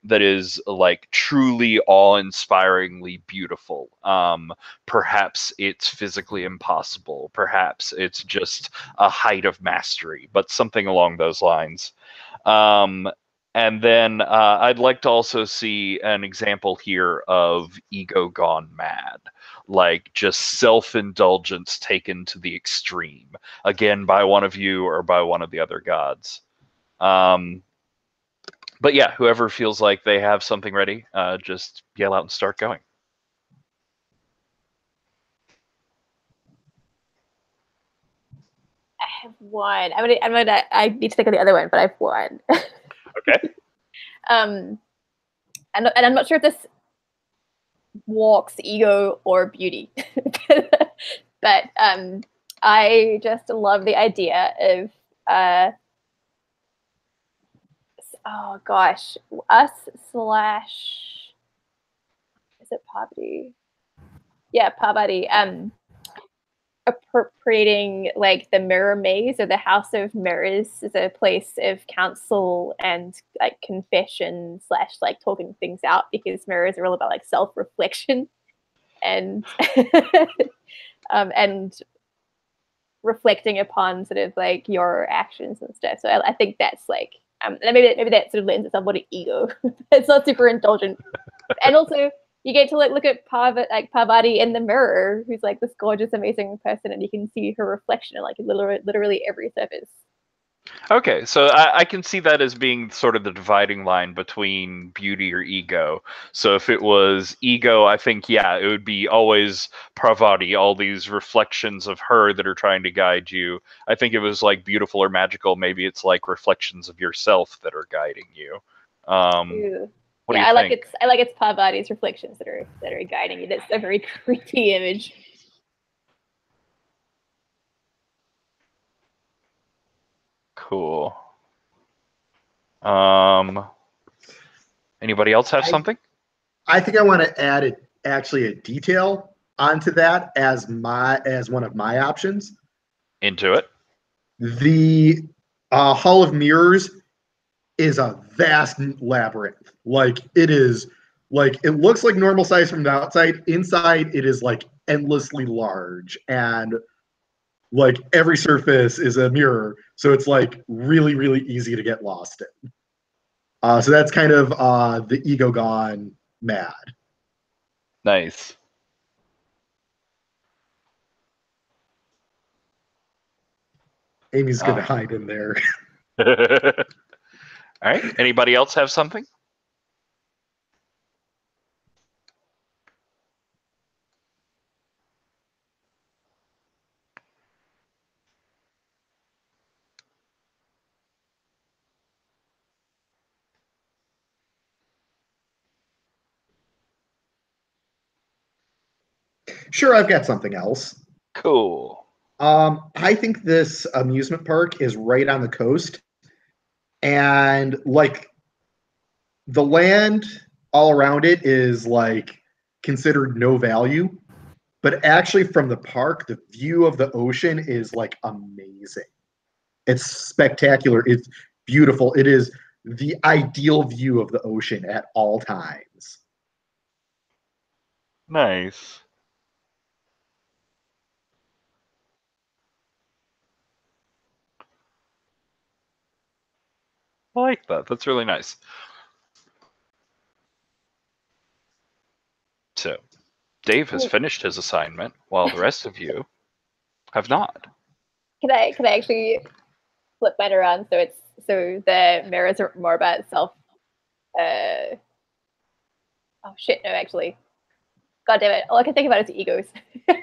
that is like truly awe-inspiringly beautiful. Perhaps it's physically impossible. Perhaps it's just a height of mastery, but something along those lines. And then I'd like to also see an example here of ego gone mad, like just self-indulgence taken to the extreme, again by one of you or by one of the other gods. But yeah, whoever feels like they have something ready, just yell out and start going. I have one. I need to think of the other one, but I have one. Okay. And I'm not sure if this walks ego or beauty, but I just love the idea of oh gosh, us slash is it poverty? Yeah, poverty. Appropriating like the mirror maze or the house of mirrors as a place of counsel and like confession slash like talking things out, because mirrors are all about like self-reflection and and reflecting upon sort of like your actions and stuff. So I think that's like and maybe that sort of lends itself more to ego. It's not super indulgent, and also you get to like look at Parvati in the mirror, who's like this gorgeous, amazing person, and you can see her reflection in like literally every surface. Okay, so I can see that as being sort of the dividing line between beauty or ego. So if it was ego, I think, yeah, it would be always Parvati, all these reflections of her that are trying to guide you. I think if it was like beautiful or magical, maybe it's like reflections of yourself that are guiding you. What do you think? I like it's Parvati's reflections that are guiding you. That's a very creepy image. Cool. Anybody else have something? I think I want to add actually a detail onto that as one of my options. Into it. The Hall of Mirrors is a vast labyrinth. Like it is, like it looks like normal size from the outside. Inside, it is like endlessly large, and like every surface is a mirror, so it's like really, really easy to get lost in. So that's kind of the ego gone mad. Nice. Amy's gonna hide in there. All right. Anybody else have something? Sure, I've got something else. Cool. I think this amusement park is right on the coast, and like the land all around it is like considered no value, but actually from the park, the view of the ocean is like amazing. It's spectacular. It's beautiful. It is the ideal view of the ocean at all times. Nice. I like that. That's really nice. So, Dave has finished his assignment, while the rest of you have not. Can I actually flip mine around so the mirrors are more about itself? Oh shit! No, actually, God damn it! All I can think about is egos. Because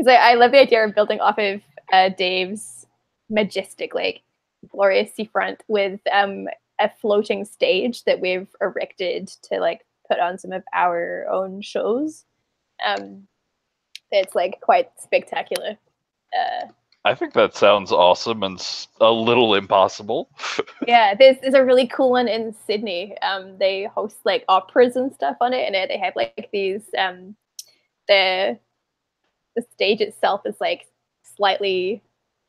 I love the idea of building off of Dave's majestic, like glorious seafront with a floating stage that we've erected to like put on some of our own shows. It's like quite spectacular. I think that sounds awesome and a little impossible. Yeah, there's a really cool one in Sydney. They host like operas and stuff on it, and they have like these the stage itself is like slightly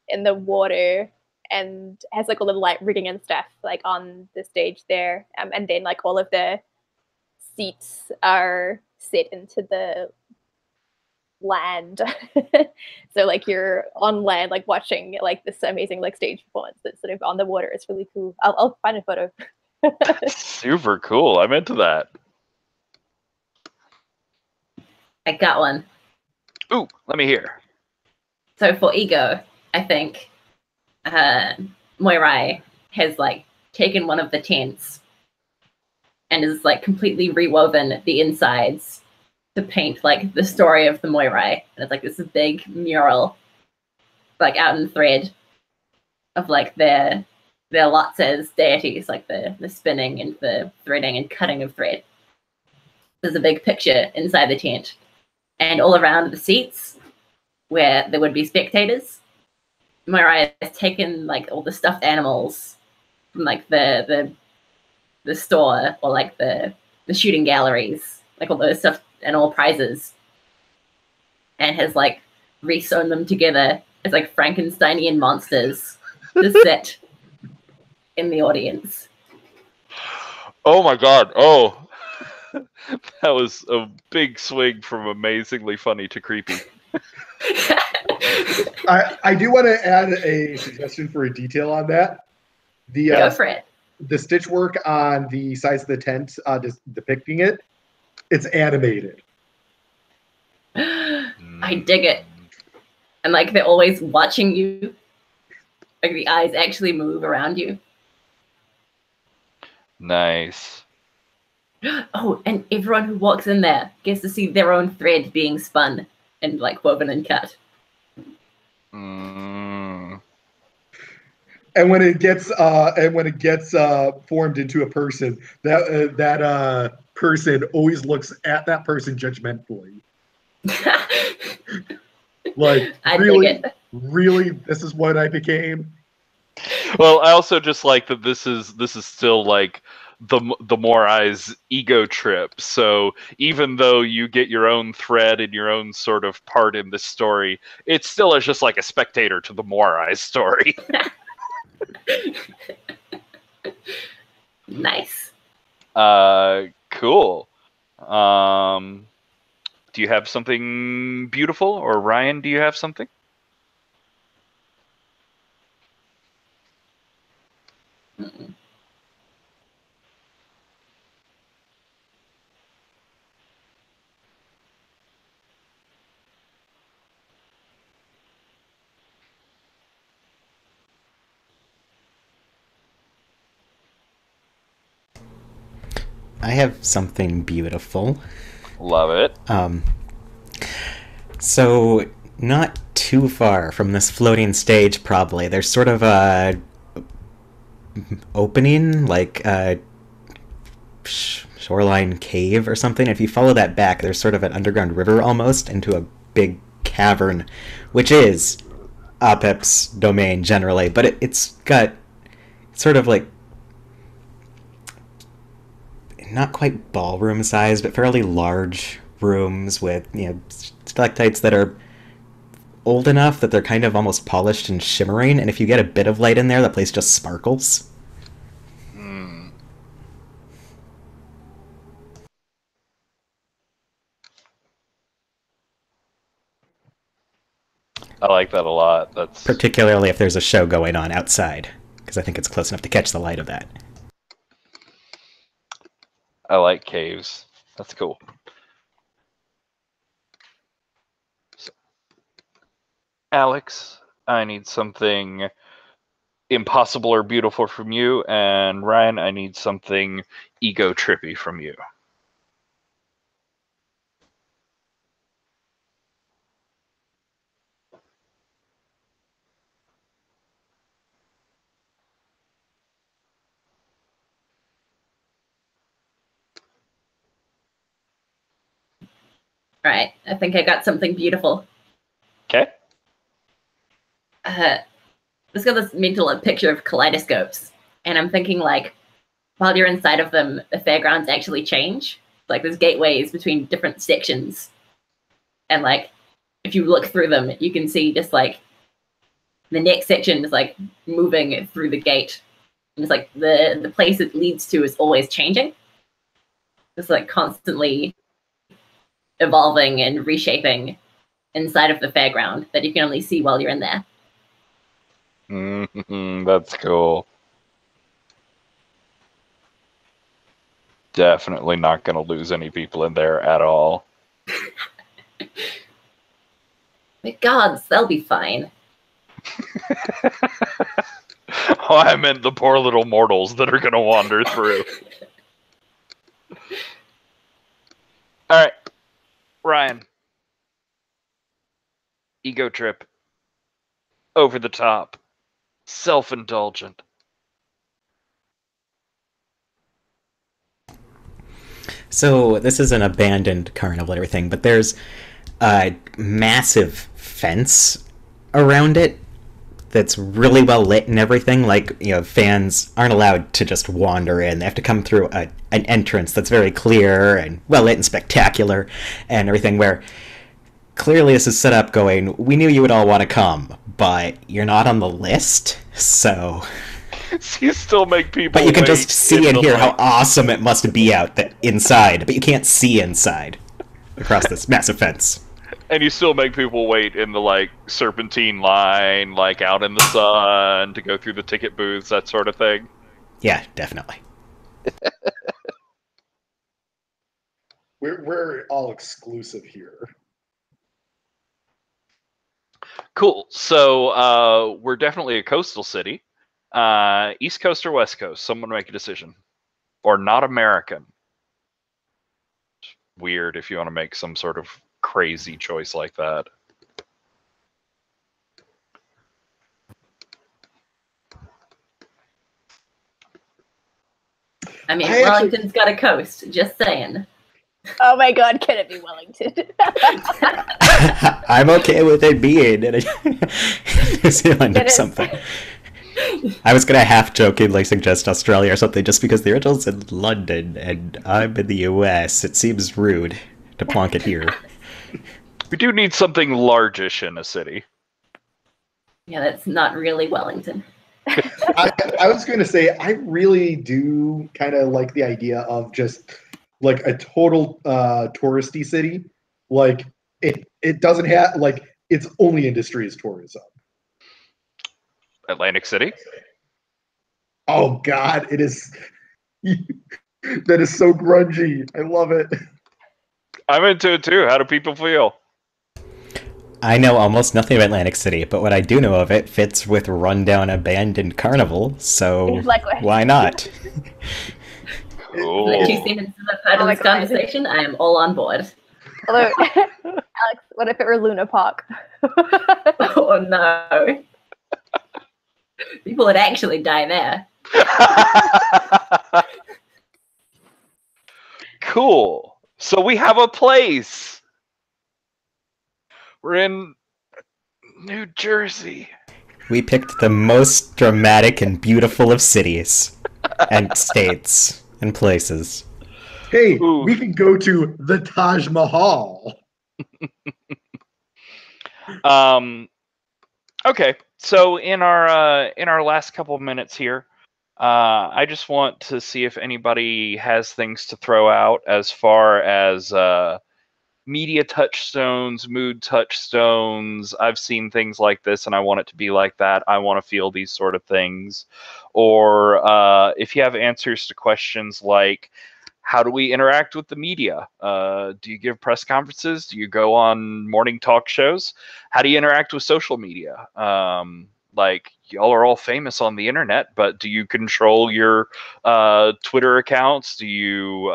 in the water and has like a little like rigging and stuff like on the stage there, and then like all of the seats are set into the land. So like you're on land like watching like this amazing like stage performance that's sort of on the water. It's really cool. I'll find a photo. Super cool. I'm into that. I got one. Ooh, let me hear. So for ego, I think Moirai has like taken one of the tents and is like completely rewoven the insides to paint like the story of the Moirai. And it's like this big mural, like out in thread of like their lots as deities, like the spinning and the threading and cutting of thread. There's a big picture inside the tent. And all around the seats where there would be spectators, Moirai has taken like all the stuffed animals from like the store or like the shooting galleries, like all those stuff and all prizes, and has like re-sewn them together as like Frankensteinian monsters to sit in the audience. Oh my god. Oh. That was a big swing from amazingly funny to creepy. I do want to add a suggestion for a detail on that. Go for it. The stitch work on the sides of the tent depicting it, it's animated. I dig it. And like they're always watching you. Like the eyes actually move around you. Nice. Oh, and everyone who walks in there gets to see their own thread being spun and like woven and cut. Mm. And when it gets formed into a person, that person always looks at that person judgmentally. Like, I dig really, it. really, this is what I became. Well, I also just like that this is still like the Moirai's ego trip. So even though you get your own thread and your own sort of part in this story, it still is just like a spectator to the Moirai's story. Nice. Cool. Do you have something beautiful, or Ryan? Do you have something? Mm-mm. I have something beautiful. Love it. So, not too far from this floating stage, probably, there's sort of a opening, like a shoreline cave or something. If you follow that back, there's sort of an underground river almost into a big cavern, which is Apep's domain generally, but it's got sort of like not quite ballroom size, but fairly large rooms with, stalactites that are old enough that they're kind of almost polished and shimmering, and if you get a bit of light in there, the place just sparkles. I like that a lot. That's Particularly if there's a show going on outside, because I think it's close enough to catch the light of that. I like caves. That's cool. So, Alex, I need something impossible or beautiful from you, and Ryan, I need something ego trippy from you. Right. I think I got something beautiful. Okay. Let's got this mental picture of kaleidoscopes, and I'm thinking like, while you're inside of them, the fairgrounds actually change. Like there's gateways between different sections, and like if you look through them, you can see just like the next section is like moving through the gate, and it's like the place it leads to is always changing. It's like constantly evolving and reshaping inside of the fairground that you can only see while you're in there. That's cool. Definitely not going to lose any people in there at all. The gods, they'll be fine. Oh, I meant the poor little mortals that are going to wander through. All right, Ryan. Ego trip. Over the top. Self-indulgent. So this is an abandoned carnival and everything, but there's a massive fence around it that's really well lit and everything. Like, fans aren't allowed to just wander in. They have to come through an entrance that's very clear and well lit and spectacular and everything, where clearly this is set up going, we knew you would all want to come, but you're not on the list, so... So you still make people But you can wait just see and the hear light. how awesome it must be out inside, but you can't see inside across this massive fence. And you still make people wait in the, like, serpentine line, like, out in the sun to go through the ticket booths, that sort of thing. Yeah, definitely. We're all exclusive here. Cool. So we're definitely a coastal city. East Coast or West Coast? Someone make a decision. Or not American. Weird if you want to make some sort of crazy choice like that. I mean, I actually- Wellington's got a coast, just saying. Oh my god, can it be Wellington? I'm okay with it being in New Zealand or something. I was gonna half jokingly suggest Australia or something just because the original's in London and I'm in the US. It seems rude to plonk it here. We do need something largish in a city. Yeah, that's not really Wellington. I was going to say, I really do kind of like the idea of just like a total touristy city. Like it doesn't have like its only industry is tourism. Atlantic City? Oh God, it is. That is so grungy. I love it. I'm into it too. How do people feel? I know almost nothing of Atlantic City, but what I do know of it fits with rundown abandoned carnival, so Likewise. why not? Cool. The 2 sentences I've heard Oh in my this God. conversation, I am all on board. Although, Alex, what if it were Luna Park? Oh no. People would actually die there. Cool. So we have a place. We're in New Jersey. We picked the most dramatic and beautiful of cities and states and places. Hey, Ooh. we can go to the Taj Mahal. Okay, so in our last couple of minutes here, I just want to see if anybody has things to throw out as far as media touchstones, mood touchstones. I've seen things like this, and I want it to be like that. I want to feel these sort of things, or if you have answers to questions like, how do we interact with the media? Do you give press conferences? Do you go on morning talk shows? How do you interact with social media? Like, y'all are all famous on the internet, but do you control your Twitter accounts? Do you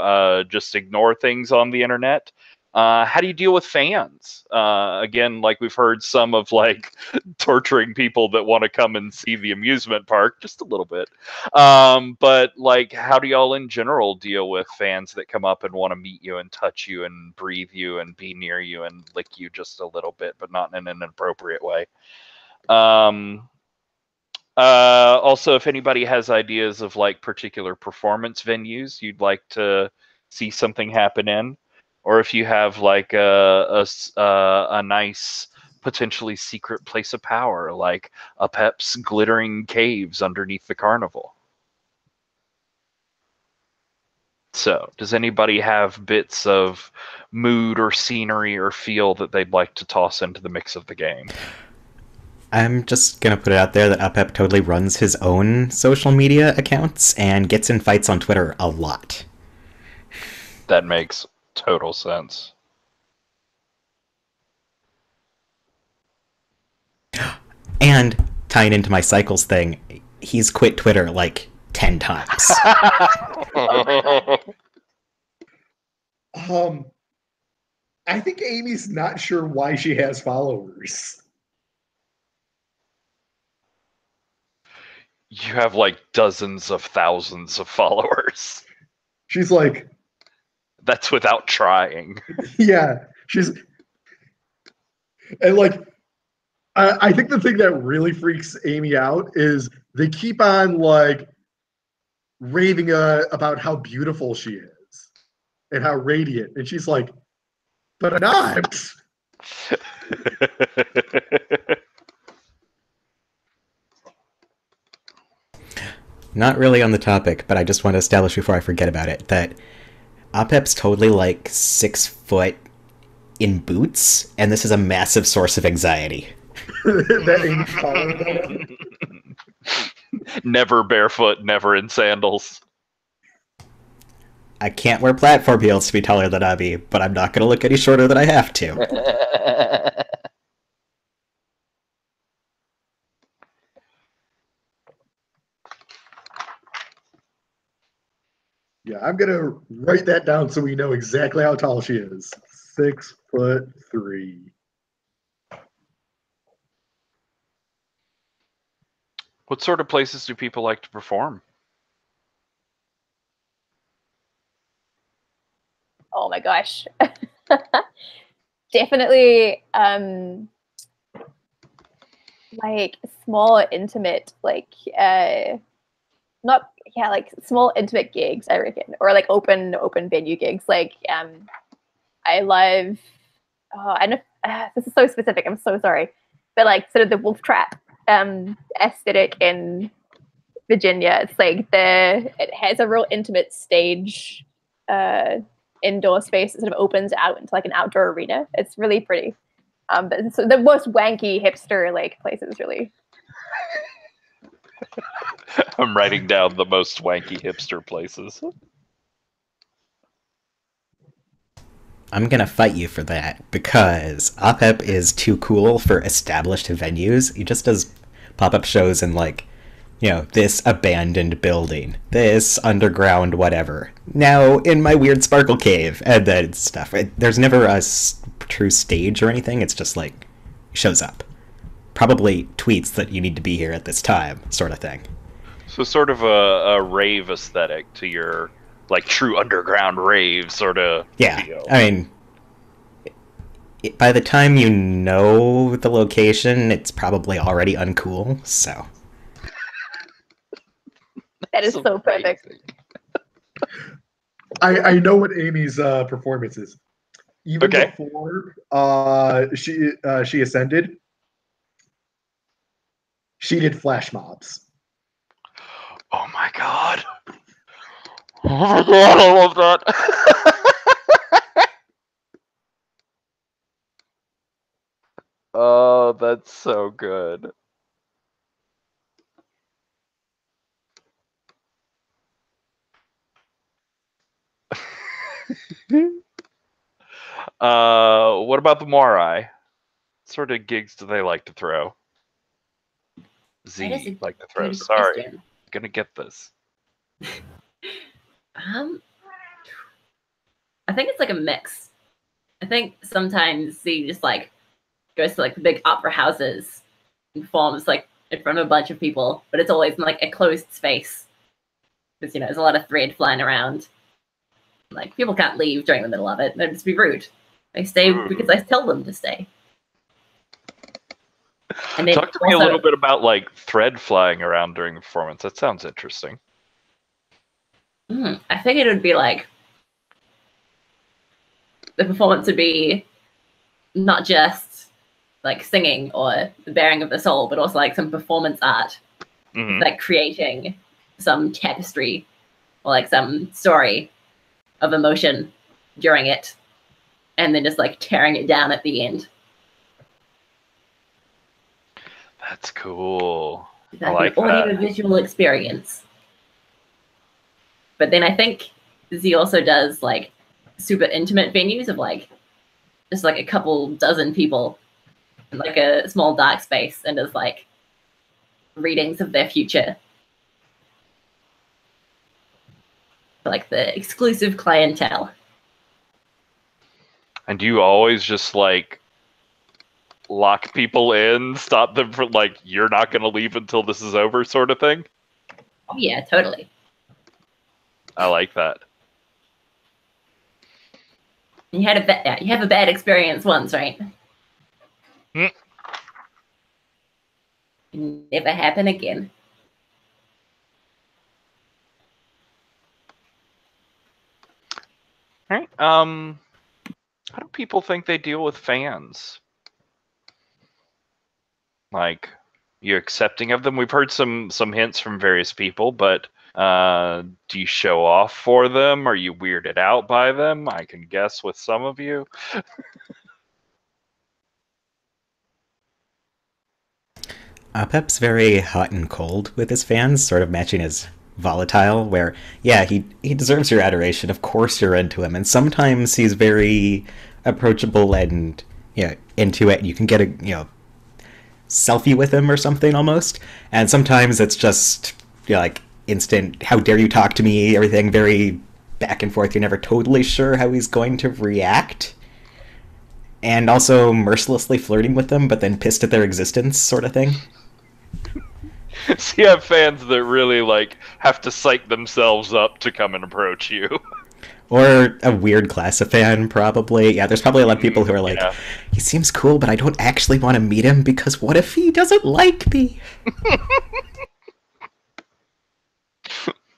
just ignore things on the internet? How do you deal with fans? Again, like we've heard some of like torturing people that want to come and see the amusement park, just a little bit. But like, how do y'all in general deal with fans that come up and want to meet you and touch you and breathe you and be near you and lick you just a little bit, but not in an inappropriate way? Also, if anybody has ideas of like particular performance venues you'd like to see something happen in, or if you have like a nice potentially secret place of power like Apep's glittering caves underneath the carnival. So, does anybody have bits of mood or scenery or feel that they'd like to toss into the mix of the game? I'm just gonna put it out there that Apep totally runs his own social media accounts and gets in fights on Twitter a lot. That makes total sense. And tying into my cycles thing, he's quit Twitter like 10 times. I think Amy's not sure why she has followers. You have like dozens of thousands of followers. She's like, That's without trying. yeah, she's, and like, I think the thing that really freaks Amy out is they keep on like raving about how beautiful she is and how radiant, and she's like, but I'm not. Not really on the topic, but I just want to establish before I forget about it that Apep's totally like 6 foot in boots, and this is a massive source of anxiety. That Amy's following that. Never barefoot, never in sandals. I can't wear platform heels to be taller than Abby, but I'm not going to look any shorter than I have to. Yeah, I'm gonna write that down so we know exactly how tall she is. 6'3". What sort of places do people like to perform? Oh my gosh. Definitely like small intimate like not yeah like small intimate gigs, I reckon, or like open venue gigs. Like I love I know this is so specific, I'm so sorry, but like sort of the Wolf Trap aesthetic in Virginia. It's like it has a real intimate stage indoor space that sort of opens out into like an outdoor arena. It's really pretty. But so the most wanky hipster like places really. I'm writing down the most wanky hipster places. I'm gonna fight you for that because Apep is too cool for established venues. He just does pop-up shows in like, you know, this abandoned building, this underground whatever. Now in my weird sparkle cave, and then stuff. There's never a true stage or anything. It's just like he shows up, probably tweets that you need to be here at this time, sort of thing. So sort of a rave aesthetic to your like true underground rave sort of feel. I mean, by the time you know the location, it's probably already uncool, so. That is so perfect. I know what Amy's performance is. Even before she ascended, she did flash mobs. Oh my god. Oh my god, I love that. Oh, that's so good. What about the Moirai? What sort of gigs do they like to throw? Z like to throw. Sorry, I'm gonna get this. I think it's like a mix. I think sometimes Z just like goes to like the big opera houses and performs like in front of a bunch of people, but it's always in like a closed space because, you know, there's a lot of thread flying around. Like people can't leave during the middle of it; they'd just be rude. They stay because I tell them to stay. And then talk to me a little bit about like thread flying around during the performance. That sounds interesting. I figured it would be like the performance would be not just like singing or the bearing of the soul, but also like some performance art, like creating some tapestry or like some story of emotion during it, and then just like tearing it down at the end. That's cool. I like an audio-visual experience. But then I think Z also does like super intimate venues of like just like a couple dozen people in like a small dark space and does like readings of their future. For, like the exclusive clientele. And do you always just like lock people in, stop them from like, you're not going to leave until this is over sort of thing? Oh yeah, totally. I like that. You have a bad experience once, right? Never happen again. All right. How do people think they deal with fans? Like, you accepting of them? We've heard some hints from various people, but do you show off for them? Are you weirded out by them? I can guess with some of you. Apep's very hot and cold with his fans, sort of matching his volatile, where, yeah, he deserves your adoration. Of course you're into him. And sometimes he's very approachable and, into it. You can get a, selfie with him or something almost. And sometimes it's just, like, instant, how dare you talk to me, everything very back and forth. You're never totally sure how he's going to react. And also mercilessly flirting with them, but then pissed at their existence sort of thing. So you have fans that really, like, have to psych themselves up to come and approach you. Or a weird class of fan, probably. Yeah, there's probably a lot of people who are like, Yeah. he seems cool, but I don't actually want to meet him because what if he doesn't like me?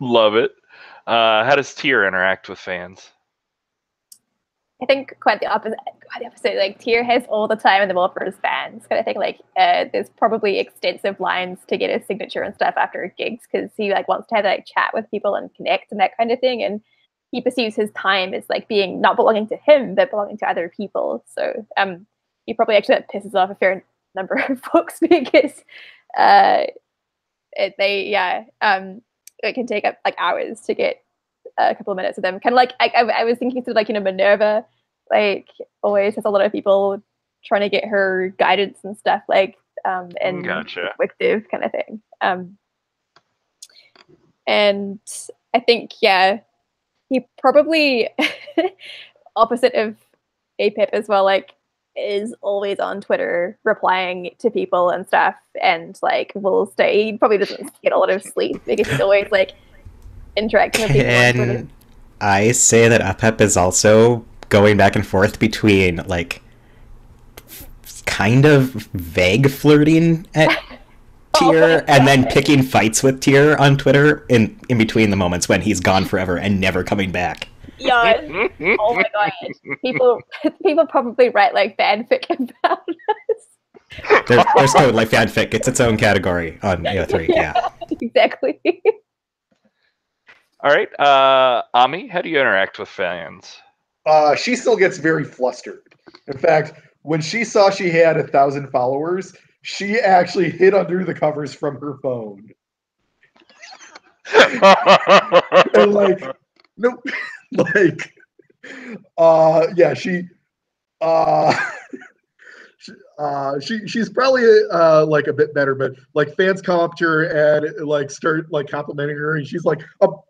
Love it. How does Tyr interact with fans? I think quite the opposite. Quite the opposite. Like Tyr has all the time in the world for his fans. Kind of thing. Like there's probably extensive lines to get his signature and stuff after gigs because he like wants to have like chat with people and connect and that kind of thing. And he perceives his time as like being not belonging to him but belonging to other people. So he probably actually that pisses off a fair number of folks because it can take up like hours to get a couple of minutes of them. Kind of like I was thinking sort of like Minerva, like always has a lot of people trying to get her guidance and stuff like and Gotcha. wicked kind of thing. And I think he probably opposite of Apep as well, like is always on Twitter replying to people and stuff and like will stay he probably doesn't get a lot of sleep because he's always like interacting with people on Twitter. Can I say that Apep is also going back and forth between, like, kind of vague flirting at Tyr and then picking fights with Tyr on Twitter in between the moments when he's gone forever and never coming back? Yeah. Oh my god. People probably write like fanfic about us. There's totally fanfic. It's its own category on AO3, yeah. Exactly. All right, Ami, how do you interact with fans? She still gets very flustered. In fact, when she saw she had 1,000 followers, she actually hid under the covers from her phone. And like, nope, like, yeah, she's probably like a bit better, but like fans come up to her and like start like complimenting her, and she's like up,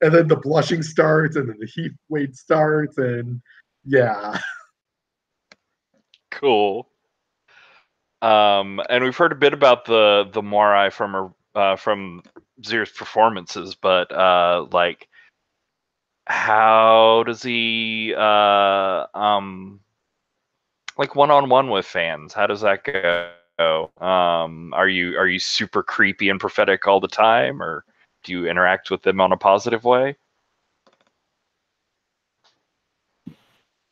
and then the blushing starts, and then the heat wave starts, and yeah. Cool. And we've heard a bit about the Moirai from Zir's performances, but like, how does he like one-on-one with fans? How does that go? Are you super creepy and prophetic all the time, or do you interact with them on a positive way?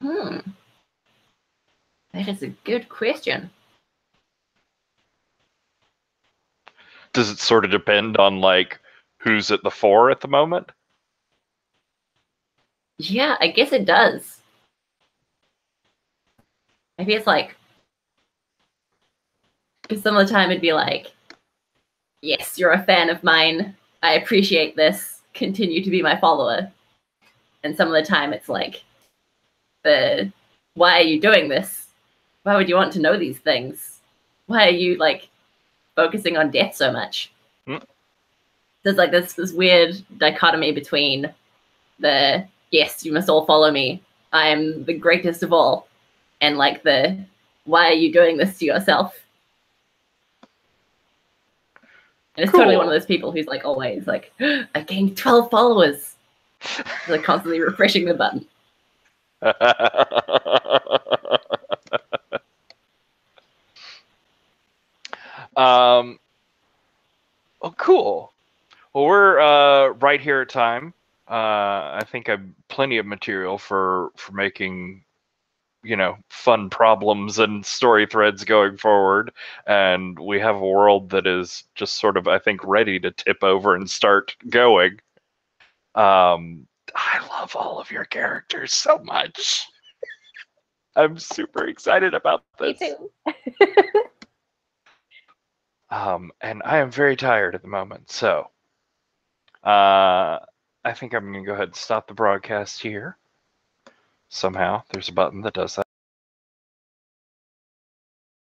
That is a good question. Does it sort of depend on like who's at the fore at the moment? Yeah, I guess it does. Maybe it's like, because some of the time it'd be like, yes, you're a fan of mine. I appreciate this. Continue to be my follower. And some of the time it's like, why are you doing this? Why would you want to know these things? Why are you like focusing on death so much? There's like this weird dichotomy between the, yes, you must all follow me. I am the greatest of all. And like why are you doing this to yourself? And it's totally one of those people who's like always like, I gained 12 followers. Like constantly refreshing the button. Oh, cool. Well, we're right here at time. I think I've plenty of material for making, fun problems and story threads going forward. And we have a world that is just sort of, I think, ready to tip over and start going. I love all of your characters so much. I'm super excited about this. Me too. And I am very tired at the moment, so I think I'm going to go ahead and stop the broadcast here. Somehow, there's a button that does that.